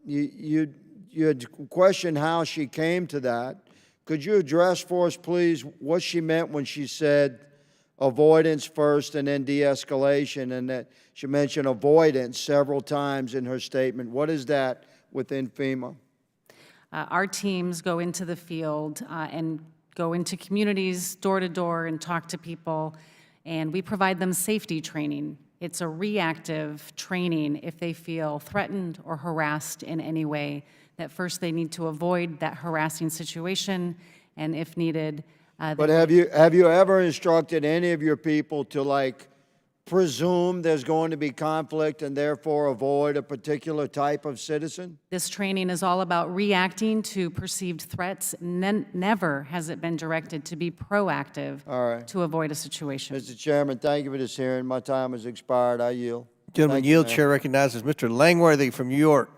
Quickly, you had questioned how she came to that. Could you address for us, please, what she meant when she said avoidance first and then de-escalation, and that she mentioned avoidance several times in her statement? What is that within FEMA? Our teams go into the field and go into communities door to door and talk to people, and we provide them safety training. It's a reactive training if they feel threatened or harassed in any way, that first they need to avoid that harassing situation, and if needed. But have you ever instructed any of your people to, like, presume there's going to be conflict and therefore avoid a particular type of citizen? This training is all about reacting to perceived threats. Never has it been directed to be proactive to avoid a situation. Mr. Chairman, thank you for this hearing. My time has expired. I yield. Gentleman yield. Chair recognizes Mr. Langworthy from New York.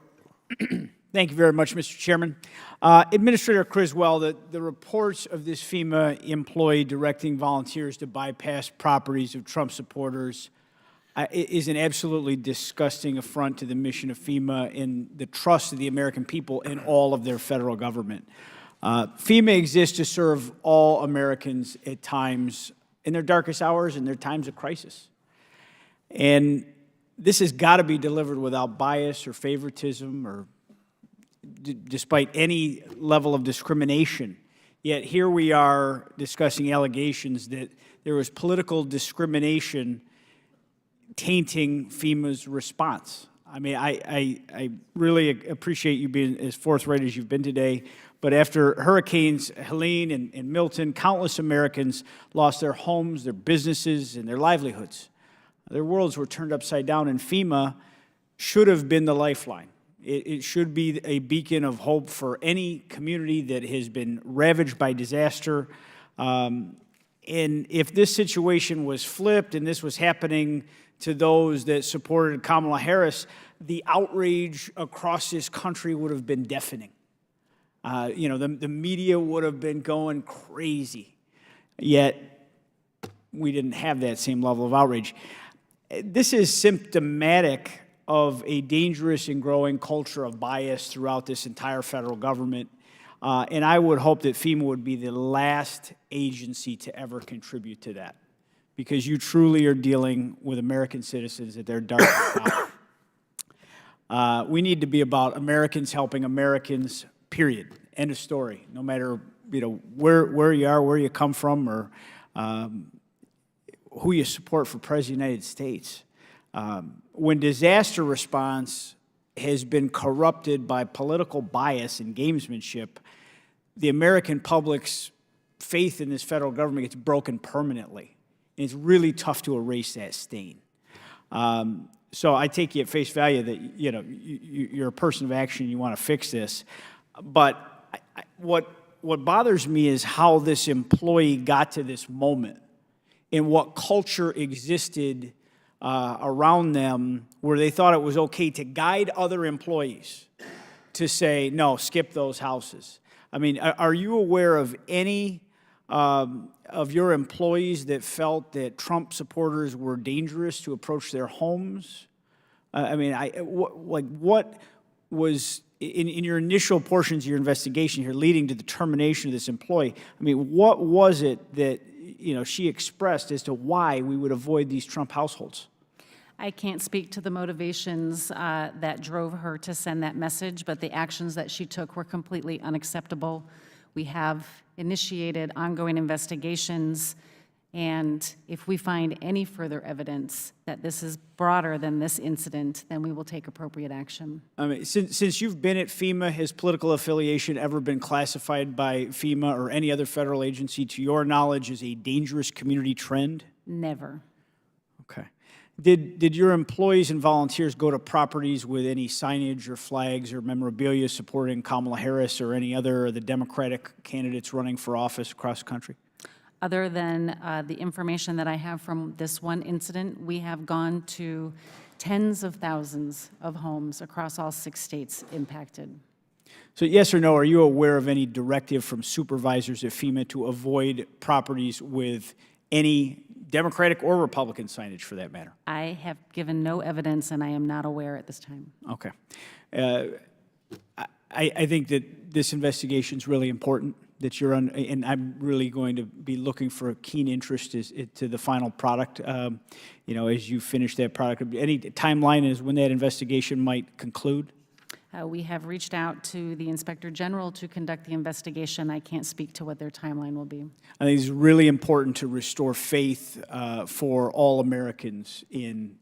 Thank you very much, Mr. Chairman. Administrator Criswell, the reports of this FEMA employee directing volunteers to bypass properties of Trump supporters is an absolutely disgusting affront to the mission of FEMA and the trust of the American people in all of their federal government. FEMA exists to serve all Americans at times in their darkest hours and their times of crisis. And this has got to be delivered without bias or favoritism or despite any level of discrimination. Yet here we are discussing allegations that there was political discrimination tainting FEMA's response. I mean, I really appreciate you being as forthright as you've been today, but after Hurricanes Helene and Milton, countless Americans lost their homes, their businesses, and their livelihoods. Their worlds were turned upside down, and FEMA should have been the lifeline. It should be a beacon of hope for any community that has been ravaged by disaster. And if this situation was flipped and this was happening to those that supported Kamala Harris, the outrage across this country would have been deafening. The media would have been going crazy. Yet, we didn't have that same level of outrage. This is symptomatic of a dangerous and growing culture of bias throughout this entire federal government. And I would hope that FEMA would be the last agency to ever contribute to that, because you truly are dealing with American citizens at their darkest hour. We need to be about Americans helping Americans, period. End of story. No matter where you are, where you come from, or who you support for President of the United States. When disaster response has been corrupted by political bias and gamesmanship, the American public's faith in this federal government gets broken permanently. And it's really tough to erase that stain. So I take you at face value that you're a person of action, you want to fix this. But what bothers me is how this employee got to this moment and what culture existed around them where they thought it was okay to guide other employees to say, no, skip those houses. I mean, are you aware of any of your employees that felt that Trump supporters were dangerous to approach their homes? What was, in your initial portions of your investigation here leading to the termination of this employee, what was it that she expressed as to why we would avoid these Trump households? I can't speak to the motivations that drove her to send that message, but the actions that she took were completely unacceptable. We have initiated ongoing investigations, and if we find any further evidence that this is broader than this incident, then we will take appropriate action. Since you've been at FEMA, has political affiliation ever been classified by FEMA or any other federal agency, to your knowledge, as a dangerous community trend? Never. Okay. Did your employees and volunteers go to properties with any signage or flags or memorabilia supporting Kamala Harris or any other of the Democratic candidates running for office across the country? Other than the information that I have from this one incident, we have gone to tens of thousands of homes across all 6 states impacted. So yes or no, are you aware of any directive from supervisors at FEMA to avoid properties with any Democratic or Republican signage for that matter? I have given no evidence, and I am not aware at this time. Okay. I think that this investigation is really important, that you're on, and I'm really going to be looking for a keen interest to the final product, as you finish that product. Any timeline as when that investigation might conclude? We have reached out to the Inspector General to conduct the investigation. I can't speak to what their timeline will be. I think it's really important to restore faith for all Americans in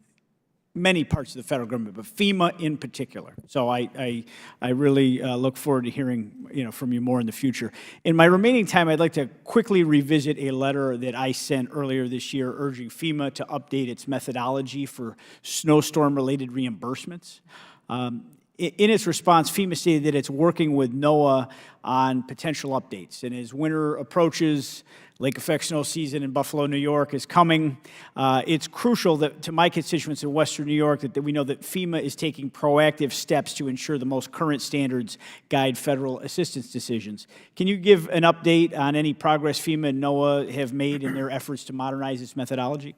many parts of the federal government, but FEMA in particular. So I really look forward to hearing from you more in the future. In my remaining time, I'd like to quickly revisit a letter that I sent earlier this year urging FEMA to update its methodology for snowstorm-related reimbursements. In its response, FEMA stated that it's working with NOAA on potential updates. And as winter approaches, lake effect snow season in Buffalo, New York is coming. It's crucial that to my constituents in Western New York that we know that FEMA is taking proactive steps to ensure the most current standards guide federal assistance decisions. Can you give an update on any progress FEMA and NOAA have made in their efforts to modernize its methodology?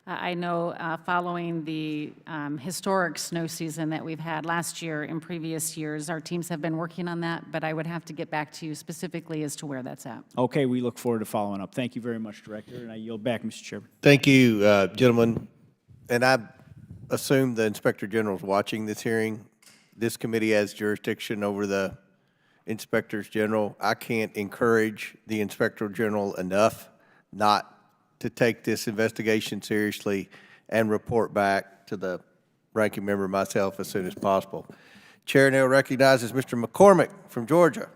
I know following the historic snow season that we've had last year and previous years, our teams have been working on that, but I would have to get back to you specifically as to where that's at. Okay, we look forward to following up. Thank you very much, Director, and I yield back, Mr. Chairman. Thank you, gentlemen. And I assume the Inspector General is watching this hearing. This committee has jurisdiction over the Inspectors General. I can't encourage the Inspector General enough not to take this investigation seriously and report back to the ranking member, myself, as soon as possible. Chair now recognizes Mr. McCormick from Georgia.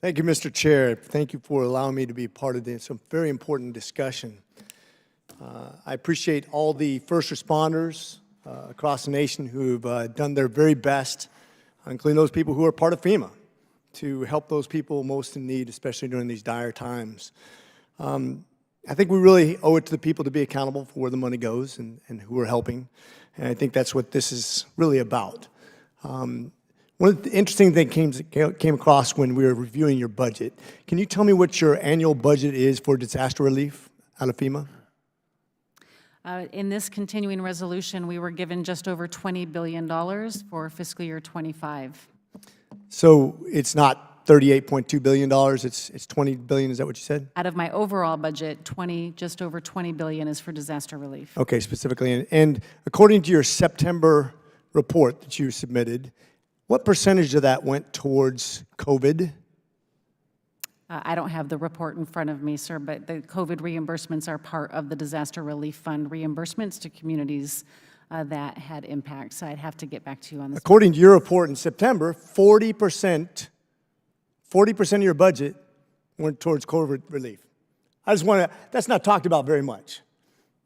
Thank you, Mr. Chair. Thank you for allowing me to be part of this some very important discussion. I appreciate all the first responders across the nation who have done their very best, including those people who are part of FEMA, to help those people most in need, especially during these dire times. I think we really owe it to the people to be accountable for where the money goes and who we're helping. And I think that's what this is really about. One of the interesting things came across when we were reviewing your budget. Can you tell me what your annual budget is for disaster relief out of FEMA? In this continuing resolution, we were given just over $20 billion for fiscal year 25. So it's not $38.2 billion, it's $20 billion, is that what you said? Out of my overall budget, just over $20 billion is for disaster relief. Okay, specifically. And according to your September report that you submitted, what percentage of that went towards COVID? I don't have the report in front of me, sir, but the COVID reimbursements are part of the Disaster Relief Fund reimbursements to communities that had impacts. So I'd have to get back to you on this. According to your report in September, 40% of your budget went towards COVID relief. I just want to, that's not talked about very much.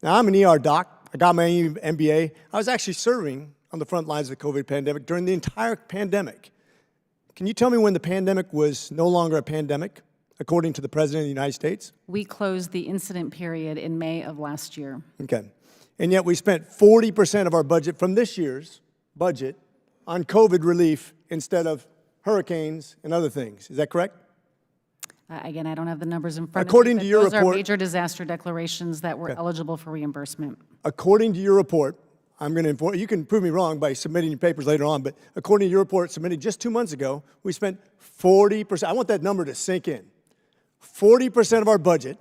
Now, I'm an ER doc. I got my MBA. I was actually serving on the front lines of the COVID pandemic during the entire pandemic. Can you tell me when the pandemic was no longer a pandemic, according to the President of the United States? We closed the incident period in May of last year. Okay. And yet we spent 40% of our budget from this year's budget on COVID relief instead of hurricanes and other things. Is that correct? Again, I don't have the numbers in front According of me, to your those report, are major disaster declarations that were eligible for reimbursement. According to your report, I'm going to inform you, can prove me wrong by submitting your papers later on, but according to your report submitted just 2 months ago, we spent 40%, I want that number to sink in. 40% of our budget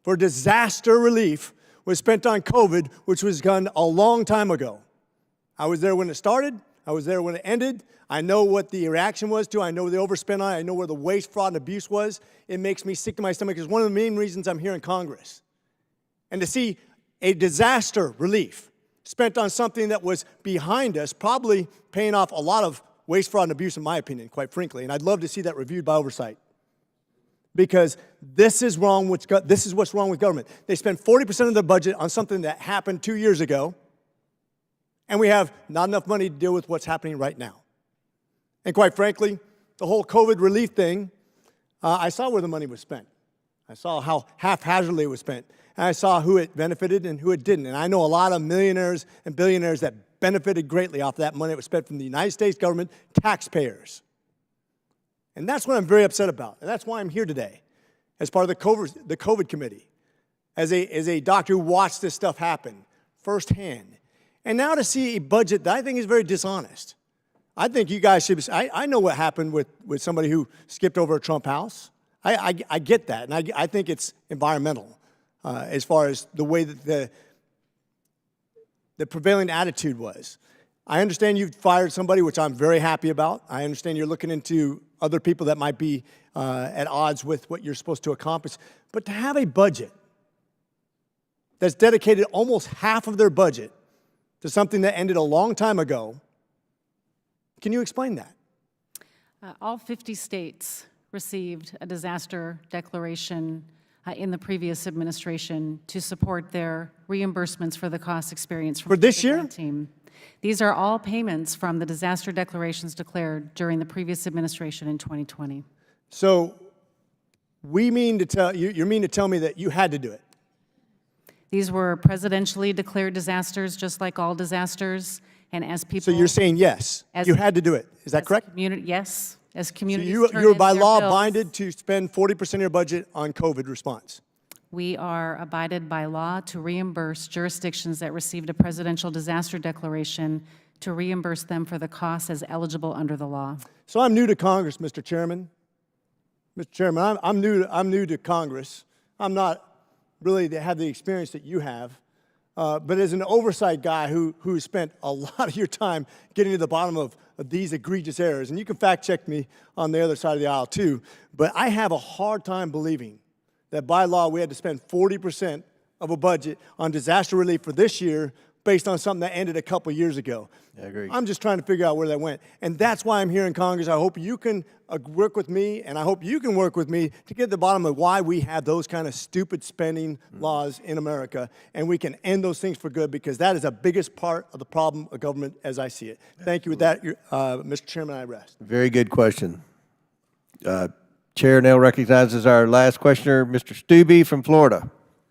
for disaster relief was spent on COVID, which was done a long time ago. I was there when it started. I was there when it ended. I know what the reaction was to. I know the overspend on it. I know where the waste, fraud, and abuse was. It makes me sick to my stomach. It's one of the main reasons I'm here in Congress. And to see a disaster relief spent on something that was behind us, probably paying off a lot of waste, fraud, and abuse, in my opinion, quite frankly. And I'd love to see that reviewed by Oversight. Because this is what's wrong with government. They spend 40% of their budget on something that happened 2 years ago, and we have not enough money to deal with what's happening right now. And quite frankly, the whole COVID relief thing, I saw where the money was spent. I saw how haphazardly it was spent. And I saw who it benefited and who it didn't. And I know a lot of millionaires and billionaires that benefited greatly off that money that was spent from the United States government taxpayers. And that's what I'm very upset about. And that's why I'm here today as part of the COVID committee, as a doctor who watched this stuff happen firsthand. And now to see a budget that I think is very dishonest. I think you guys should, I know what happened with somebody who skipped over a Trump house. I get that, and I think it's environmental as far as the way that the prevailing attitude was. I understand you've fired somebody, which I'm very happy about. I understand you're looking into other people that might be at odds with what you're supposed to accomplish. But to have a budget that's dedicated almost half of their budget to something that ended a long time ago, can you explain that? All 50 states received a disaster declaration in the previous administration to support their reimbursements for the costs experienced for this year? These are all payments from the disaster declarations declared during the previous administration in 2020. So you mean to tell me that you had to do it? These were presidentially declared disasters, just like all disasters. And as people, so you're saying yes, you had to do it. Is that correct? Yes, as communities. So you're by law binded to spend 40% of your budget on COVID response. We are abided by law to reimburse jurisdictions that received a presidential disaster declaration to reimburse them for the costs as eligible under the law. So I'm new to Congress, Mr. Chairman. Mr. Chairman, I'm new to Congress. I'm not really have the experience that you have. But as an oversight guy who spent a lot of your time getting to the bottom of these egregious errors, and you can fact check me on the other side of the aisle too, but I have a hard time believing that by law we had to spend 40% of a budget on disaster relief for this year based on something that ended a couple years ago. I agree. I'm just trying to figure out where that went. And that's why I'm here in Congress. I hope you can work with me, and I hope you can work with me to get to the bottom of why we have those kind of stupid spending laws in America, and we can end those things for good, because that is the biggest part of the problem of government as I see it. Thank you. With that, Mr. Chairman, I rest. Very good question. Chair now recognizes our last questioner, Mr. Stubbe from Florida.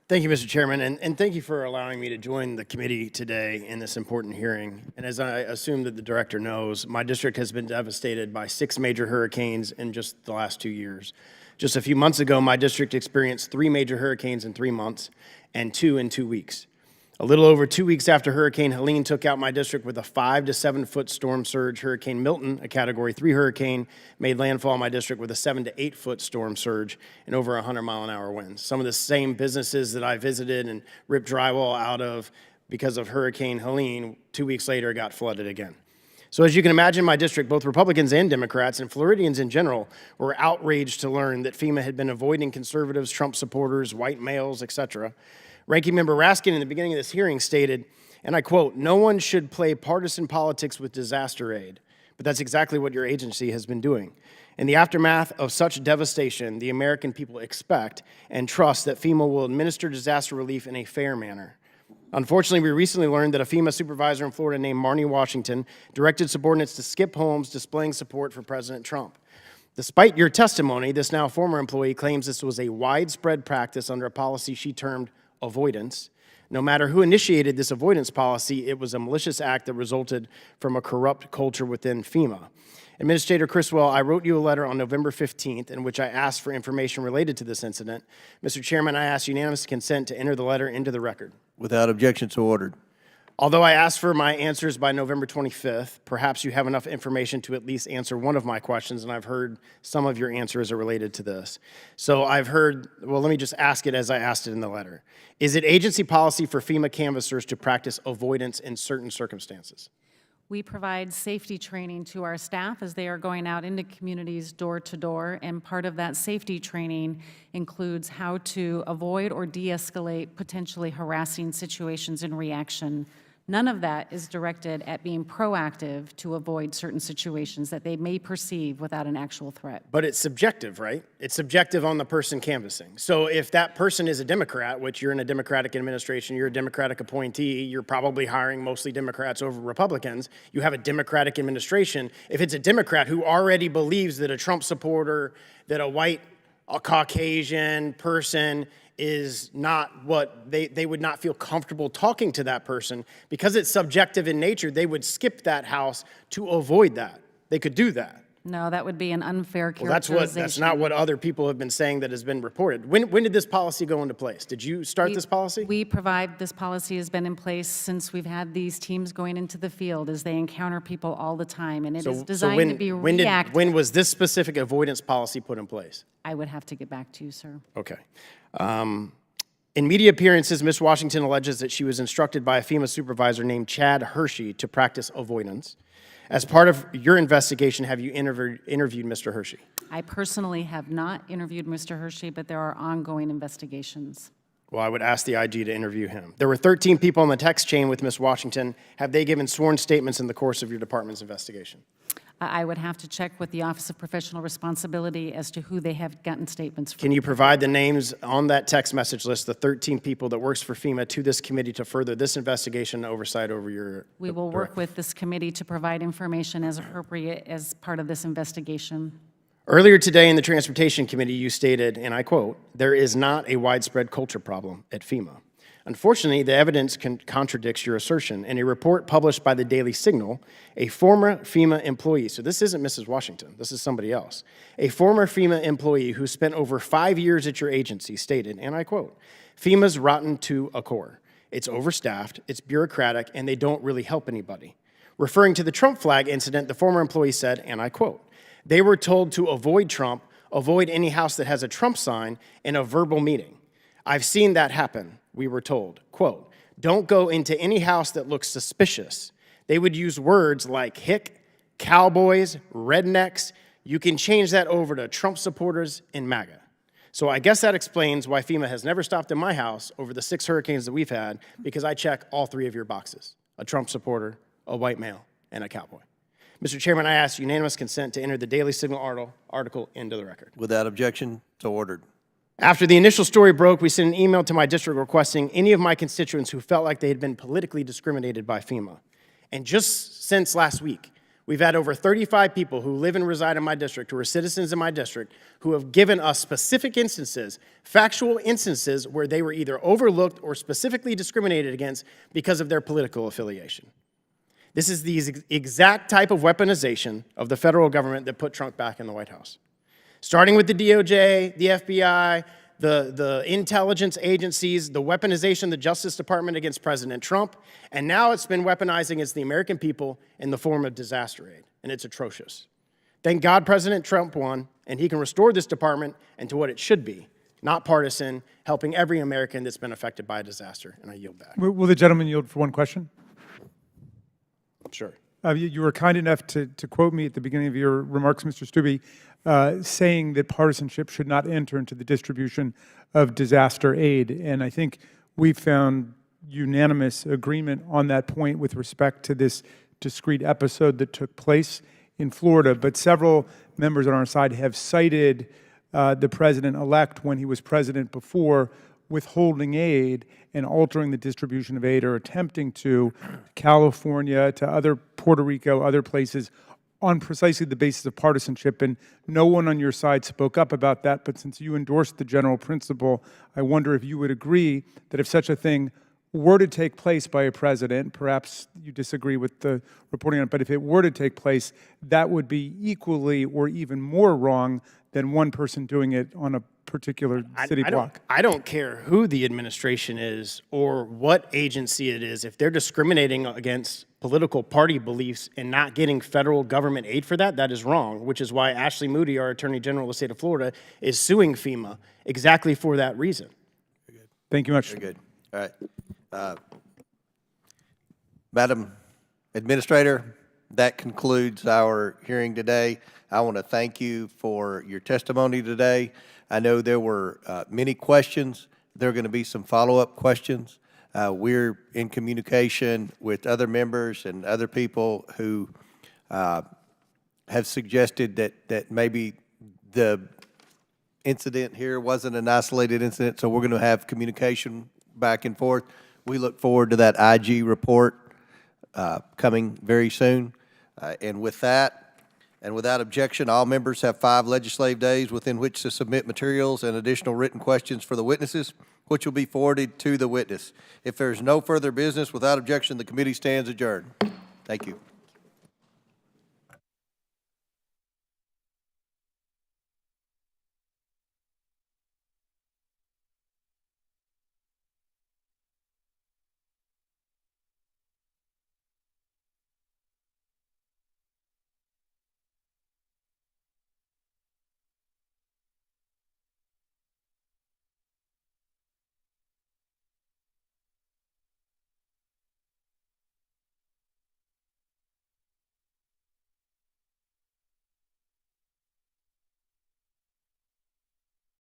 Thank you, Mr. Chairman, and thank you for allowing me to join the committee today in this important hearing. And as I assume that the director knows, my district has been devastated by 6 major hurricanes in just the last 2 years. Just a few months ago, my district experienced 3 major hurricanes in 3 months and 2 in 2 weeks. A little over 2 weeks after Hurricane Helene took out my district with a 5 to 7 foot storm surge, Hurricane Milton, a Category 3 hurricane, made landfall in my district with a 7 to 8 foot storm surge and over 100-mile-an-hour winds. Some of the same businesses that I visited and ripped drywall out of because of Hurricane Helene, 2 weeks later got flooded again. So as you can imagine, my district, both Republicans and Democrats, and Floridians in general, were outraged to learn that FEMA had been avoiding conservatives, Trump supporters, white males, etc. Ranking Member Raskin in the beginning of this hearing stated, and I quote, "No one should play partisan politics with disaster aid." But that's exactly what your agency has been doing. In the aftermath of such devastation, the American people expect and trust that FEMA will administer disaster relief in a fair manner. Unfortunately, we recently learned that a FEMA supervisor in Florida named Marnie Washington directed subordinates to skip homes displaying support for President Trump. Despite your testimony, this now former employee claims this was a widespread practice under a policy she termed avoidance. No matter who initiated this avoidance policy, it was a malicious act that resulted from a corrupt culture within FEMA. Administrator Criswell, I wrote you a letter on November 15th in which I asked for information related to this incident. Mr. Chairman, I ask unanimous consent to enter the letter into the record. Without objection, so ordered. Although I asked for my answers by November 25th, perhaps you have enough information to at least answer one of my questions, and I've heard some of your answers are related to this. So I've heard, well, let me just ask it as I asked it in the letter. Is it agency policy for FEMA canvassers to practice avoidance in certain circumstances? We provide safety training to our staff as they are going out into communities door to door, and part of that safety training includes how to avoid or de-escalate potentially harassing situations in reaction. None of that is directed at being proactive to avoid certain situations that they may perceive without an actual threat. But it's subjective, right? It's subjective on the person canvassing. So if that person is a Democrat, which you're in a Democratic administration, you're a Democratic appointee, you're probably hiring mostly Democrats over Republicans, you have a Democratic administration. If it's a Democrat who already believes that a Trump supporter, that a Caucasian person is not what they would not feel comfortable talking to that person, because it's subjective in nature, they would skip that house to avoid that. They could do that. No, that would be an unfair Well, characterization. that's not what other people have been saying that has been reported. When did this policy go into place? Did you start this policy? We provide, this policy has been in place since we've had these teams going into the field as they encounter people all the time, and it is designed to be reactive. When was this specific avoidance policy put in place? I would have to get back to you, sir. Okay. In media appearances, Ms. Washington alleges that she was instructed by a FEMA supervisor named Chad Hershey to practice avoidance. As part of your investigation, have you interviewed Mr. Hershey? I personally have not interviewed Mr. Hershey, but there are ongoing investigations. Well, I would ask the IG to interview him. There were 13 people on the text chain with Ms. Washington. Have they given sworn statements in the course of your department's investigation? I would have to check with the Office of Professional Responsibility as to who they have gotten statements from. Can you provide the names on that text message list, the 13 people that works for FEMA, to this committee to further this investigation and oversight over your... We will work with this committee to provide information as appropriate as part of this investigation. Earlier today in the Transportation Committee, you stated, and I quote, "There is not a widespread culture problem at FEMA." Unfortunately, the evidence contradicts your assertion. In a report published by the Daily Signal, a former FEMA employee, so this isn't Mrs. Washington, this is somebody else, a former FEMA employee who spent over 5 years at your agency stated, and I quote, "FEMA's rotten to a core. It's overstaffed, it's bureaucratic, and they don't really help anybody." Referring to the Trump flag incident, the former employee said, and I quote, "They were told to avoid Trump, avoid any house that has a Trump sign in a verbal meeting. I've seen that happen," we were told. Quote, "Don't go into any house that looks suspicious." They would use words like hick, cowboys, rednecks. You can change that over to Trump supporters and MAGA. So I guess that explains why FEMA has never stopped in my house over the 6 hurricanes that we've had, because I check all 3 of your boxes: a Trump supporter, a white male, and a cowboy. Mr. Chairman, I ask unanimous consent to enter the Daily Signal article into the record. Without objection, so ordered. After the initial story broke, we sent an email to my district requesting any of my constituents who felt like they had been politically discriminated by FEMA. And just since last week, we've had over 35 people who live and reside in my district, who are citizens in my district, who have given us specific instances, factual instances, where they were either overlooked or specifically discriminated against because of their political affiliation. This is the exact type of weaponization of the federal government that put Trump back in the White House. Starting with the DOJ, the FBI, the intelligence agencies, the weaponization of the Justice Department against President Trump, and now it's been weaponizing against the American people in the form of disaster aid, and it's atrocious. Thank God President Trump won, and he can restore this department into what it should be, not partisan, helping every American that's been affected by a disaster, and I yield back. Will the gentleman yield for one question? Sure. You were kind enough to quote me at the beginning of your remarks, Mr. Stubbe, saying that partisanship should not enter into the distribution of disaster aid. And I think we've found unanimous agreement on that point with respect to this discrete episode that took place in Florida. But several members on our side have cited the president-elect, when he was president before, withholding aid and altering the distribution of aid, or attempting to California, to other Puerto Rico, other places, on precisely the basis of partisanship. And no one on your side spoke up about that, but since you endorsed the general principle, I wonder if you would agree that if such a thing were to take place by a president, perhaps you disagree with the reporting on it, but if it were to take place, that would be equally or even more wrong than one person doing it on a particular city block. I don't care who the administration is or what agency it is. If they're discriminating against political party beliefs and not getting federal government aid for that, that is wrong, which is why Ashley Moody, our Attorney General of the state of Florida, is suing FEMA exactly for that reason. Thank you much. Very good. All right. Madam Administrator, that concludes our hearing today. I want to thank you for your testimony today. I know there were many questions. There are going to be some follow-up questions. We're in communication with other members and other people who have suggested that maybe the incident here wasn't an isolated incident, so we're going to have communication back and forth. We look forward to that IG report coming very soon. And with that, and without objection, all members have 5 legislative days within which to submit materials and additional written questions for the witnesses, which will be forwarded to the witness. If there is no further business, without objection, the committee stands adjourned. Thank you.